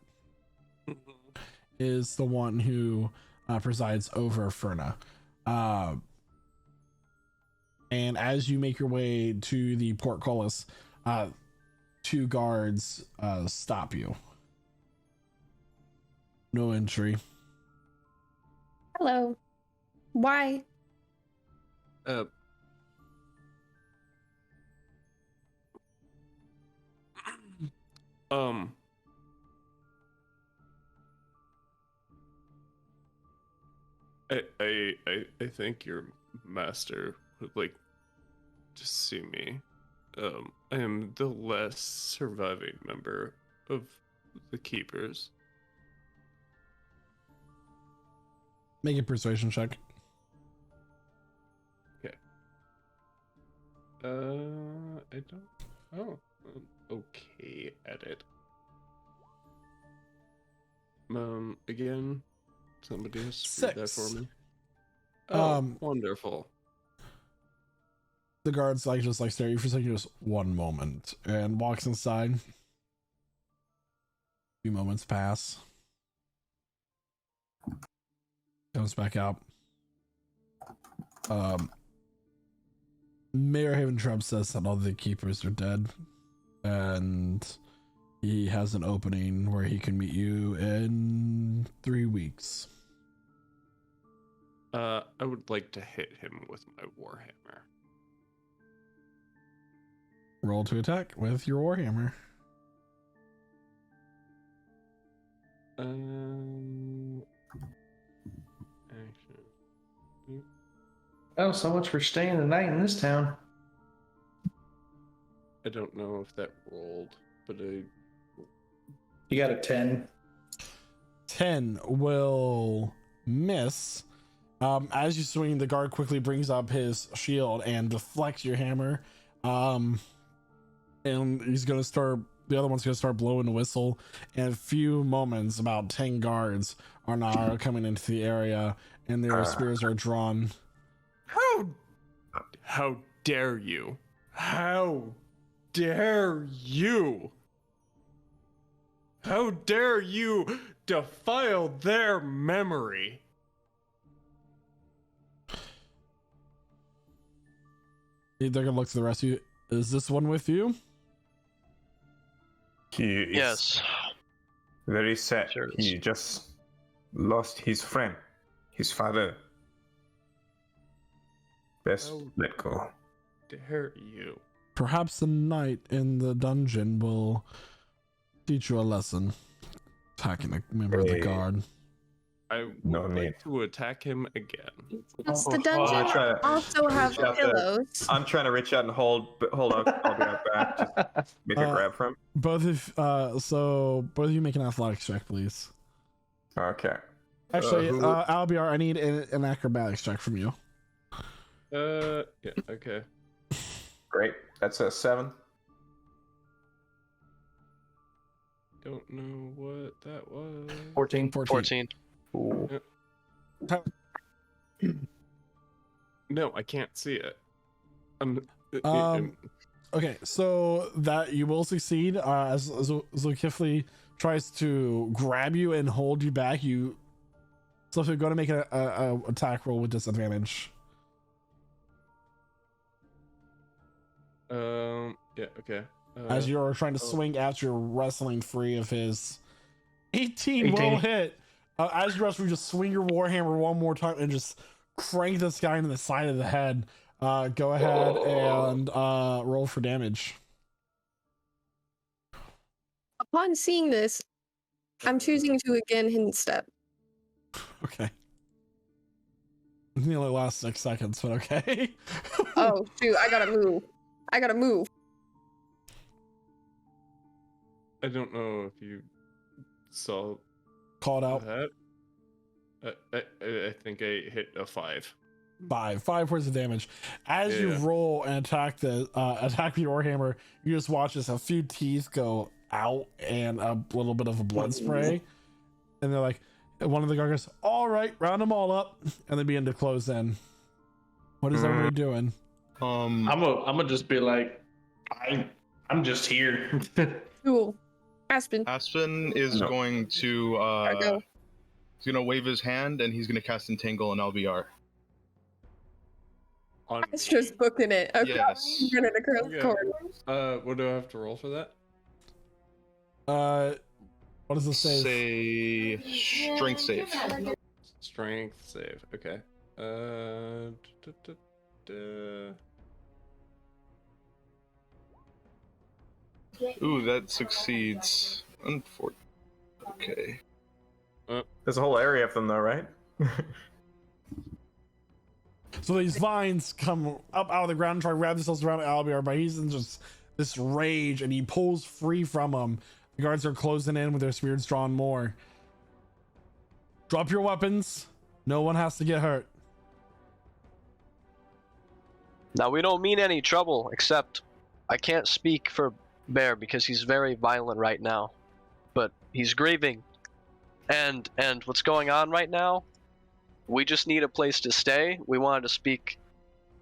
is the one who presides over Ferna. And as you make your way to the portcullis, two guards stop you. No entry. Hello. Why? I think your master would like to see me. I am the last surviving member of the Keepers. Make a persuasion check. Okay. I don't. Oh, I'm okay at it. Again, somebody has to read that for 6. me. Oh, wonderful. The guards just stare at you for a second, just one moment, and walks inside. A few moments pass. Comes back out. Mayor Haven Trump says that all the keepers are dead, and he has an opening where he can meet you in 3 weeks. I would like to hit him with my warhammer. Roll to attack with your warhammer. Action. Oh, so much for staying the night in this town. I don't know if that rolled, but You got a 10. 10 will miss. As you swing, the guard quickly brings up his shield and deflects your hammer. And he's gonna start the other one's gonna start blowing the whistle. In a few moments, about 10 guards are now coming into the area, and their spears are drawn. How dare you? How dare you? How dare you defile their memory? They're gonna look to the rest of you. Is this one with you? He is Yes. very sad. Sure is. He just lost his friend, his father. Best Oh. let go. Dare you? Perhaps the night in the dungeon will teach you a lesson. Attacking a member of the Hey. guard. I would No like need. to attack him again. Does the I'm dungeon trying to- also have reach out there. pillows? I'm trying to reach out and hold up. I'll be right back. Just make a grab from. Both of you make an athletics check, please. Okay. Actually, who- Albiar, I need an acrobatics check from you. Yeah, okay. Great. That's a 7. Don't know what that was. 14. 14. Ooh. No, I can't see it. Okay, so that you will succeed as Zulkifli tries to grab you and hold you back. So if you're going to make a attack roll with disadvantage. Yeah, okay. As you're trying to swing as you're wrestling free of his 18 will hit. As you wrestle, you just swing your warhammer one more time and just crank this guy into the side of the head. Go ahead and roll for damage. Upon seeing this, I'm choosing to again hidden step. Okay. It only lasts 6 seconds, but okay. Oh shoot, I gotta move. I don't know if you saw Called out. that. I think I hit a 5. 5 points of damage. As you Yeah. roll and attack the warhammer, you just watch as a few teeth go out and a little bit of a blood spray. And they're like, one of the guards goes, all right, round them all up, and they begin to close in. What is everybody doing? I'm gonna just be like, I'm just here. Cool. Aspen. Aspen is No. going to Go. he's gonna wave his hand and he's gonna cast Entangle on LBR. On It's just booking it. Okay. Yes. Running across the Okay. corner. what do I have to roll for that? What does this say? Say strength save. Strength save. Okay. Ooh, that succeeds. Okay. There's a whole area of them, though, right? So these vines come up out of the ground and try to wrap themselves around Albiar, but he's in just this rage and he pulls free from them. The guards are closing in with their spears drawn more. Drop your weapons. No one has to get hurt. Now, we don't mean any trouble, except I can't speak for Bear because he's very violent right now. But he's grieving. And what's going on right now, we just need a place to stay. We wanted to speak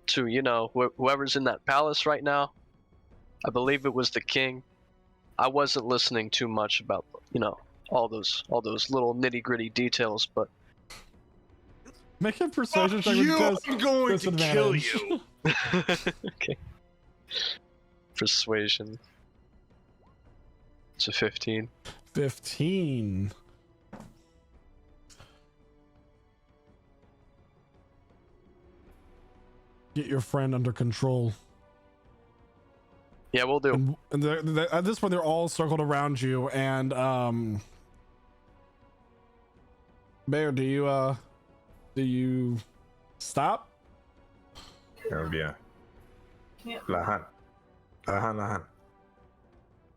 to, whoever's in that palace right now. I believe it was the king. I wasn't listening too much about, all those little nitty-gritty details, but Make a persuasion check You! with I'm going to kill disadvantage. you! okay. Persuasion. It's a 15. 15. Get your friend under control. Yeah, we'll do. And at this point, they're all circled around you. And Bear, do you stop? Oh, yeah. Lahan.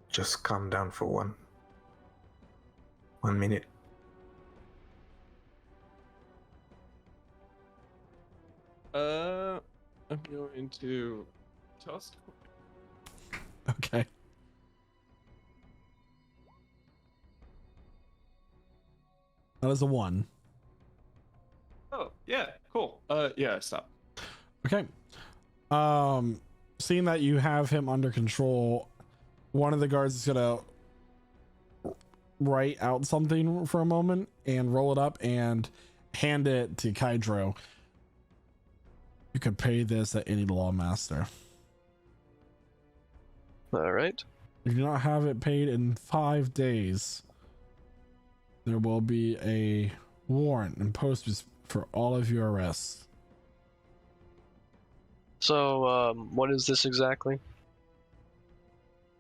Just calm down for 1 minute. I'm going to toss. Okay. That is a 1. Oh, yeah, cool. Yeah, stop. Okay. Seeing that you have him under control, one of the guards is gonna write out something for a moment and roll it up and hand it to Kydro. You could pay this at any lawmaster. All right. If you do not have it paid in 5 days, there will be a warrant imposed for all of your arrests. So, what is this exactly?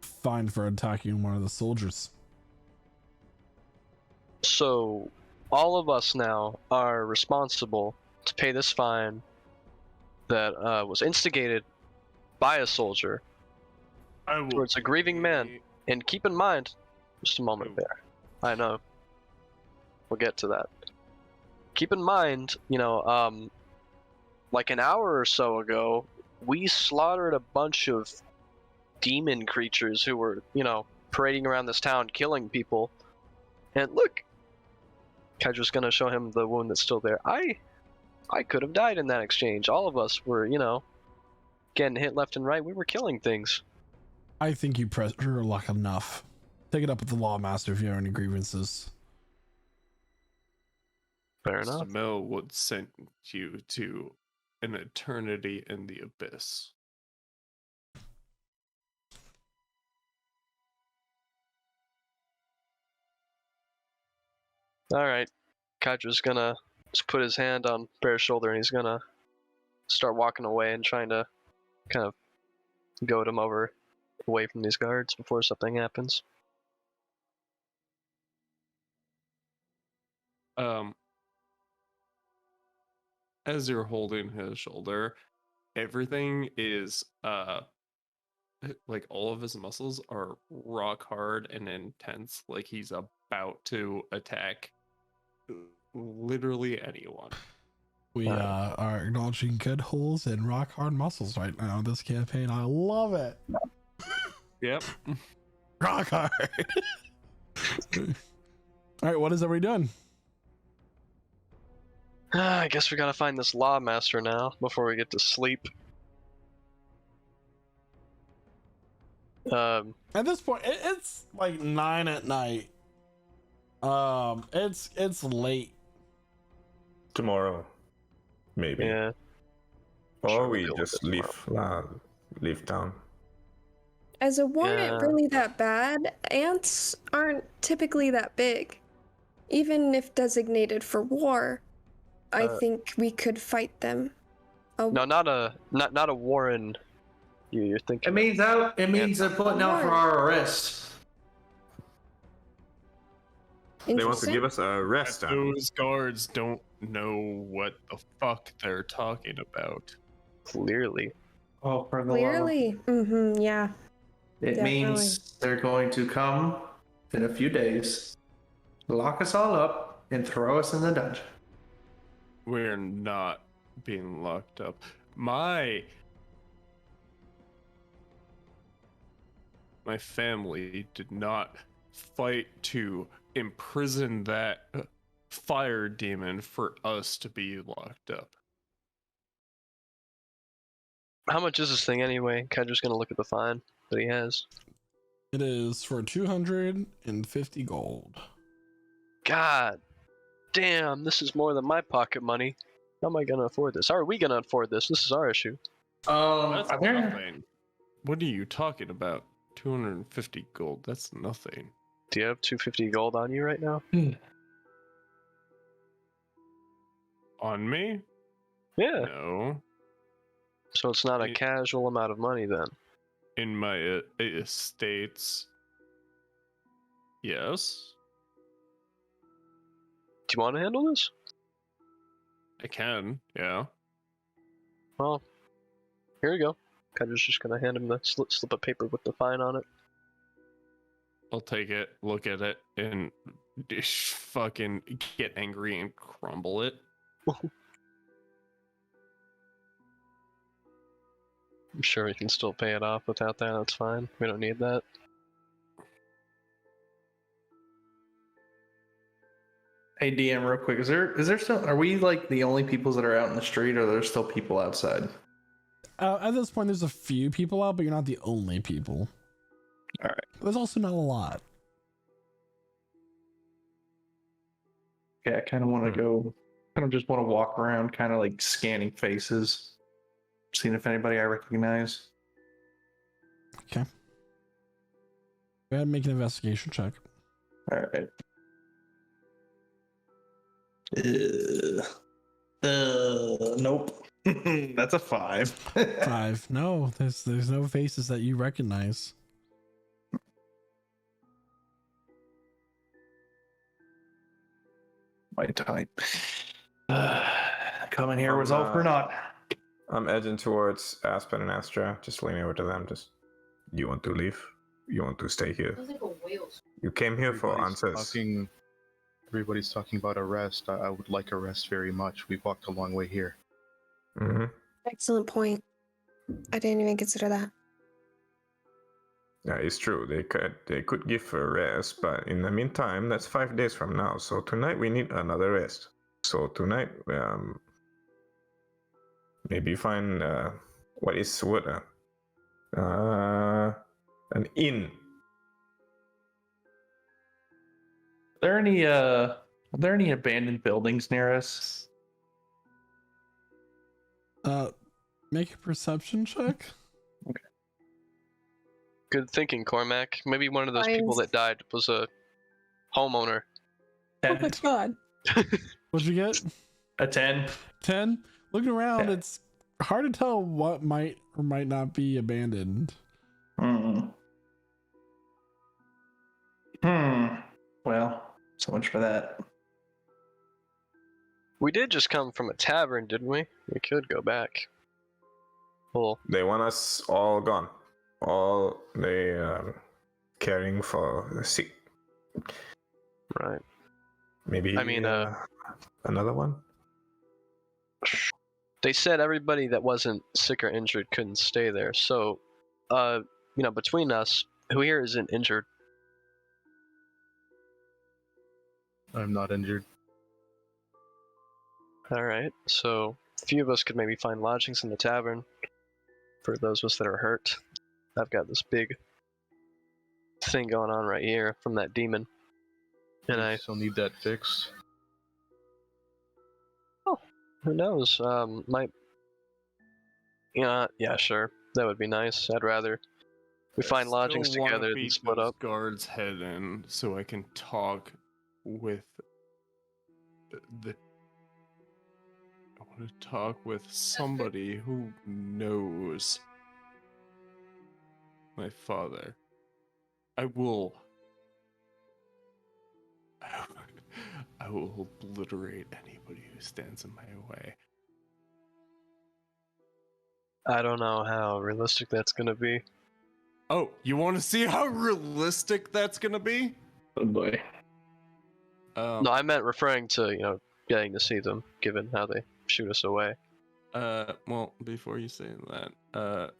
Fine for attacking one of the soldiers. So, all of us now are responsible to pay this fine that was instigated by a soldier I will towards a grieving man. And keep in mind, just a moment there. I know. We'll get to that. Keep in mind, like an hour or so ago, we slaughtered a bunch of demon creatures who were, parading around this town killing people. And look, Kydra's gonna show him the wound that's still there. I could have died in that exchange. All of us were, getting hit left and right. We were killing things. I think you pressed your luck enough. Take it up with the lawmaster if you have any grievances. Fair enough. Smell would send you to an eternity in the abyss. Alright. Kydra's gonna just put his hand on Bear's shoulder and he's gonna start walking away and trying to kind of goad him away from these guards before something happens. As you're holding his shoulder, everything is like all of his muscles are rock hard and intense, like he's about to attack literally anyone. We are acknowledging good holes and rock hard muscles right now in this campaign. I love it. Yep. Rock hard. All right, what is everybody doing? I guess we gotta find this lawmaster now before we get to sleep. At this point, it's like 9 at night. It's late. Tomorrow, maybe. Yeah. Or Sure, we we'll just do it leave town. As a warrant Yeah. really that bad, ants aren't typically that big. Even if designated for war, I think we could fight them. No, not a Warren. You're thinking. It means they're putting out for our arrest. They want to Interesting. give us a rest time. Those guards don't know what the fuck they're talking about. Clearly. Oh, for the Clearly. Mm-hmm, yeah. It means they're going to come in a few days, lock us all up, and throw us in the dungeon. We're not being locked up. My family did not fight to imprison that fire demon for us to be locked up. How much is this thing anyway? Kydra's gonna look at the fine that he has. It is for 250 gold. God damn, this is more than my pocket money. How am I gonna afford this? How are we gonna afford this? This is our issue. That's Are there- nothing. What are you talking about? 250 gold. That's nothing. Do you have 250 gold on you right now? On me? Yeah. No. So it's not a It- casual amount of money then. In my estates. Yes. Do you want to handle this? I can, yeah. Well, here you go. Kydra's just gonna hand him the slip of paper with the fine on it. I'll take it, look at it, and just fucking get angry and crumble it. I'm sure we can still pay it off without that. That's fine. We don't need that. Hey DM, real quick, is there still, are we like the only people that are out in the street, or are there still people outside? At this point, there's a few people out, but you're not the only people. All right. There's also not a lot. Yeah, I kind of want to go. Kind of just want to walk around, kind of like scanning faces, seeing if anybody I recognize. Okay. Go ahead and make an investigation check. All right. Nope. That's a 5. 5. No, there's no faces that you recognize. My type. Coming here was all for naught. I'm edging towards Aspen and Astra, just leaning over to them. Just, you want to leave? You want to stay here? You came here for answers. Everybody's talking about a rest. I would like a rest very much. We've walked a long way here. Mm-hmm. Excellent point. I didn't even consider that. Yeah, it's true. They could give a rest, but in the meantime, that's 5 days from now. So tonight we need another rest. So tonight, maybe find what is what? An inn. Are there any abandoned buildings near us? Make a perception check. Good thinking, Cormac. Maybe one of those people that died was a homeowner. Oh my god. What'd you get? A 10. 10? Looking around, Yeah. it's hard to tell what might or might not be abandoned. Well, so much for that. We did just come from a tavern, didn't we? We could go back. Well, They want us all gone. All they caring for the sick. right. Maybe I mean, another one. They said everybody that wasn't sick or injured couldn't stay there. So, between us, who here isn't injured? I'm not injured. All right. So, a few of us could maybe find lodgings in the tavern for those of us that are hurt. I've got this big thing going on right here from that demon. And I still need that fixed. Who knows? Yeah, sure. That would be nice. I'd rather we find lodgings Still wanna together than beat split those up. guards' head in so I can talk with the. I want to talk with somebody who knows my father. I will obliterate anybody who stands in my way. I don't know how realistic that's gonna be. Oh, you want to see how realistic that's gonna be? Oh boy. No, I meant referring to, getting to see them, given how they shoot us away. Well, before you say that,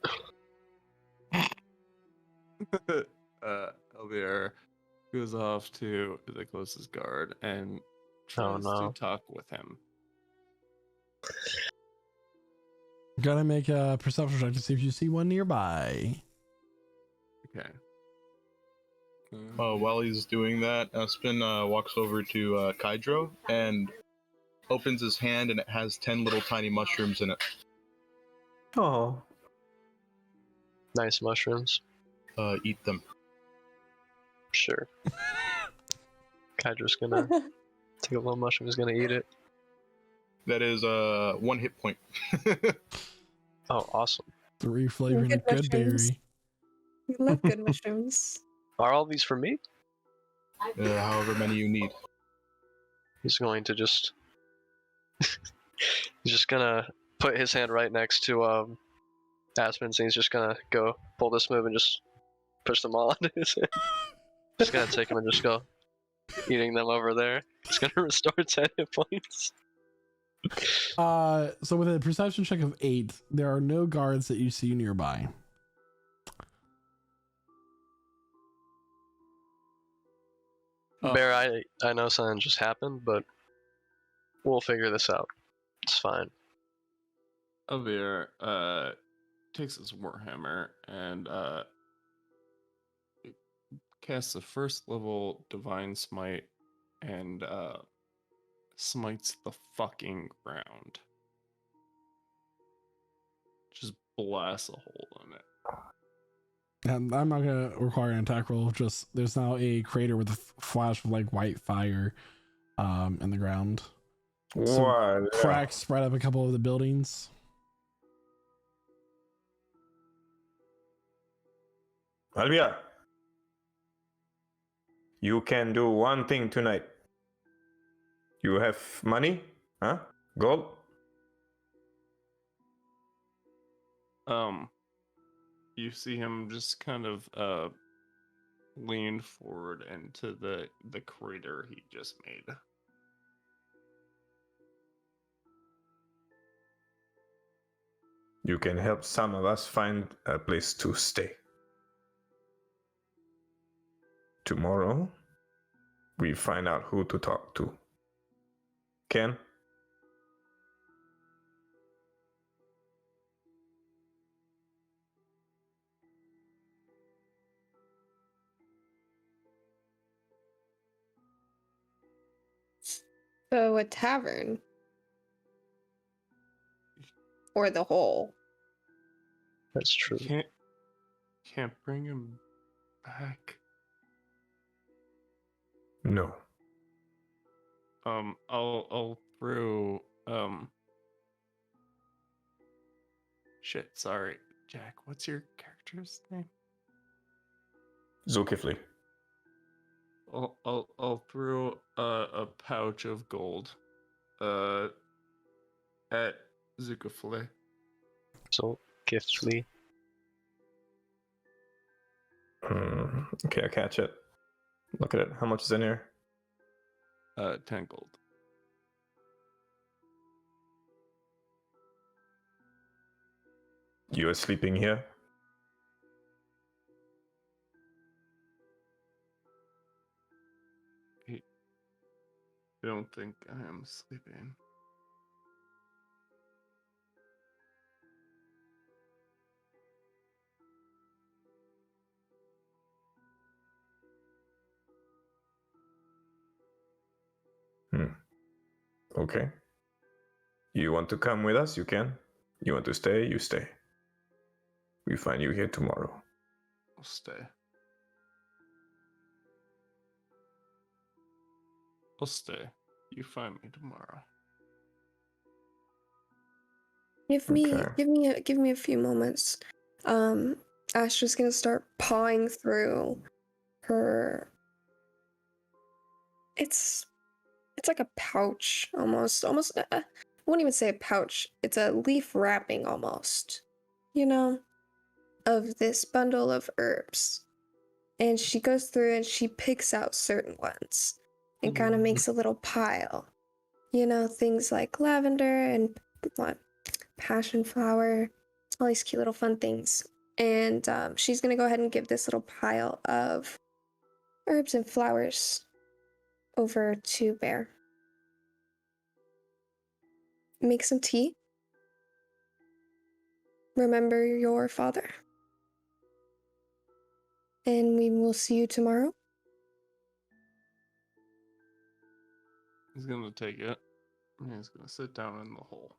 Elvira goes off to the closest guard and tries to talk with him. Gotta make a perception check to see if you see one nearby. Okay. While he's doing that, Aspen walks over to Kydro and opens his hand, and it has 10 little tiny mushrooms in it. Oh. Nice mushrooms. Eat them. Sure. Kydra's gonna take a little mushroom. He's gonna eat it. That is 1 hit point. Oh, awesome. 3 flavoring a Good good mushrooms. berry. You love good mushrooms. Are all these for me? However many you need. He's going to just. He's just gonna put his hand right next to Aspen's, and he's just gonna go pull this move and just push them all onto his hand. Just gonna take them and just go eating them over there. It's gonna restore 10 hit points. So with a perception check of 8, there are no guards that you see nearby. Bear, I know something just happened, but We'll figure this out. It's fine. Avir takes his warhammer and casts a first level divine smite and smites the fucking ground. Just blasts a hole in it. And I'm not gonna require an attack roll. Just there's now a crater with a flash of like white fire in the ground. Some What? cracks spread up a couple of the buildings. Albia, you can do one thing tonight. You have money? Huh? Gold? You see him just kind of lean forward into the crater he just made. You can help some of us find a place to stay. Tomorrow, we find out who to talk to. Ken? So a tavern. Or the hole. That's true. Can't bring him back. No. I'll throw shit, sorry. Jack, what's your character's name? Zulkifli. I'll throw a pouch of gold at Zukafle. So, giftly. Okay, I catch it. Look at it. How much is in here? 10 gold. You are sleeping here? I don't think I am sleeping. Okay. You want to come with us? You can. You want to stay? You stay. We find you here tomorrow. I'll stay. I'll stay. You find me tomorrow. Give Okay. me a few moments. Astra's gonna start pawing through her. It's like a pouch almost. I won't even say a pouch. It's a leaf wrapping almost. You know, of this bundle of herbs. And she goes through and she picks out certain ones and kind of makes a little pile. You know, things like lavender and what, passion flower, all these cute little fun things. And she's gonna go ahead and give this little pile of herbs and flowers over to Bear. Make some tea. Remember your father. And we will see you tomorrow. He's gonna take it. And he's gonna sit down in the hole.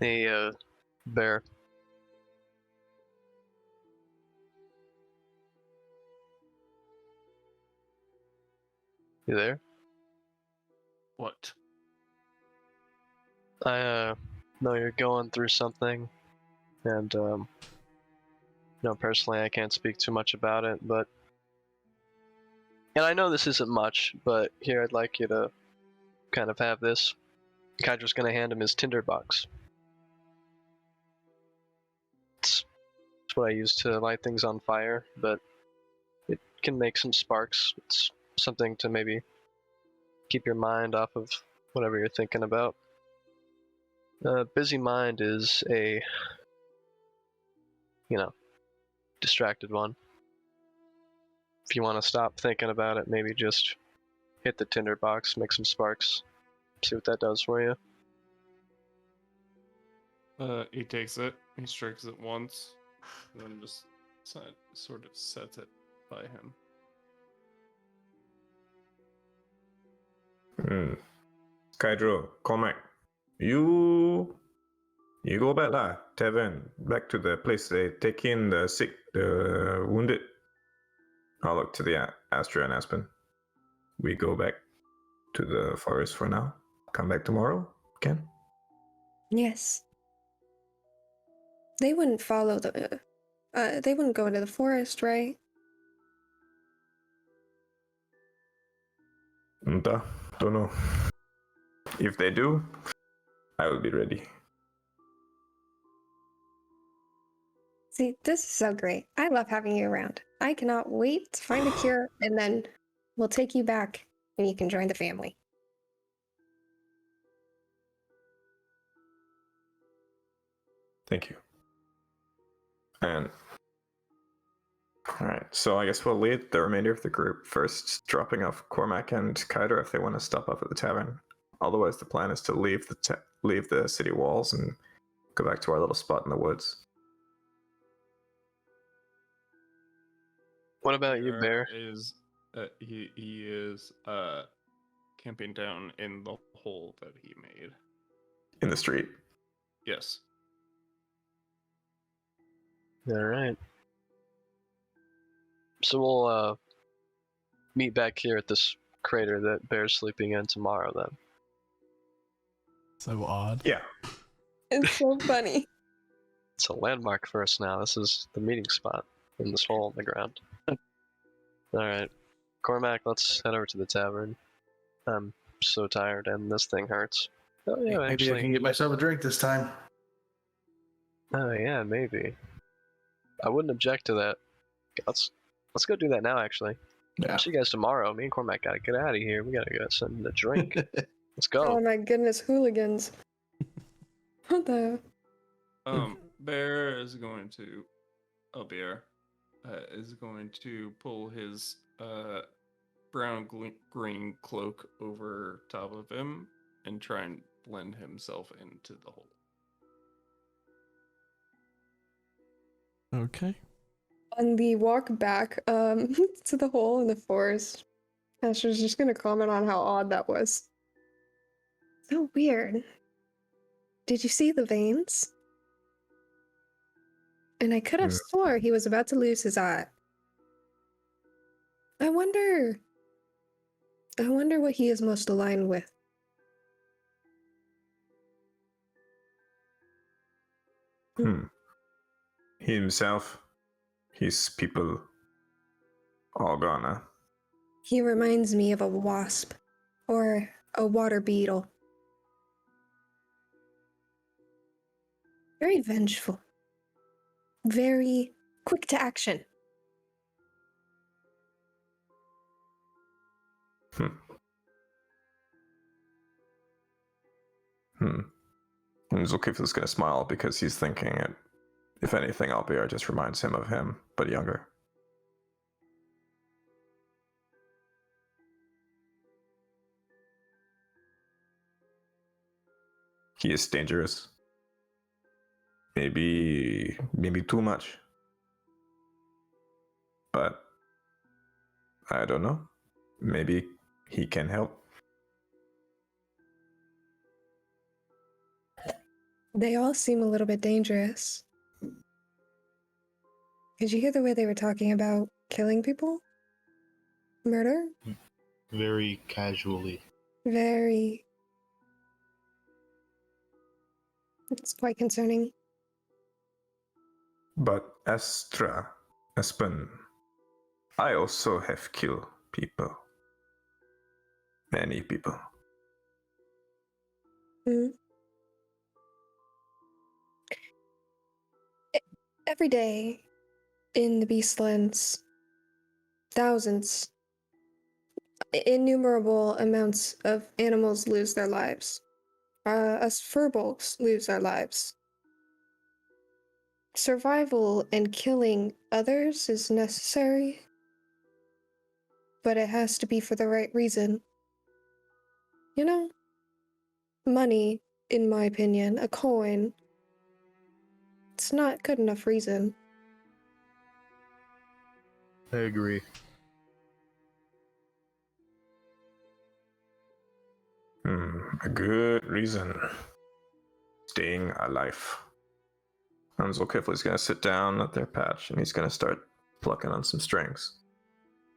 Hey, Bear. You there? What? I know you're going through something, and personally I can't speak too much about it, but and I know this isn't much, but here I'd like you to kind of have this. Kydra's gonna hand him his tinderbox. It's what I use to light things on fire, but it can make some sparks. It's something to maybe keep your mind off of whatever you're thinking about. Busy mind is a, distracted one. If you want to stop thinking about it, maybe just hit the tinder box, make some sparks, see what that does for you. He takes it, he strikes it once, and then just sort of sets it by him. Kydro, Cormac, you go back lah, tavern, back to the place they take in the sick, the wounded. I'll look to the Astra and Aspen. We go back to the forest for now. Come back tomorrow, Ken? Yes. They wouldn't follow the. They wouldn't go into the forest, right? Don't know. If they do, I will be ready. See, this is so great. I love having you around. I cannot wait to find a cure, and then we'll take you back, and you can join the family. Thank you. And all right, so I guess we'll lead the remainder of the group first, dropping off Cormac and Kyder if they want to stop off at the tavern. Otherwise, the plan is to leave the city walls and go back to our little spot in the woods. What about you, Bear? He is camping down in the hole that he made. In the street. Yes. All right. So we'll meet back here at this crater that Bear's sleeping in tomorrow then. So odd. Yeah. It's so funny. It's a landmark for us now. This is the meeting spot in this hole in the ground. Alright. Cormac, let's head over to the tavern. I'm so tired and this thing hurts. Oh yeah, Maybe actually. I can get myself a drink this time. Oh yeah, maybe. I wouldn't object to that. Let's go do that now actually. Yeah. See you guys tomorrow. Me and Cormac gotta get out of here. We gotta go something to drink. Let's go. Oh my goodness, hooligans. What the? Bear is going to. Bear is going to pull his brown green cloak over top of him and try and blend himself into the hole. Okay. On the walk back to the hole in the forest, Asher's just gonna comment on how odd that was. So weird. Did you see the veins? And I could have swore he was about to lose his eye. I wonder what he is most aligned with. He himself, his people, all gone, huh? He reminds me of a wasp or a water beetle. Very vengeful. Very quick to action. And Zulkifil's gonna smile because he's thinking it. If anything, Albiar just reminds him of him, but younger. He is dangerous. Maybe too much. But I don't know. Maybe he can help. They all seem a little bit dangerous. Did you hear the way they were talking about killing people? Murder? Very casually. Very. It's quite concerning. But Aspen, I also have killed people. Many people. Every day in the Beastlands, thousands, innumerable amounts of animals lose their lives. us furbolgs lose our lives. Survival and killing others is necessary, but it has to be for the right reason. You know, money, in my opinion, a coin, it's not good enough reason. I agree. A good reason. Staying alive. And Zolkifli's gonna sit down at their patch and he's gonna start plucking on some strings.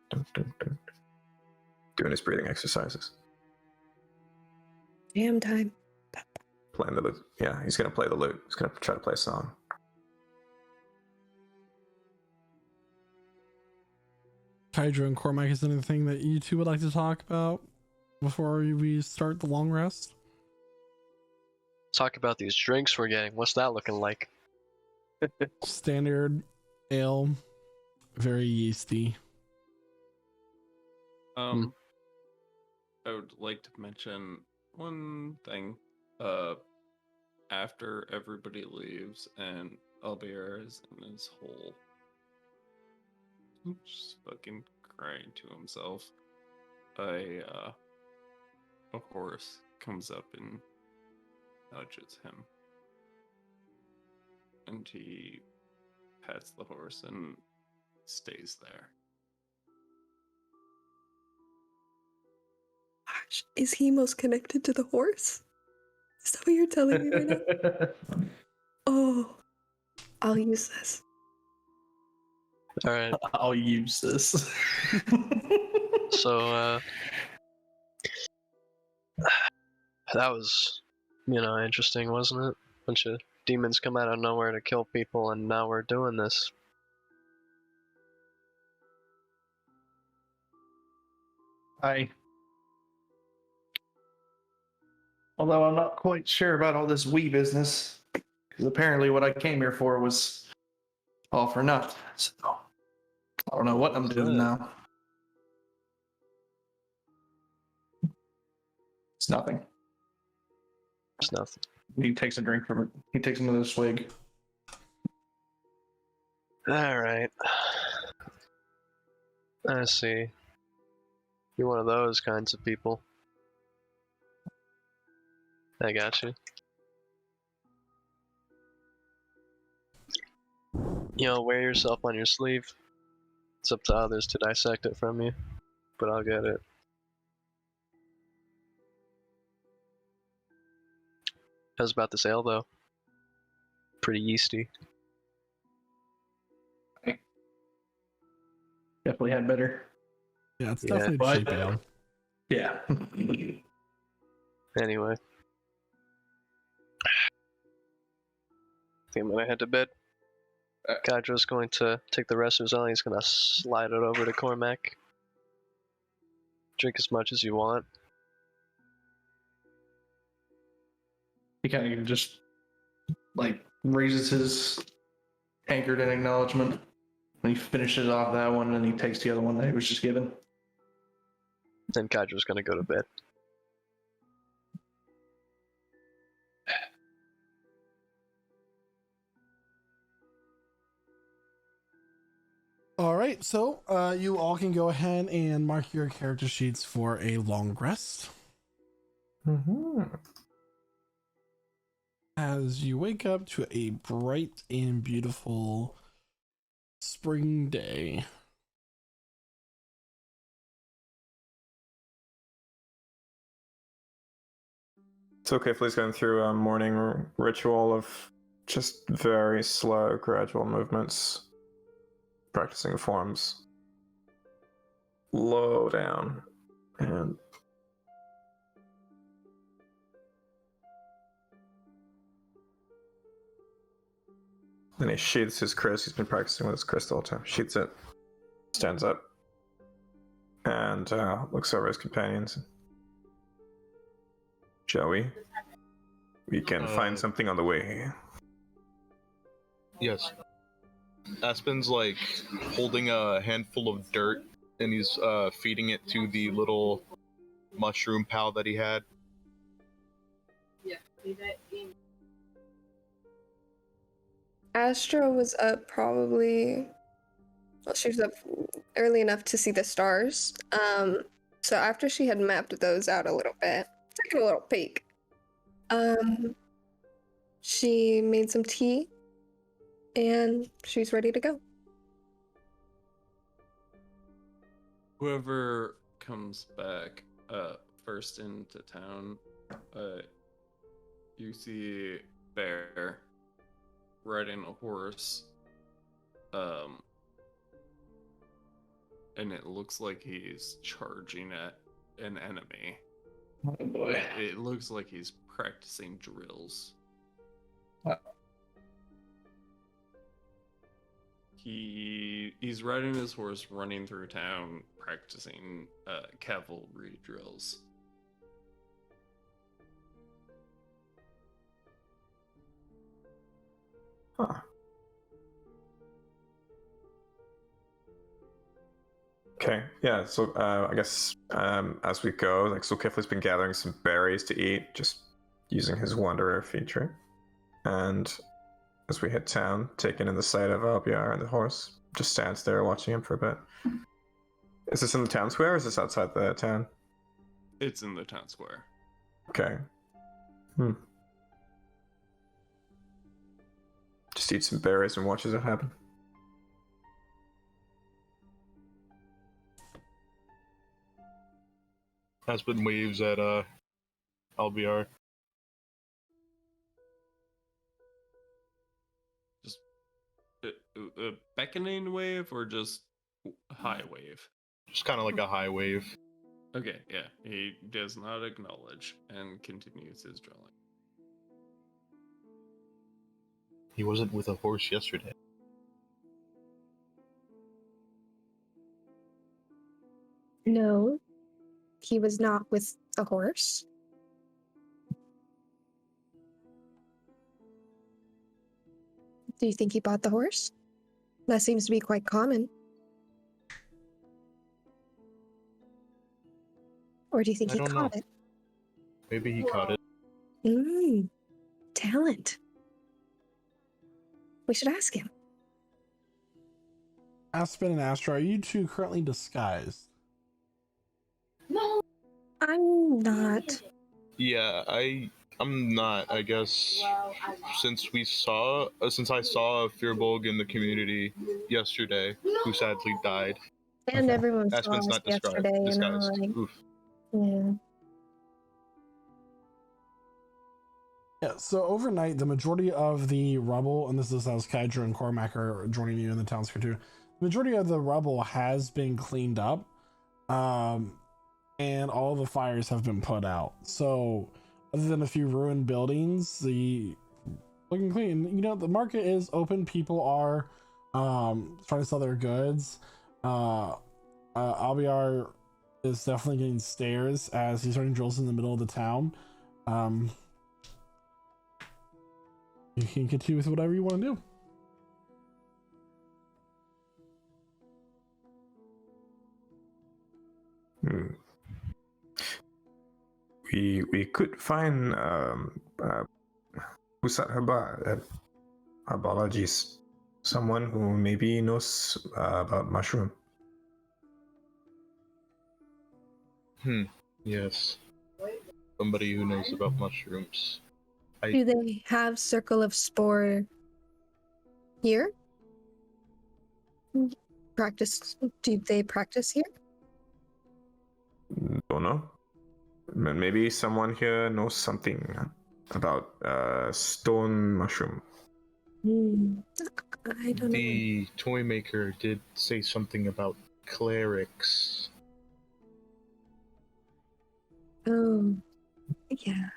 Dun, dun, dun. Doing his breathing exercises. Damn time. Playing the lute. Yeah, he's gonna play the lute. He's gonna try to play a song. Hydra and Cormac, is there anything that you two would like to talk about before we start the long rest? Talk about these drinks we're getting. What's that looking like? Standard ale, very yeasty. I would like to mention one thing. After everybody leaves and Albier is in his hole, just fucking crying to himself, a horse comes up and nudges him, and he pets the horse and stays there. Gosh, is he most connected to the horse? Is that what you're telling me right now? Oh, I'll use this. All right. I'll use this. So that was, interesting, wasn't it? Bunch of demons come out of nowhere to kill people, and now we're doing this. Although I'm not quite sure about all this Wii business, because apparently what I came here for was all for nothing. So I don't know what I'm doing now. It's nothing. It's nothing. He takes a drink from it. He takes another swig. All right. I see. You're one of those kinds of people. I got you. Wear yourself on your sleeve. It's up to others to dissect it from you, but I'll get it. How's about this ale, though? Pretty yeasty. Definitely had better. Yeah, it's definitely but- cheap ale. Yeah. Anyway. I think I'm gonna head to bed. Kydra's going to take the rest of his own. He's gonna slide it over to Cormac. Drink as much as you want. He kind of just raises his tankard in acknowledgement. When he finishes off that one, and he takes the other one that he was just given. Then Kydra's gonna go to bed. All right, so you all can go ahead and mark your character sheets for a long rest. As you wake up to a bright and beautiful spring day. It's okay if Lee's going through a morning ritual of just very slow, gradual movements, practicing forms. Low down, and then he sheaths his crystal. He's been practicing with his crystal all the time. Sheaths it, stands up, and looks over his companions. Shall we? We can find something on the way. Yes. Aspen's holding a handful of dirt, and he's feeding it to the little mushroom pal that he had. Astra was up probably. Well, she was up early enough to see the stars. So after she had mapped those out a little bit, taking a little peek, she made some tea, and she's ready to go. Whoever comes back first into town, you see Bear riding a horse, and it looks like he's charging at an enemy. Oh boy. It looks like he's practicing drills. He's riding his horse, running through town, practicing cavalry drills. Huh. Okay, yeah, so I guess as we go, like, so Kifley's been gathering some berries to eat, just using his wanderer feature. And as we hit town, taking in the sight of Albiar and the horse, just stands there watching him for a bit. Is this in the town square or is this outside the town? It's in the town square. Okay. Just eat some berries and watches it happen. Aspen waves at LBR. Just a beckoning wave or just high wave? Just kind of like a high wave. Okay, yeah. He does not acknowledge and continues his drilling. He wasn't with a horse yesterday. No, he was not with a horse. Do you think he bought the horse? That seems to be quite common. Or do you think I he don't caught know. it? Maybe he caught it. Talent. We should ask him. Aspen and Astra, are you two currently disguised? No, I'm not. Yeah, I'm not. I guess since I saw a Fearbolg in the community yesterday, who sadly died. And everyone saw Aspen's us not yesterday, you know, disguised. like, Oof. yeah. Yeah, so overnight, the majority of the rubble, and this is as Kydra and Cormac are joining you in the town square too, the majority of the rubble has been cleaned up, and all the fires have been put out. So, other than a few ruined buildings, the looking clean. You know, the market is open. People are trying to sell their goods. Albiar is definitely getting stares as he's running drills in the middle of the town. You can continue with whatever you want to do. We could find Pusat herbologist, someone who maybe knows about mushroom. Yes. Somebody who knows about mushrooms. Do they have Circle of Spore here? Do they practice here? Don't know. Maybe someone here knows something about stone mushroom. I don't know. The toy maker did say something about clerics. Oh, yeah.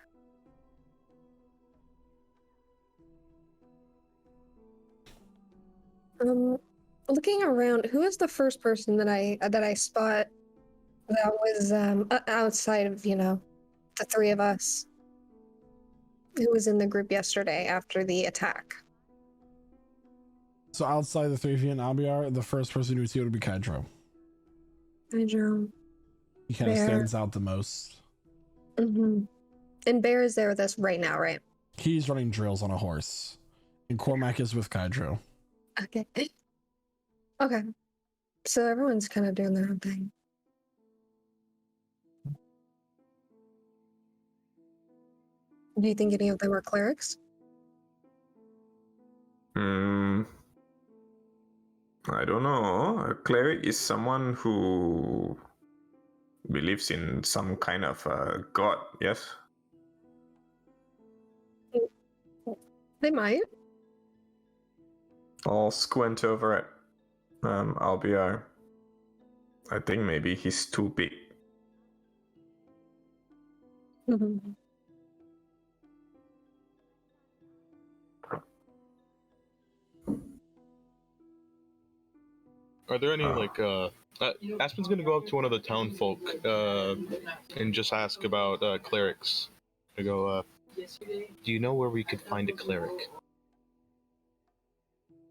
Looking around, who is the first person that I spot that was outside of, you know, the three of us, who was in the group yesterday after the attack? So outside the three of you and Albiar, the first person you would see would be Kydro. Kydro. He kind of stands out the most. And Bear is there with us right now, right? He's running drills on a horse, and Cormac is with Kydro. Okay. Okay. So everyone's kind of doing their own thing. Do you think any of them are clerics? I don't know. A cleric is someone who believes in some kind of god, yes? They might. I'll squint over it. Albiar. I think maybe he's too big. Are there any Aspen's gonna go up to one of the town folk and just ask about clerics. I go, do you know where we could find a cleric?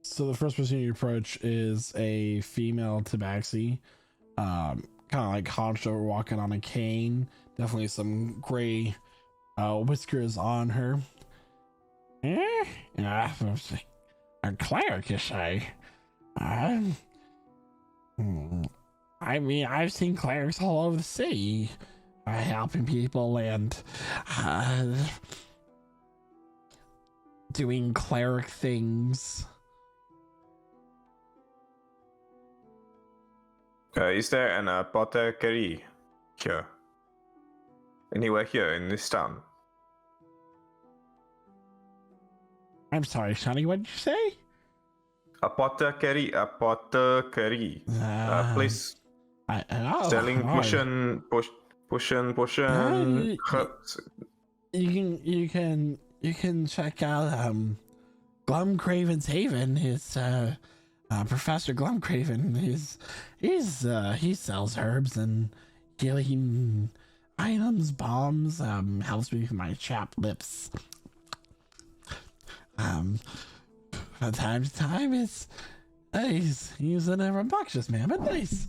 So the first person you approach is a female tabaxi, kind of like hunched over, walking on a cane. Definitely some gray whiskers on her. A cleric, you say? I mean, I've seen clerics all over the city, helping people and doing cleric things. Is there an apothecary here? Anywhere here in this town? I'm sorry, Shani, what did you say? Apothecary. Place selling potion, herbs. You can check out Glumcraven's Haven. His Professor Glumcraven. He sells herbs and healing items, bombs. Helps me with my chapped lips. From time to time, he's an rambunctious man, but nice.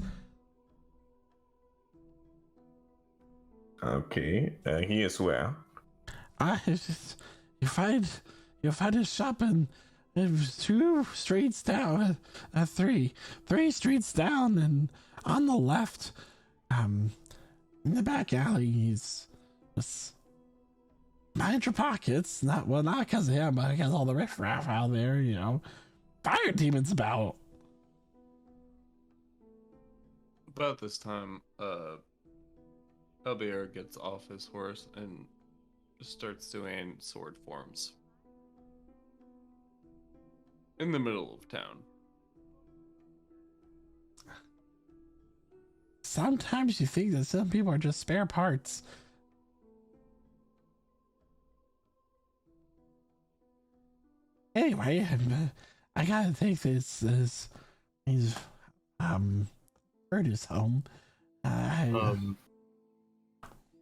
Okay, he is where? It's just, you'll find his shop in 2 streets down, 3 streets down, and on the left, in the back alley, he's just mind your pockets. Not because of him, but because all the riffraff out there, fire demons about. About this time, Albier gets off his horse and starts doing sword forms in the middle of town. Sometimes you think that some people are just spare parts. Anyway, I gotta take this as he's Bird is home.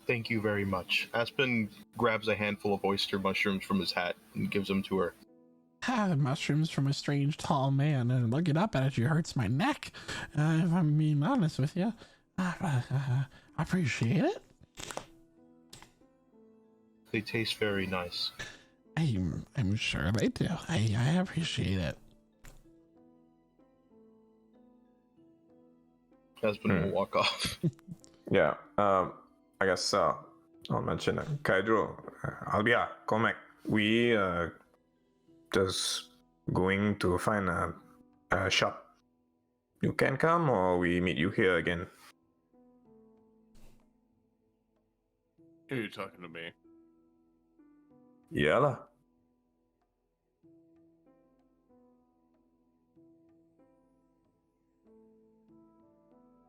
Thank you very much. Aspen grabs a handful of oyster mushrooms from his hat and gives them to her. Mushrooms from a strange tall man, and looking up at you hurts my neck. If I'm being honest with you, I appreciate it. They taste very nice. I'm sure they do. I appreciate it. Aspen will walk off. Yeah, I guess so. I'll mention it. Kydro, Albia, Comac, we just going to find a shop. You can come, or we meet you here again. Who are you talking to me? Yalla.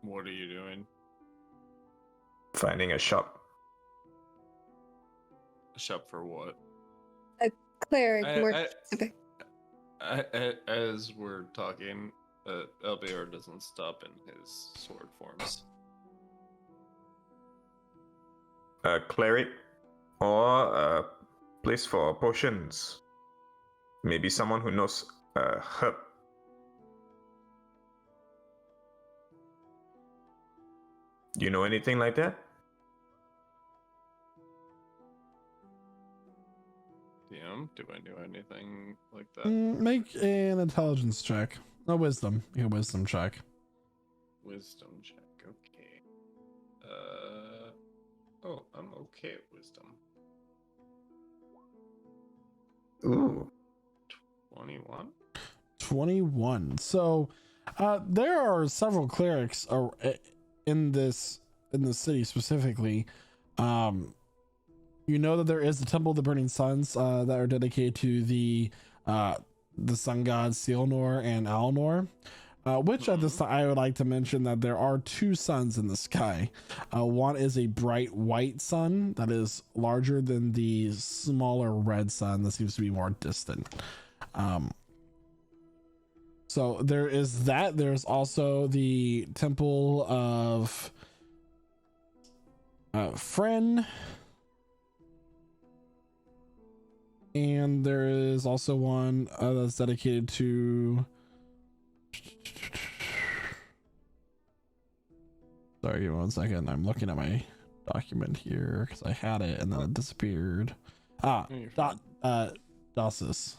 What are you doing? Finding a shop. A shop for what? A cleric. Okay. As we're talking, Albier doesn't stop in his sword forms. A cleric, or a place for potions. Maybe someone who knows herb. Do you know anything like that? Do I do anything like that? Make an intelligence check. No, wisdom. A wisdom check. Wisdom check. Okay. Oh, I'm okay at wisdom. Ooh. 21. 21. So, there are several clerics in the city specifically. You know that there is the Temple of the Burning Suns that are dedicated to the sun gods Sealnor and Alnor. Which at this time I would like to mention that there are two suns in the sky. One is a bright white sun that is larger than the smaller red sun that seems to be more distant. So there is that. There's also the Temple of Ferna. And there is also one that's dedicated to... Sorry, give me 1 second. I'm looking at my document here because I had it and then it disappeared. Dosis.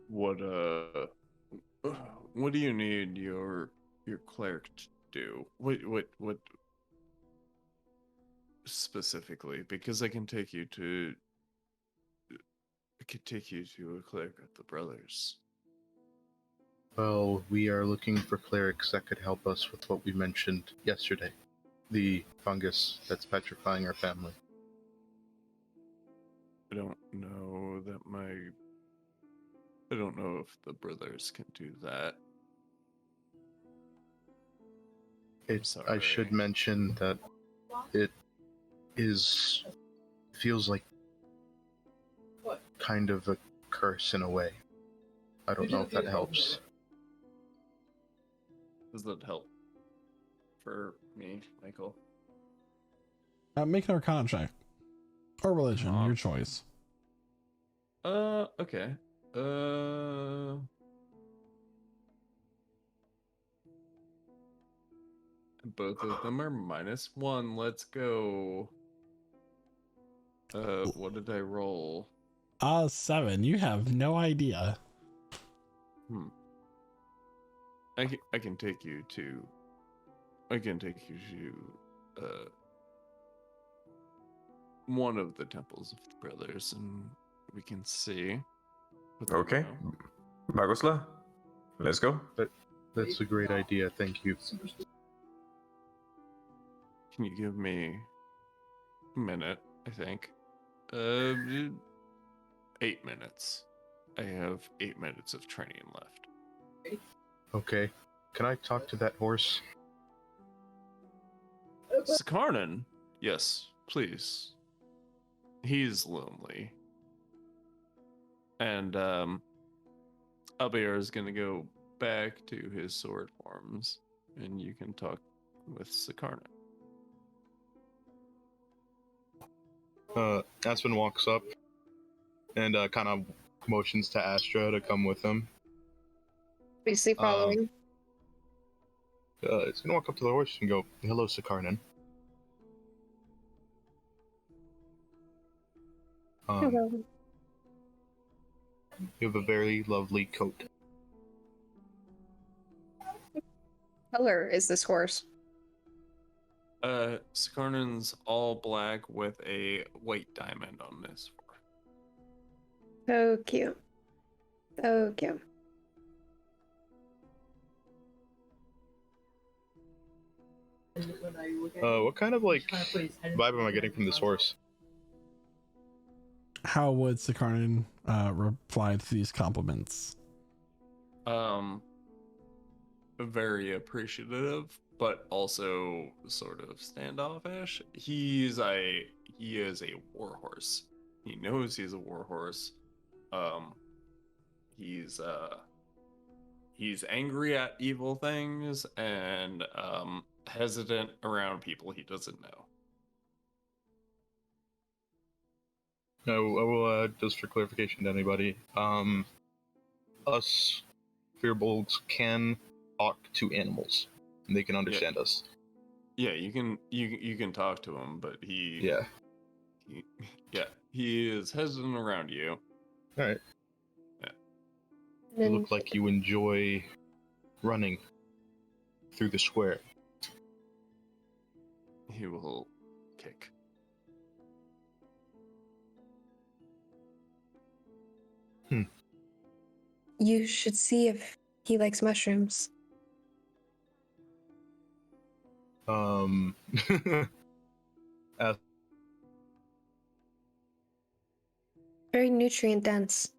What do you need your cleric to do? What specifically? Because I can take you to a cleric at the brothers. Well, we are looking for clerics that could help us with what we mentioned yesterday. The fungus that's petrifying our family. I don't know if the brothers can do that. I should mention that it feels like kind of a curse in a way. I don't know if that helps. Does that help for me, Michael? Make an Arcana check. Or religion, your choice. Okay. Both of them are -1. Let's go. What did I roll? 7. You have no idea. I can take you to one of the temples of the brothers, and we can see. Okay. Bagosla, let's go. That's a great idea. Thank you. Can you give me a minute? I think. 8 minutes. I have 8 minutes of training left. Okay. Can I talk to that horse? Sakarnan? Yes, please. He's lonely. And Albear is gonna go back to his sword forms, and you can talk with Sakarnan. Aspen walks up and kind of motions to Astra to come with him. Basically following. It's gonna walk up to the horse and go, "Hello, Sakarnan." Hello. You have a very lovely coat. What color is this horse? Sakarnan's all black with a white diamond on this fur. So cute. So cute. What kind of vibe am I getting from this horse? How would Sakarnan reply to these compliments? Very appreciative, but also sort of standoffish. He is a warhorse. He knows he's a warhorse. He's angry at evil things and hesitant around people he doesn't know. I will just for clarification to anybody, us Fearbolgs can talk to animals, and they can understand us. Yeah, you can talk to him, but Yeah. he is hesitant around you. All right. You And look like you enjoy running through the square. He will kick. You should see if he likes mushrooms. Uh, Very nutrient dense.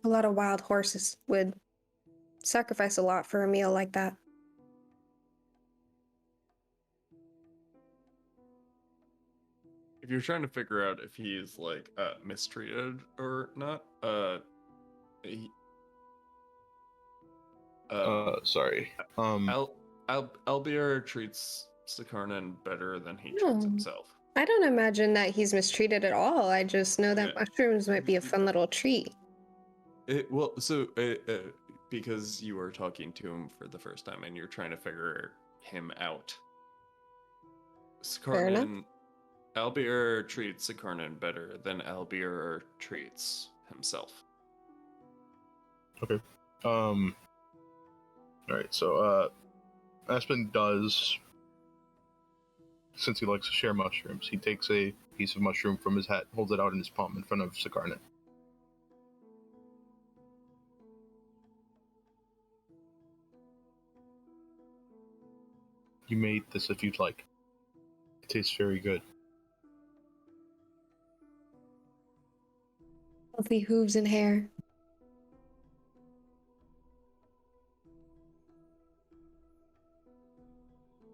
A lot of wild horses would sacrifice a lot for a meal like that. If you're trying to figure out if he's like mistreated or not, he, sorry. Albier treats Sakarnan better than he treats Hmm. himself. I don't imagine that he's mistreated at all. I just know that Yeah. mushrooms might be a fun little treat. Because you are talking to him for the first time and you're trying to figure him out. Fair enough. Albier treats Sakarnan better than Albier treats himself. Okay. All right. So, Aspen does, since he likes to share mushrooms, he takes a piece of mushroom from his hat, holds it out in his palm in front of Sakarnan. You may eat this if you'd like. It tastes very good. Healthy hooves and hair.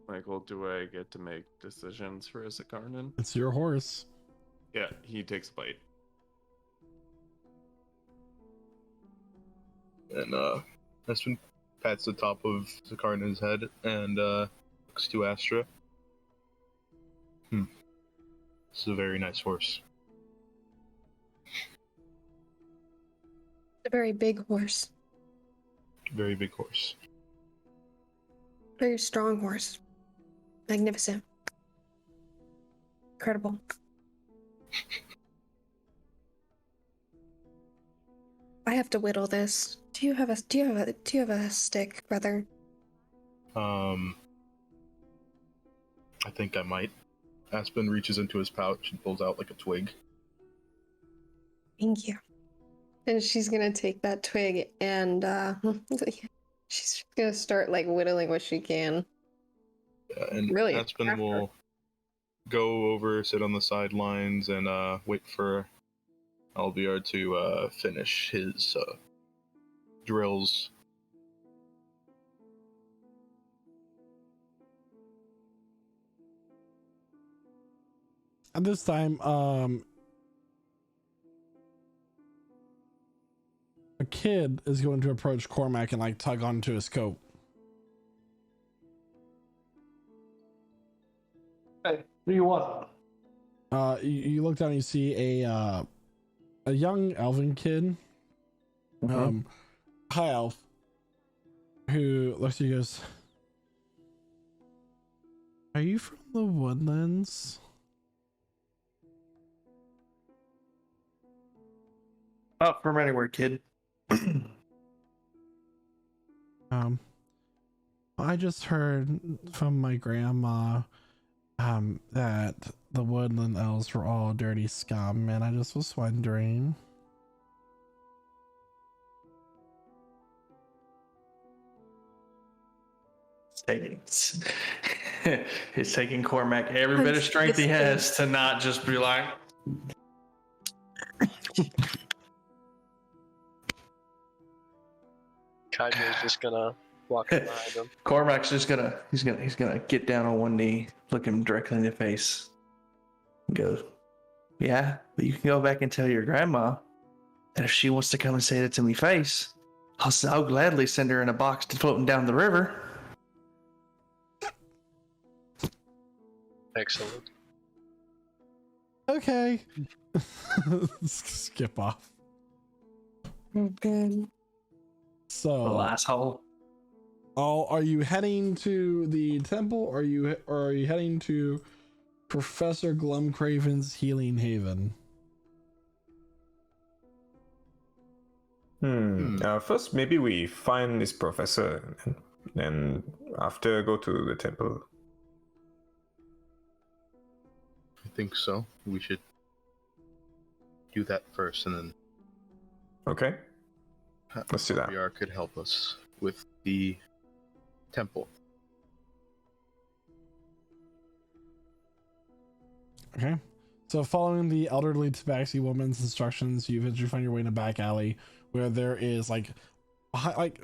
Michael, do I get to make decisions for Sakarnan? It's your horse. Yeah, he takes a bite. And Aspen pats the top of Sakarnan's head and looks to Astra. This is a very nice horse. A very big horse. Very big horse. Very strong horse. Magnificent. Incredible. I have to whittle this. Do you have a stick, brother? I think I might. Aspen reaches into his pouch and pulls out like a twig. Thank you. And she's gonna take that twig and she's gonna start like whittling what she can. And Really Aspen after. will go over, sit on the sidelines, and wait for Albiar to finish his drills. At this time, a kid is going to approach Cormac and like tug onto his coat. Hey, what do you want? You look down and you see a young elven kid, high elf, who looks at you and goes, "Are you from the woodlands?" Not from anywhere, kid. I just heard from my grandma that the woodland elves were all dirty scum, and I just was wondering. He's taking Cormac every bit of strength he has to not just be like. Kaiju's just gonna walk behind him. Cormac's just gonna he's gonna get down on one knee, look him directly in the face, and goes, "Yeah, but you can go back and tell your grandma that if she wants to come and say that to me face, I'll gladly send her in a box to floating down the river." Excellent. Okay. Skip off. Okay. So Little asshole. Are you heading to the temple? Or are you heading to Professor Glumcraven's Healing Haven? First, maybe we find this professor, and then after go to the temple. I think so. We should do that first, and then Okay, let's do that. VR could help us with the temple. Okay. So following the elderly tabaxi woman's instructions, you eventually find your way in a back alley where there is like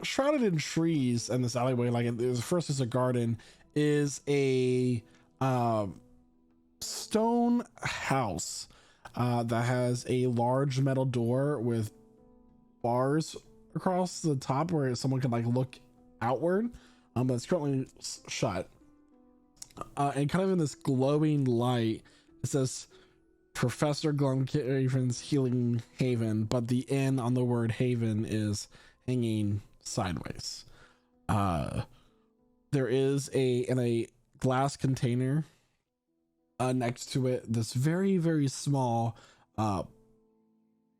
shrouded in trees in this alleyway. Like first is a garden, is a stone house that has a large metal door with bars across the top where someone can like look outward. But it's currently shut. And kind of in this glowing light, it says Professor Glumcraven's Healing Haven, but the N on the word haven is hanging sideways. There is in a glass container next to it, this very, very small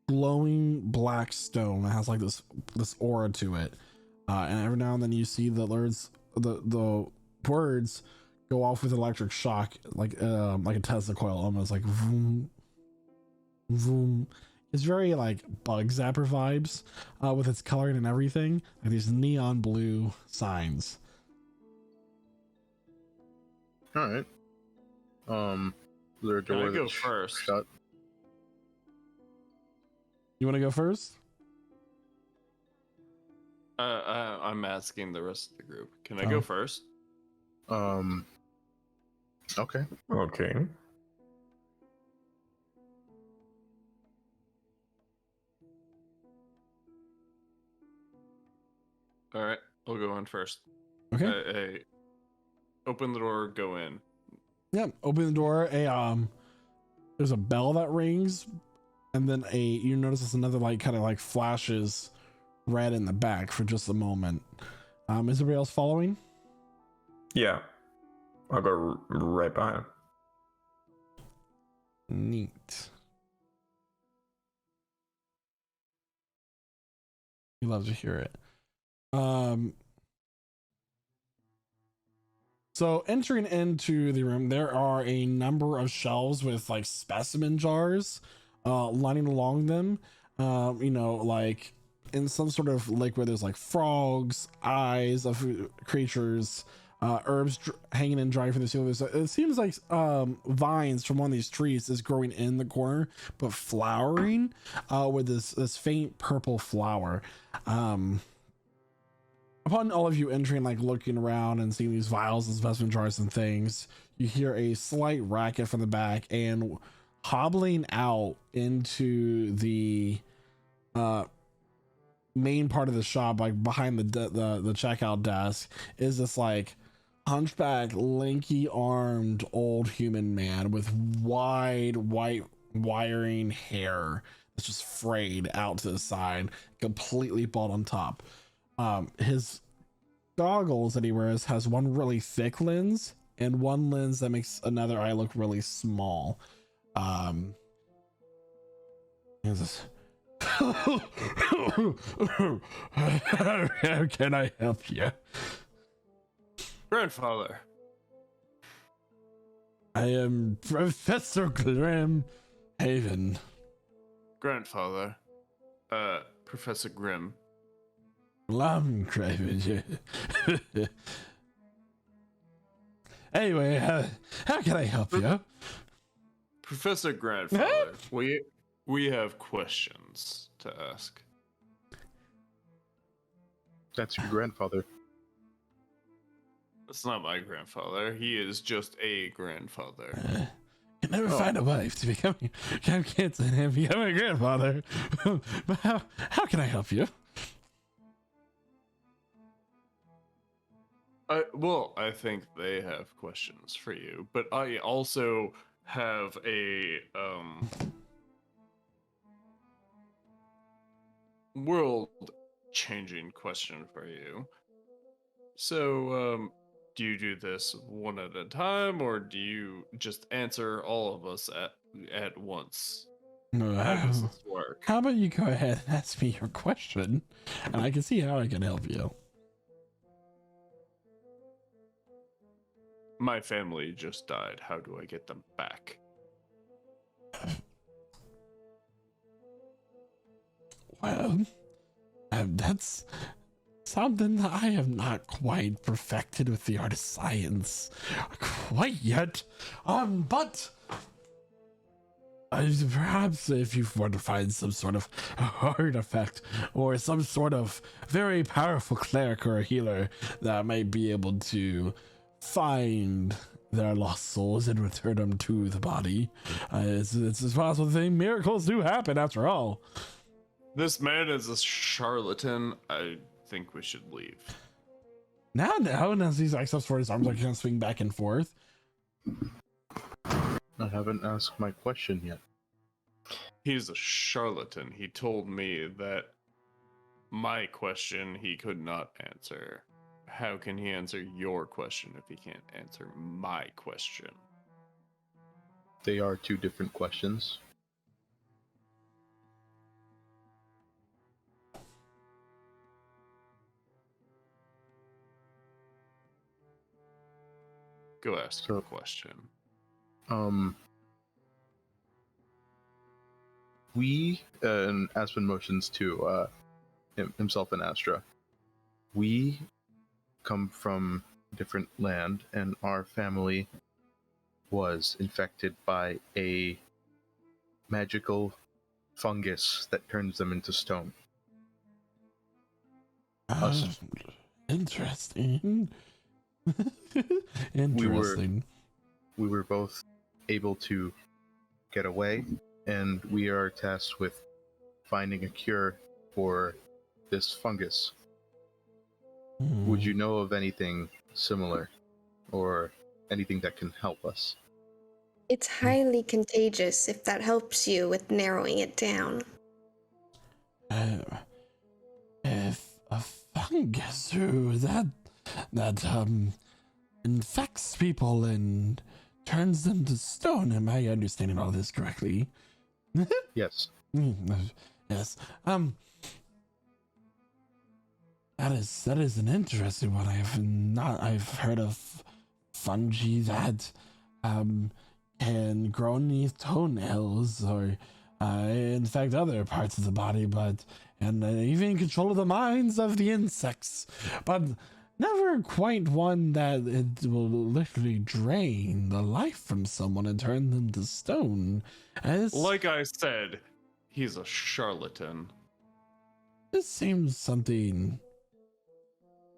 glowing black stone that has like this aura to it. And every now and then you see the words go off with electric shock, like a Tesla coil, almost like vroom, vroom. It's very like bug zapper vibes with its coloring and everything, like these neon blue signs. All right. Is there a Can door I go that's first? shut? You want to go first? I'm asking the rest of the group. Can I go first? Okay. Okay. All right, I'll go in first. Okay. Hey, open the door, go in. Yep. Open the door. There's a bell that rings, and then you notice there's another light kind of like flashes red in the back for just a moment. Is everybody else following? Yeah, I'll go right behind. Neat. You love to hear it. So entering into the room, there are a number of shelves with like specimen jars lining along them. Like in some sort of lake where there's like frogs, eyes of creatures, herbs hanging and drying from the ceiling. It seems like vines from one of these trees is growing in the corner, but flowering with this faint purple flower. Upon all of you entering, like looking around and seeing these vials and specimen jars and things, you hear a slight racket from the back, and hobbling out into the main part of the shop, like behind the checkout desk, is this like hunchback, lanky armed old human man with wide white wiring hair that's just frayed out to the side, completely bald on top. His goggles that he wears has one really thick lens and one lens that makes another eye look really small. This, how can I help you? Grandfather. I am Professor Grim Haven. Grandfather. Professor Grimm. Craven. Anyway, how can I help you? Professor Grandfather, we have questions to ask. That's your grandfather. That's not my grandfather. He is just a grandfather. You never find a wife to become kids and become a grandfather. But how can I help you? I think they have questions for you, but I also have a world-changing question for you. So, do you do this one at a time, or do you just answer all of us at once? How does this work? How about you go ahead and ask me your question, and I can see how I can help you. My family just died. How do I get them back? Well, that's something that I have not quite perfected with the art of science quite yet. But perhaps if you were to find some sort of artifact or some sort of very powerful cleric or healer that might be able to find their lost souls and return them to the body, it's possible that miracles do happen after all. This man is a charlatan. I think we should leave. Now, and as he's like, for his arms like kind of swing back and forth. I haven't asked my question yet. He's a charlatan. He told me that my question he could not answer. How can he answer your question if he can't answer my question? They are two different questions. Go ask your question. We, and Aspen motions to himself and Astra, we come from different land, and our family was infected by a magical fungus that turns them into stone. Interesting. Interesting. We were both able to get away, and we are tasked with finding a cure for this fungus. Would you know of anything similar, or anything that can help us? It's highly contagious, if that helps you with narrowing it down. If a fungus that infects people and turns them to stone, am I understanding all this correctly? Yes. Yes. That is an interesting one. I've heard of fungi that can grow underneath toenails or infect other parts of the body, and even control the minds of the insects, but never quite one that it will literally drain the life from someone and turn them to stone. Like I said, he's a charlatan. This seems something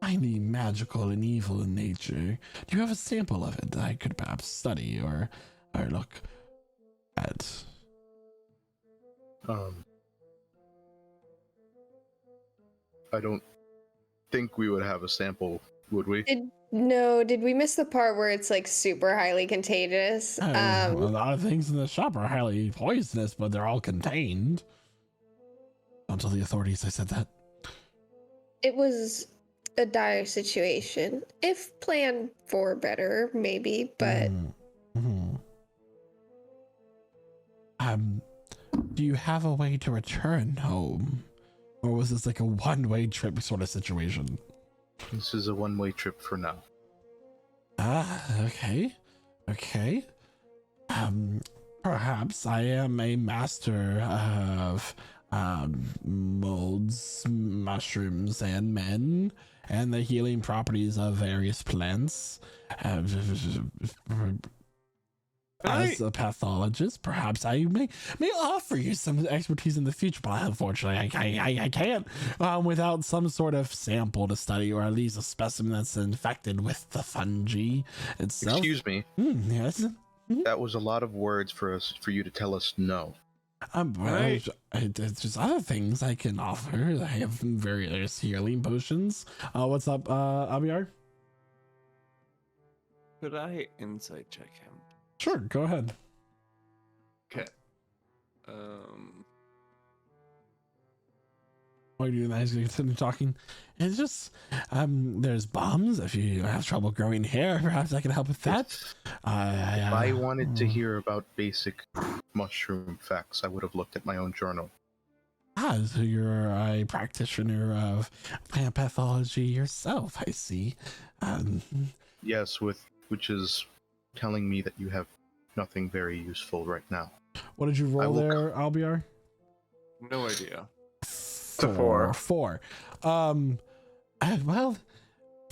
highly magical and evil in nature. Do you have a sample of it that I could perhaps study or look at? I don't think we would have a sample, would we? Did we miss the part where it's like super highly contagious? A lot of things in the shop are highly poisonous, but they're all contained. Don't tell the authorities I said that. It was a dire situation. If planned for better, maybe, but... Do you have a way to return home? Or was this like a one-way trip sort of situation? This is a one-way trip for now. Okay. Perhaps I am a master of molds, mushrooms, and men, and the healing properties of various plants. As a pathologist, perhaps I may offer you some expertise in the future, but unfortunately I can't without some sort of sample to study, or at least a specimen that's infected with the fungi itself. Excuse me. Yes. That was a lot of words for you to tell us no. There's just other things I can offer. I have various healing potions. What's up, Abiyar? Could I insight check him? Sure, go ahead. Okay. While you're doing that, he's going to continue talking. It's just, there's bombs. If you have trouble growing hair, perhaps I can help with that. If I wanted to hear about basic mushroom facts, I would have looked at my own journal. So you're a practitioner of plant pathology yourself, I see. Yes, which is telling me that you have nothing very useful right now. What did you roll there, Albiar? No idea. It's a 4. 4. Well,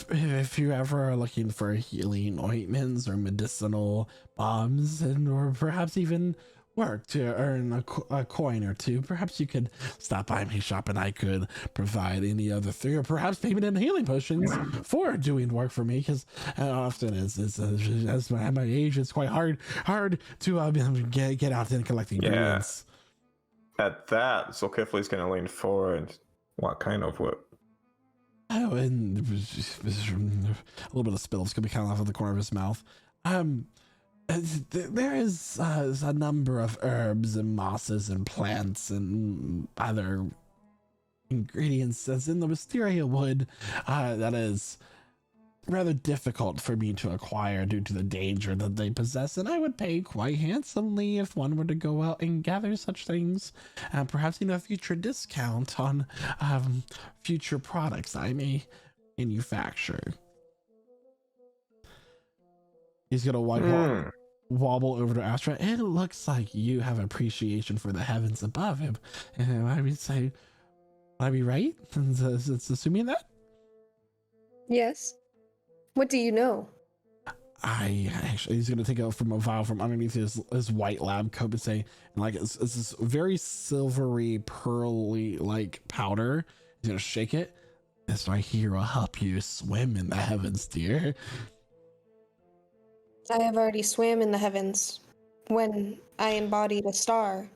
if you ever are looking for healing ointments or medicinal bombs, or perhaps even work to earn a coin or two, perhaps you could stop by my shop and I could provide any other thing, or perhaps payment in healing potions for doing work for me, because often as my age, it's quite hard to get out and collect ingredients. At that, so Kifley's going to lean forward. What kind of work? Oh, and a little bit of spill is going to be coming off of the corner of his mouth. There is a number of herbs and mosses and plants and other ingredients that's in the wisteria wood that is rather difficult for me to acquire due to the danger that they possess, and I would pay quite handsomely if one were to go out and gather such things, and perhaps a future discount on future products I may manufacture. He's gonna wobble over to Astra. It looks like you have appreciation for the heavens above him. I would say, would I be right? It's assuming that? Yes. What do you know? He's gonna take out from a vial from underneath his white lab coat and say, and like it's this very silvery, pearly like powder. He's gonna shake it. This right here will help you swim in the heavens, dear. I have already swam in the heavens when I embodied a star.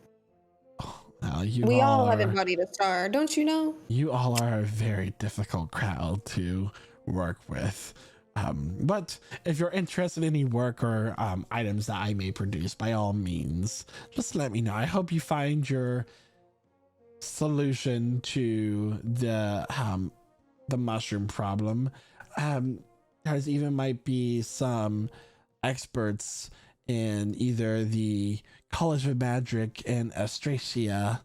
We all have embodied a star, don't you know? You all are a very difficult crowd to work with. But if you're interested in any work or items that I may produce, by all means, just let me know. I hope you find your solution to the mushroom problem. There's even might be some experts in either the College of Magic in Astrasia,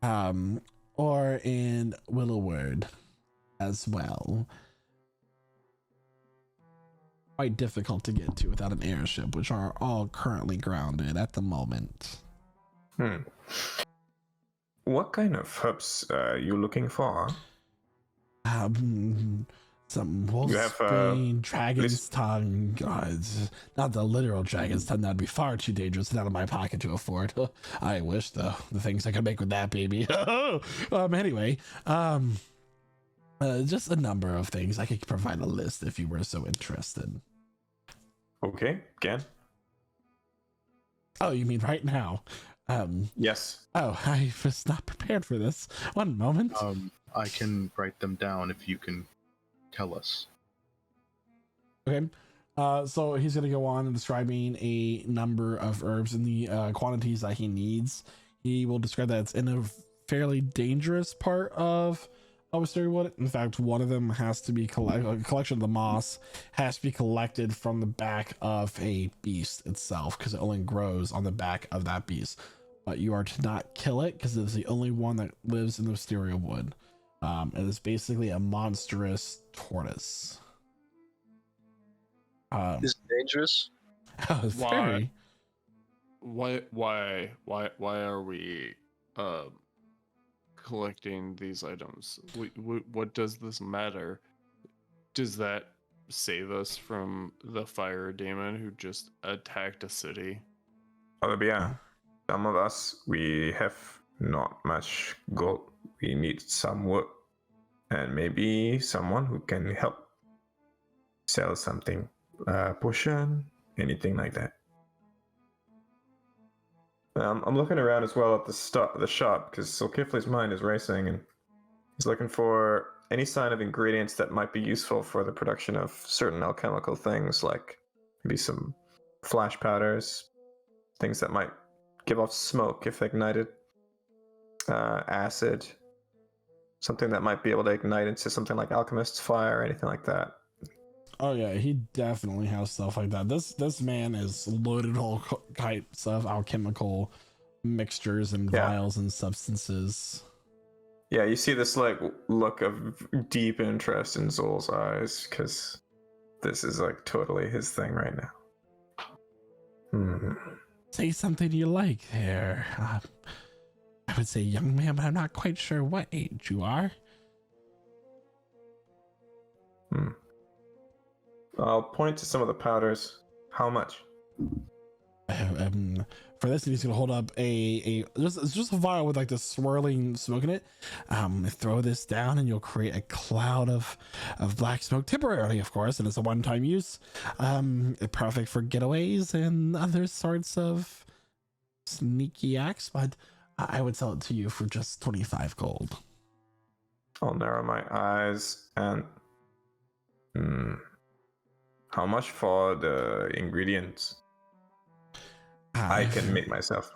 or in Willowwood as well. Quite difficult to get to without an airship, which are all currently grounded at the moment. What kind of herbs are you looking for? Some wolfsbane, dragon's tongue. Not the literal dragon's tongue. That'd be far too dangerous and out of my pocket to afford. I wish, though, the things I could make with that baby. Anyway, just a number of things. I could provide a list if you were so interested. Okay, again. Oh, you mean right now? Yes. Oh, I was not prepared for this. One moment. I can write them down if you can tell us. Okay. So he's going to go on and describing a number of herbs and the quantities that he needs. He will describe that it's in a fairly dangerous part of wisteria wood. In fact, one of them has to be a collection of the moss has to be collected from the back of a beast itself, because it only grows on the back of that beast. But you are to not kill it because it's the only one that lives in the wisteria wood. It is basically a monstrous tortoise. Is it dangerous? It's very. Why are we collecting these items? What does this matter? Does that save us from the fire demon who just attacked a city? Yeah, some of us, we have not much gold. We need some work, and maybe someone who can help sell something, potion, anything like that. I'm looking around as well at the shop, because Kifley's mind is racing, and he's looking for any sign of ingredients that might be useful for the production of certain alchemical things, like maybe some flash powders, things that might give off smoke if ignited, acid, Something that might be able to ignite into something like alchemist's fire or anything like that. Oh yeah, he definitely has stuff like that. This man is loaded all types of alchemical mixtures and Yeah. vials and substances. Yeah, you see this like look of deep interest in Zol's eyes because this is like totally his thing right now. Say something you like there. I would say young man, but I'm not quite sure what age you are. I'll point to some of the powders. How much? For this, he's gonna hold up just a vial with like this swirling smoke in it. Throw this down, and you'll create a cloud of black smoke temporarily, of course, and it's a one-time use. Perfect for getaways and other sorts of sneaky acts. But I would sell it to you for just 25 gold. I'll narrow my eyes and. How much for the ingredients? I can make myself.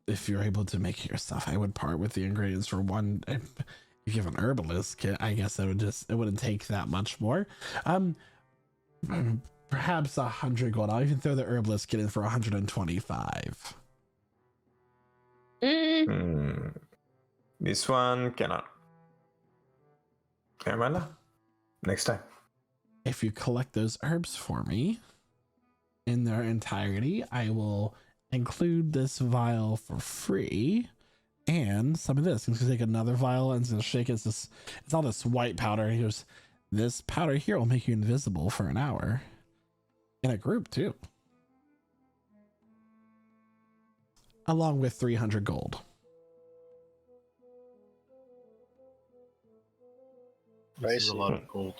If you're able to make it yourself, I would part with the ingredients for one. If you have an herbalist kit, I guess it wouldn't take that much more. Perhaps 100 gold. I'll even throw the herbalist kit in for 125. This one cannot. Amanda, next time. If you collect those herbs for me in their entirety, I will include this vial for free and some of this. I'm gonna take another vial and it's gonna shake it. It's all this white powder. He goes, this powder here will make you invisible for an hour in a group too, along with 300 gold. This is a lot of gold.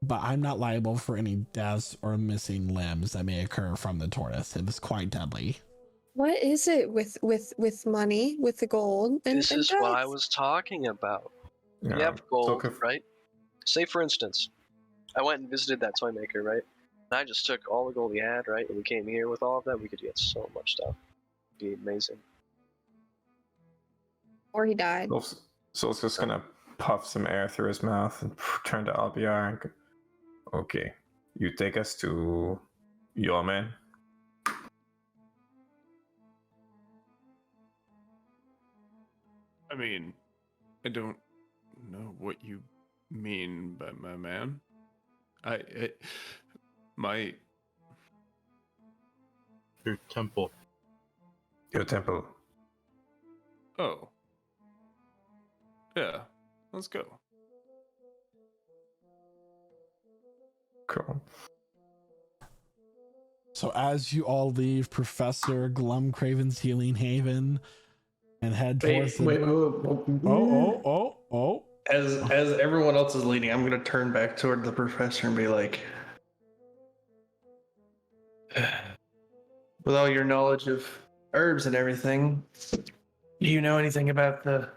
But I'm not liable for any deaths or missing limbs that may occur from the tortoise. It is quite deadly. What is it with money, with the gold? This is what I deaths? was talking about. Yeah, You have gold, so right? Say, for instance, I went and visited that toy maker, right? And I just took all the gold he had, right? And we came here with all of that. We could get so much stuff. It'd be amazing. Or he died. Sol's just gonna puff some air through his mouth and turn to Albiar and go, okay, you take us to your man. I mean, I don't know what you mean by my man. My Your temple. Your temple. Oh. Yeah, let's go. Cool. So as you all leave Professor Glumcraven's Healing Haven and head towards Oh. As everyone else is leading, I'm gonna turn back toward the professor and be like, with all your knowledge of herbs and everything, do you know anything about the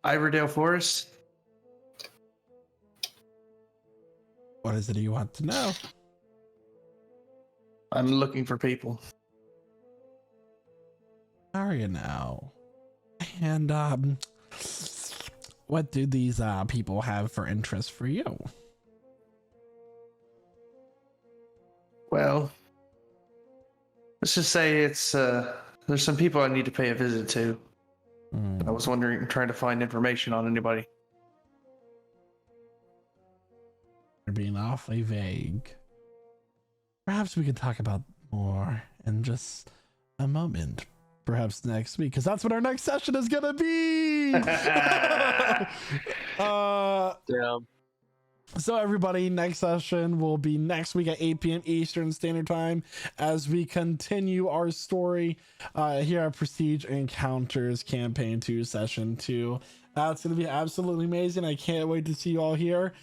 Iverdale Forest? What is it you want to know? I'm looking for people. How are you now? And what do these people have for interest for you? Well, let's just say it's there's some people I need to pay a visit to. I was wondering, trying to find information on anybody. You're being awfully vague. Perhaps we could talk about more in just a moment. Perhaps next week, because that's what our next session is gonna be. Damn. So everybody, next session will be next week at 8 p.m. Eastern Standard Time as we continue our story here at Prestige Encounters Campaign 2 Session 2. It's going to be absolutely amazing. I can't wait to see you all here.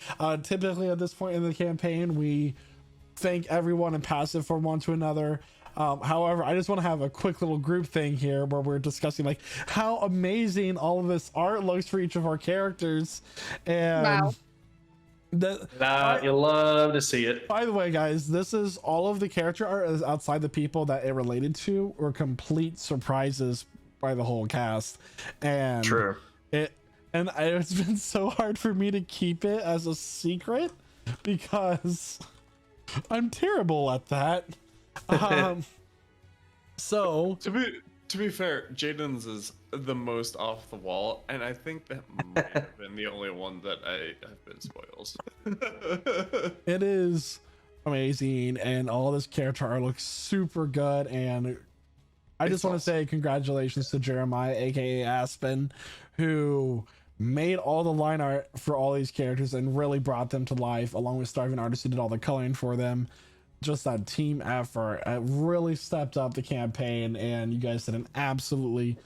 Typically at this point in the campaign, we thank everyone and pass it from one to another. However, I just want to have a quick little group thing here where we're discussing like how amazing all of this art looks for each of our characters. And Wow. You'll love to see it. by the way, guys, this is all of the character art is outside the people that it related to were complete surprises by the whole cast, and True. it's been so hard for me to keep it as a secret because I'm terrible at that. So To be fair, Jaden's is the most off the wall, and I think that might have been the only one that I have been spoiled. it is amazing, and all this character art looks super good, and I just want to say congratulations to Jeremiah, aka Aspen, who made all the line art for all these characters and really brought them to life, along with Starving Artist who did all the coloring for them. Just that team effort, it really stepped up the campaign, and you guys did an absolutely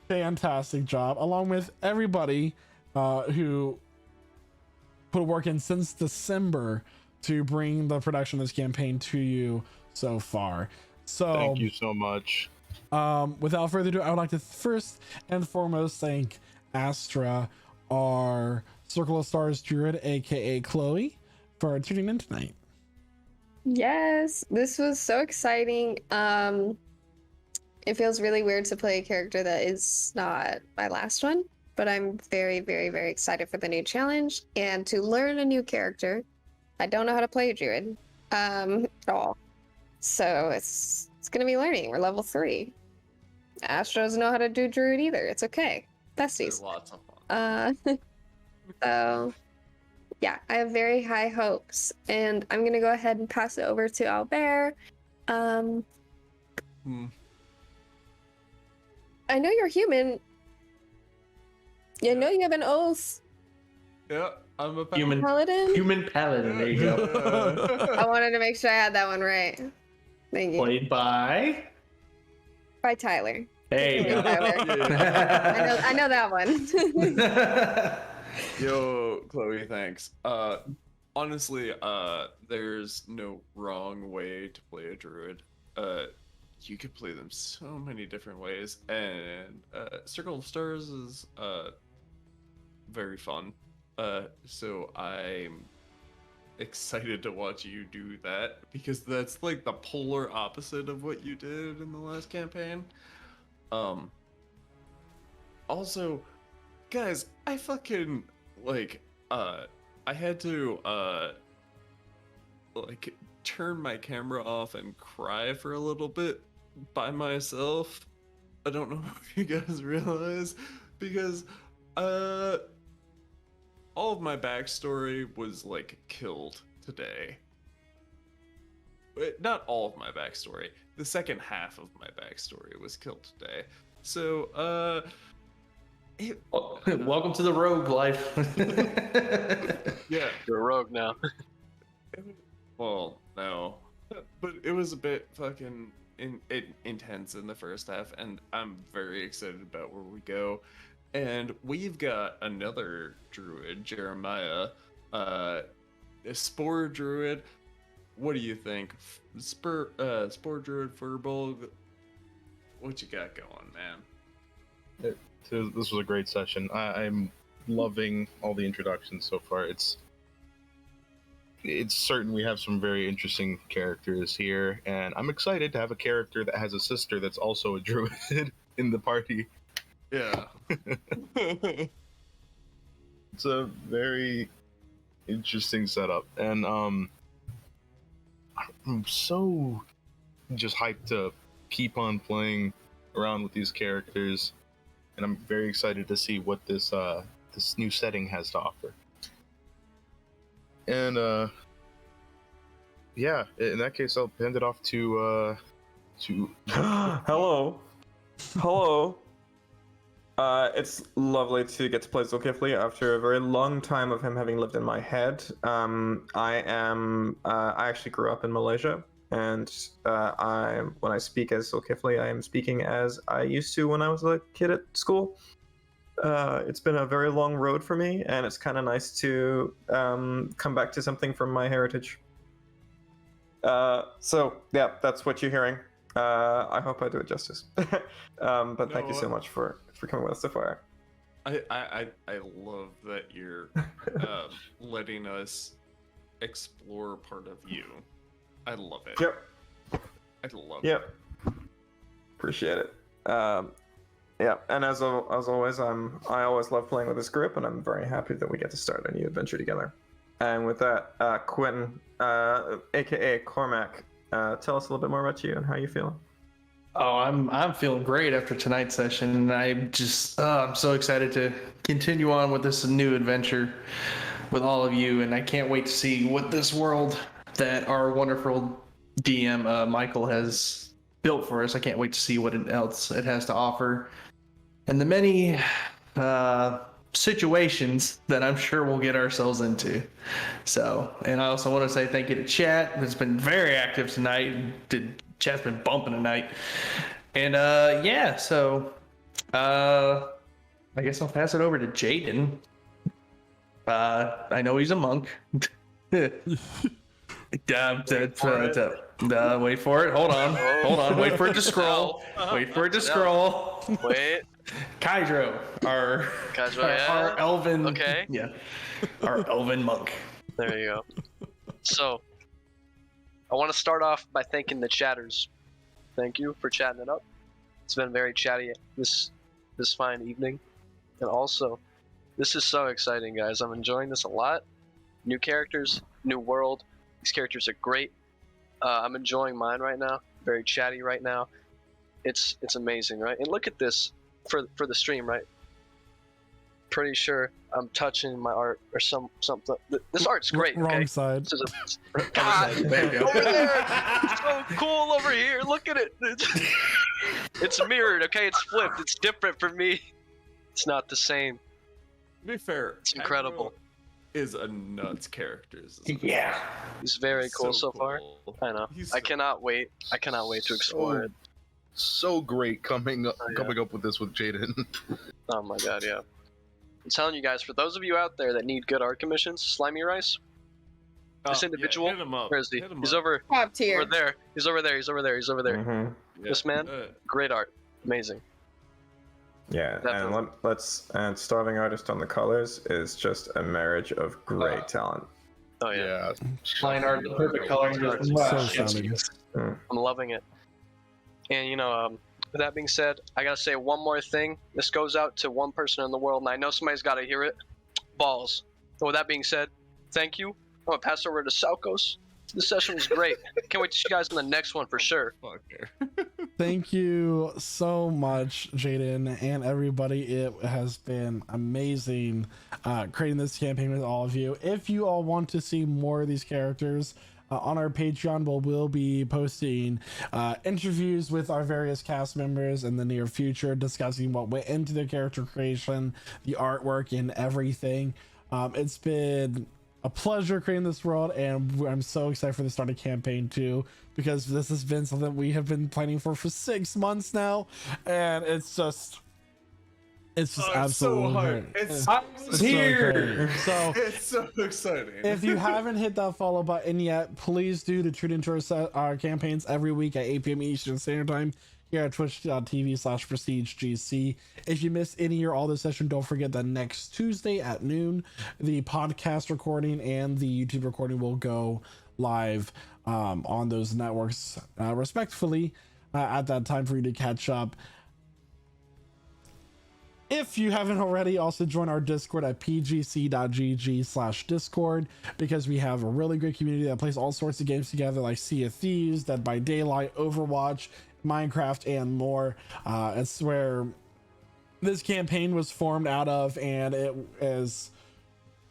fantastic job, along with everybody who put work in since December to bring the production of this campaign to you so far. So Thank you so much. Without further ado, I would like to first and foremost thank Astra, our Circle of Stars druid, aka Chloe, for tuning in tonight. Yes, this was so exciting. It feels really weird to play a character that is not my last one, but I'm very, very, very excited for the new challenge and to learn a new character. I don't know how to play a druid at all, so it's gonna be learning. We're level 3. Astra doesn't know how to do druid either. It's okay, besties. Lots of fun. So yeah, I have very high hopes, and I'm gonna go ahead and pass it over to Albert. I know you're human. You know you have an oath. Yeah, I'm a Human Paladin? Human paladin. There you go. I wanted to make sure I had that one right. Thank you. Played by. By Tyler. Hey. Tyler. I know that one. Yo, Chloe, thanks. Honestly, there's no wrong way to play a druid. You could play them so many different ways, and Circle of Stars is very fun. So I'm excited to watch you do that, because that's like the polar opposite of what you did in the last campaign. Also, guys, I fucking I had to turn my camera off and cry for a little bit by myself. I don't know if you guys realize, because all of my backstory was killed today. Not all of my backstory. The second half of my backstory was killed today. So welcome to the rogue life. Yeah, You're a rogue now. well, no, but it was a bit fucking intense in the first half, and I'm very excited about where we go. And we've got another druid, Jeremiah, a spore druid. What do you think? Spore druid, Furbolg. What you got going, man? This was a great session. I'm loving all the introductions so far. It's certain we have some very interesting characters here, and I'm excited to have a character that has a sister that's also a druid in the party. Yeah. It's a very interesting setup, and I'm so just hyped to keep on playing around with these characters, and I'm very excited to see what this new setting has to offer. And yeah, in that case, I'll hand it off to Hello. It's lovely to get to play Zulkifli after a very long time of him having lived in my head. I actually grew up in Malaysia, and when I speak as Zulkifli, I am speaking as I used to when I was a kid at school. It's been a very long road for me, and it's kind of nice to come back to something from my heritage. So yeah, that's what you're hearing. I hope I do it justice. But thank you so much for coming with us so far. I love that you're letting us explore part of you. I love it. Yep. I love it. Yep. Appreciate it. Yeah, and as always, I always love playing with this group, and I'm very happy that we get to start a new adventure together. And with that, Quentin, aka Cormac, tell us a little bit more about you and how you feel. Oh, I'm feeling great after tonight's session, and I'm so excited to continue on with this new adventure with all of you, and I can't wait to see what this world that our wonderful DM Michael has built for us. I can't wait to see what else it has to offer, and the many situations that I'm sure we'll get ourselves into. So, and I also want to say thank you to chat. It's been very active tonight. Chat's been bumping tonight. And so I guess I'll pass it over to Jaden. I know he's a monk. Wait for it. Hold on. Wait for it to scroll. Wait. Kydro, our elven. Okay. Yeah. Our elven monk. There you go. So, I want to start off by thanking the chatters. Thank you for chatting it up. It's been very chatty this fine evening. And also, this is so exciting, guys. I'm enjoying this a lot. New characters, new world. These characters are great. I'm enjoying mine right now. Very chatty right now. It's amazing, right? And look at this for the stream, right? Pretty sure I'm touching my art or something. This art's great. Okay? Wrong side. This is God, over there. It's so cool over here. Look at it. It's mirrored. Okay, it's flipped. It's different for me. It's not the same. To be fair, It's incredible. Is a nuts character. Yeah. It's very cool so far. I know. I So cannot wait. I cannot wait to explore it. So great coming up with this with Jaden. Oh my god, yeah. I'm telling you guys, for those of you out there that need good art commissions, Slimy Rice, this individual, hit him up. where is he? Hit him He's up. over Top tier. there. He's over there. Mm-hmm. Yeah. This man, great art. Amazing. Yeah, Definitely. and Starving Artist on the colors is just a marriage of great talent. Oh yeah. Line art, the perfect coloring. So sounding. I'm loving it. And with that being said, I gotta say one more thing. This goes out to one person in the world, and I know somebody's gotta hear it. Balls. So with that being said, thank you. I'm gonna pass over to Salkos. This session was great. Can't wait to see you guys in the next one for sure. Thank you so much, Jaden and everybody. It has been amazing creating this campaign with all of you. If you all want to see more of these characters, on our Patreon, we'll be posting interviews with our various cast members in the near future, discussing what went into their character creation, the artwork, and everything. It's been a pleasure creating this world, and I'm so excited for the start of campaign 2, because this has been something we have been planning for 6 months now, and it's just absolutely so hard. great. It's here. So it's so exciting. if you haven't hit that follow button yet, please do to tune into our campaigns every week at 8 p.m. Eastern Standard Time here at twitch.tv/prestigegc. If you missed any or all this session, don't forget that next Tuesday at noon, the podcast recording and the YouTube recording will go live on those networks respectfully at that time for you to catch up. If you haven't already, also join our Discord at pgc.gg/discord, because we have a really great community that plays all sorts of games together, like Sea of Thieves, Dead by Daylight, Overwatch, Minecraft, and more. It's where this campaign was formed out of, and it is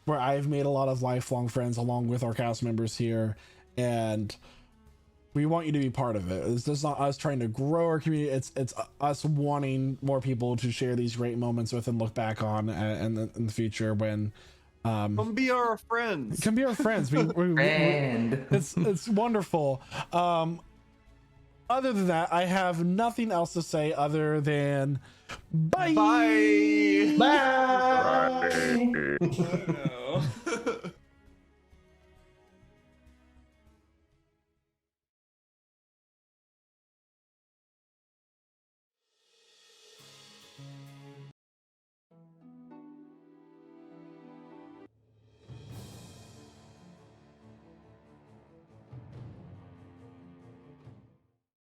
where I've made a lot of lifelong friends along with our cast members here, and we want you to be part of it. It's just not us trying to grow our community. It's us wanting more people to share these great moments with and look back on in the future when come be our friends. Come be our friends. It's wonderful. Other than that, I have nothing else to say other than bye. Bye. Bye. No.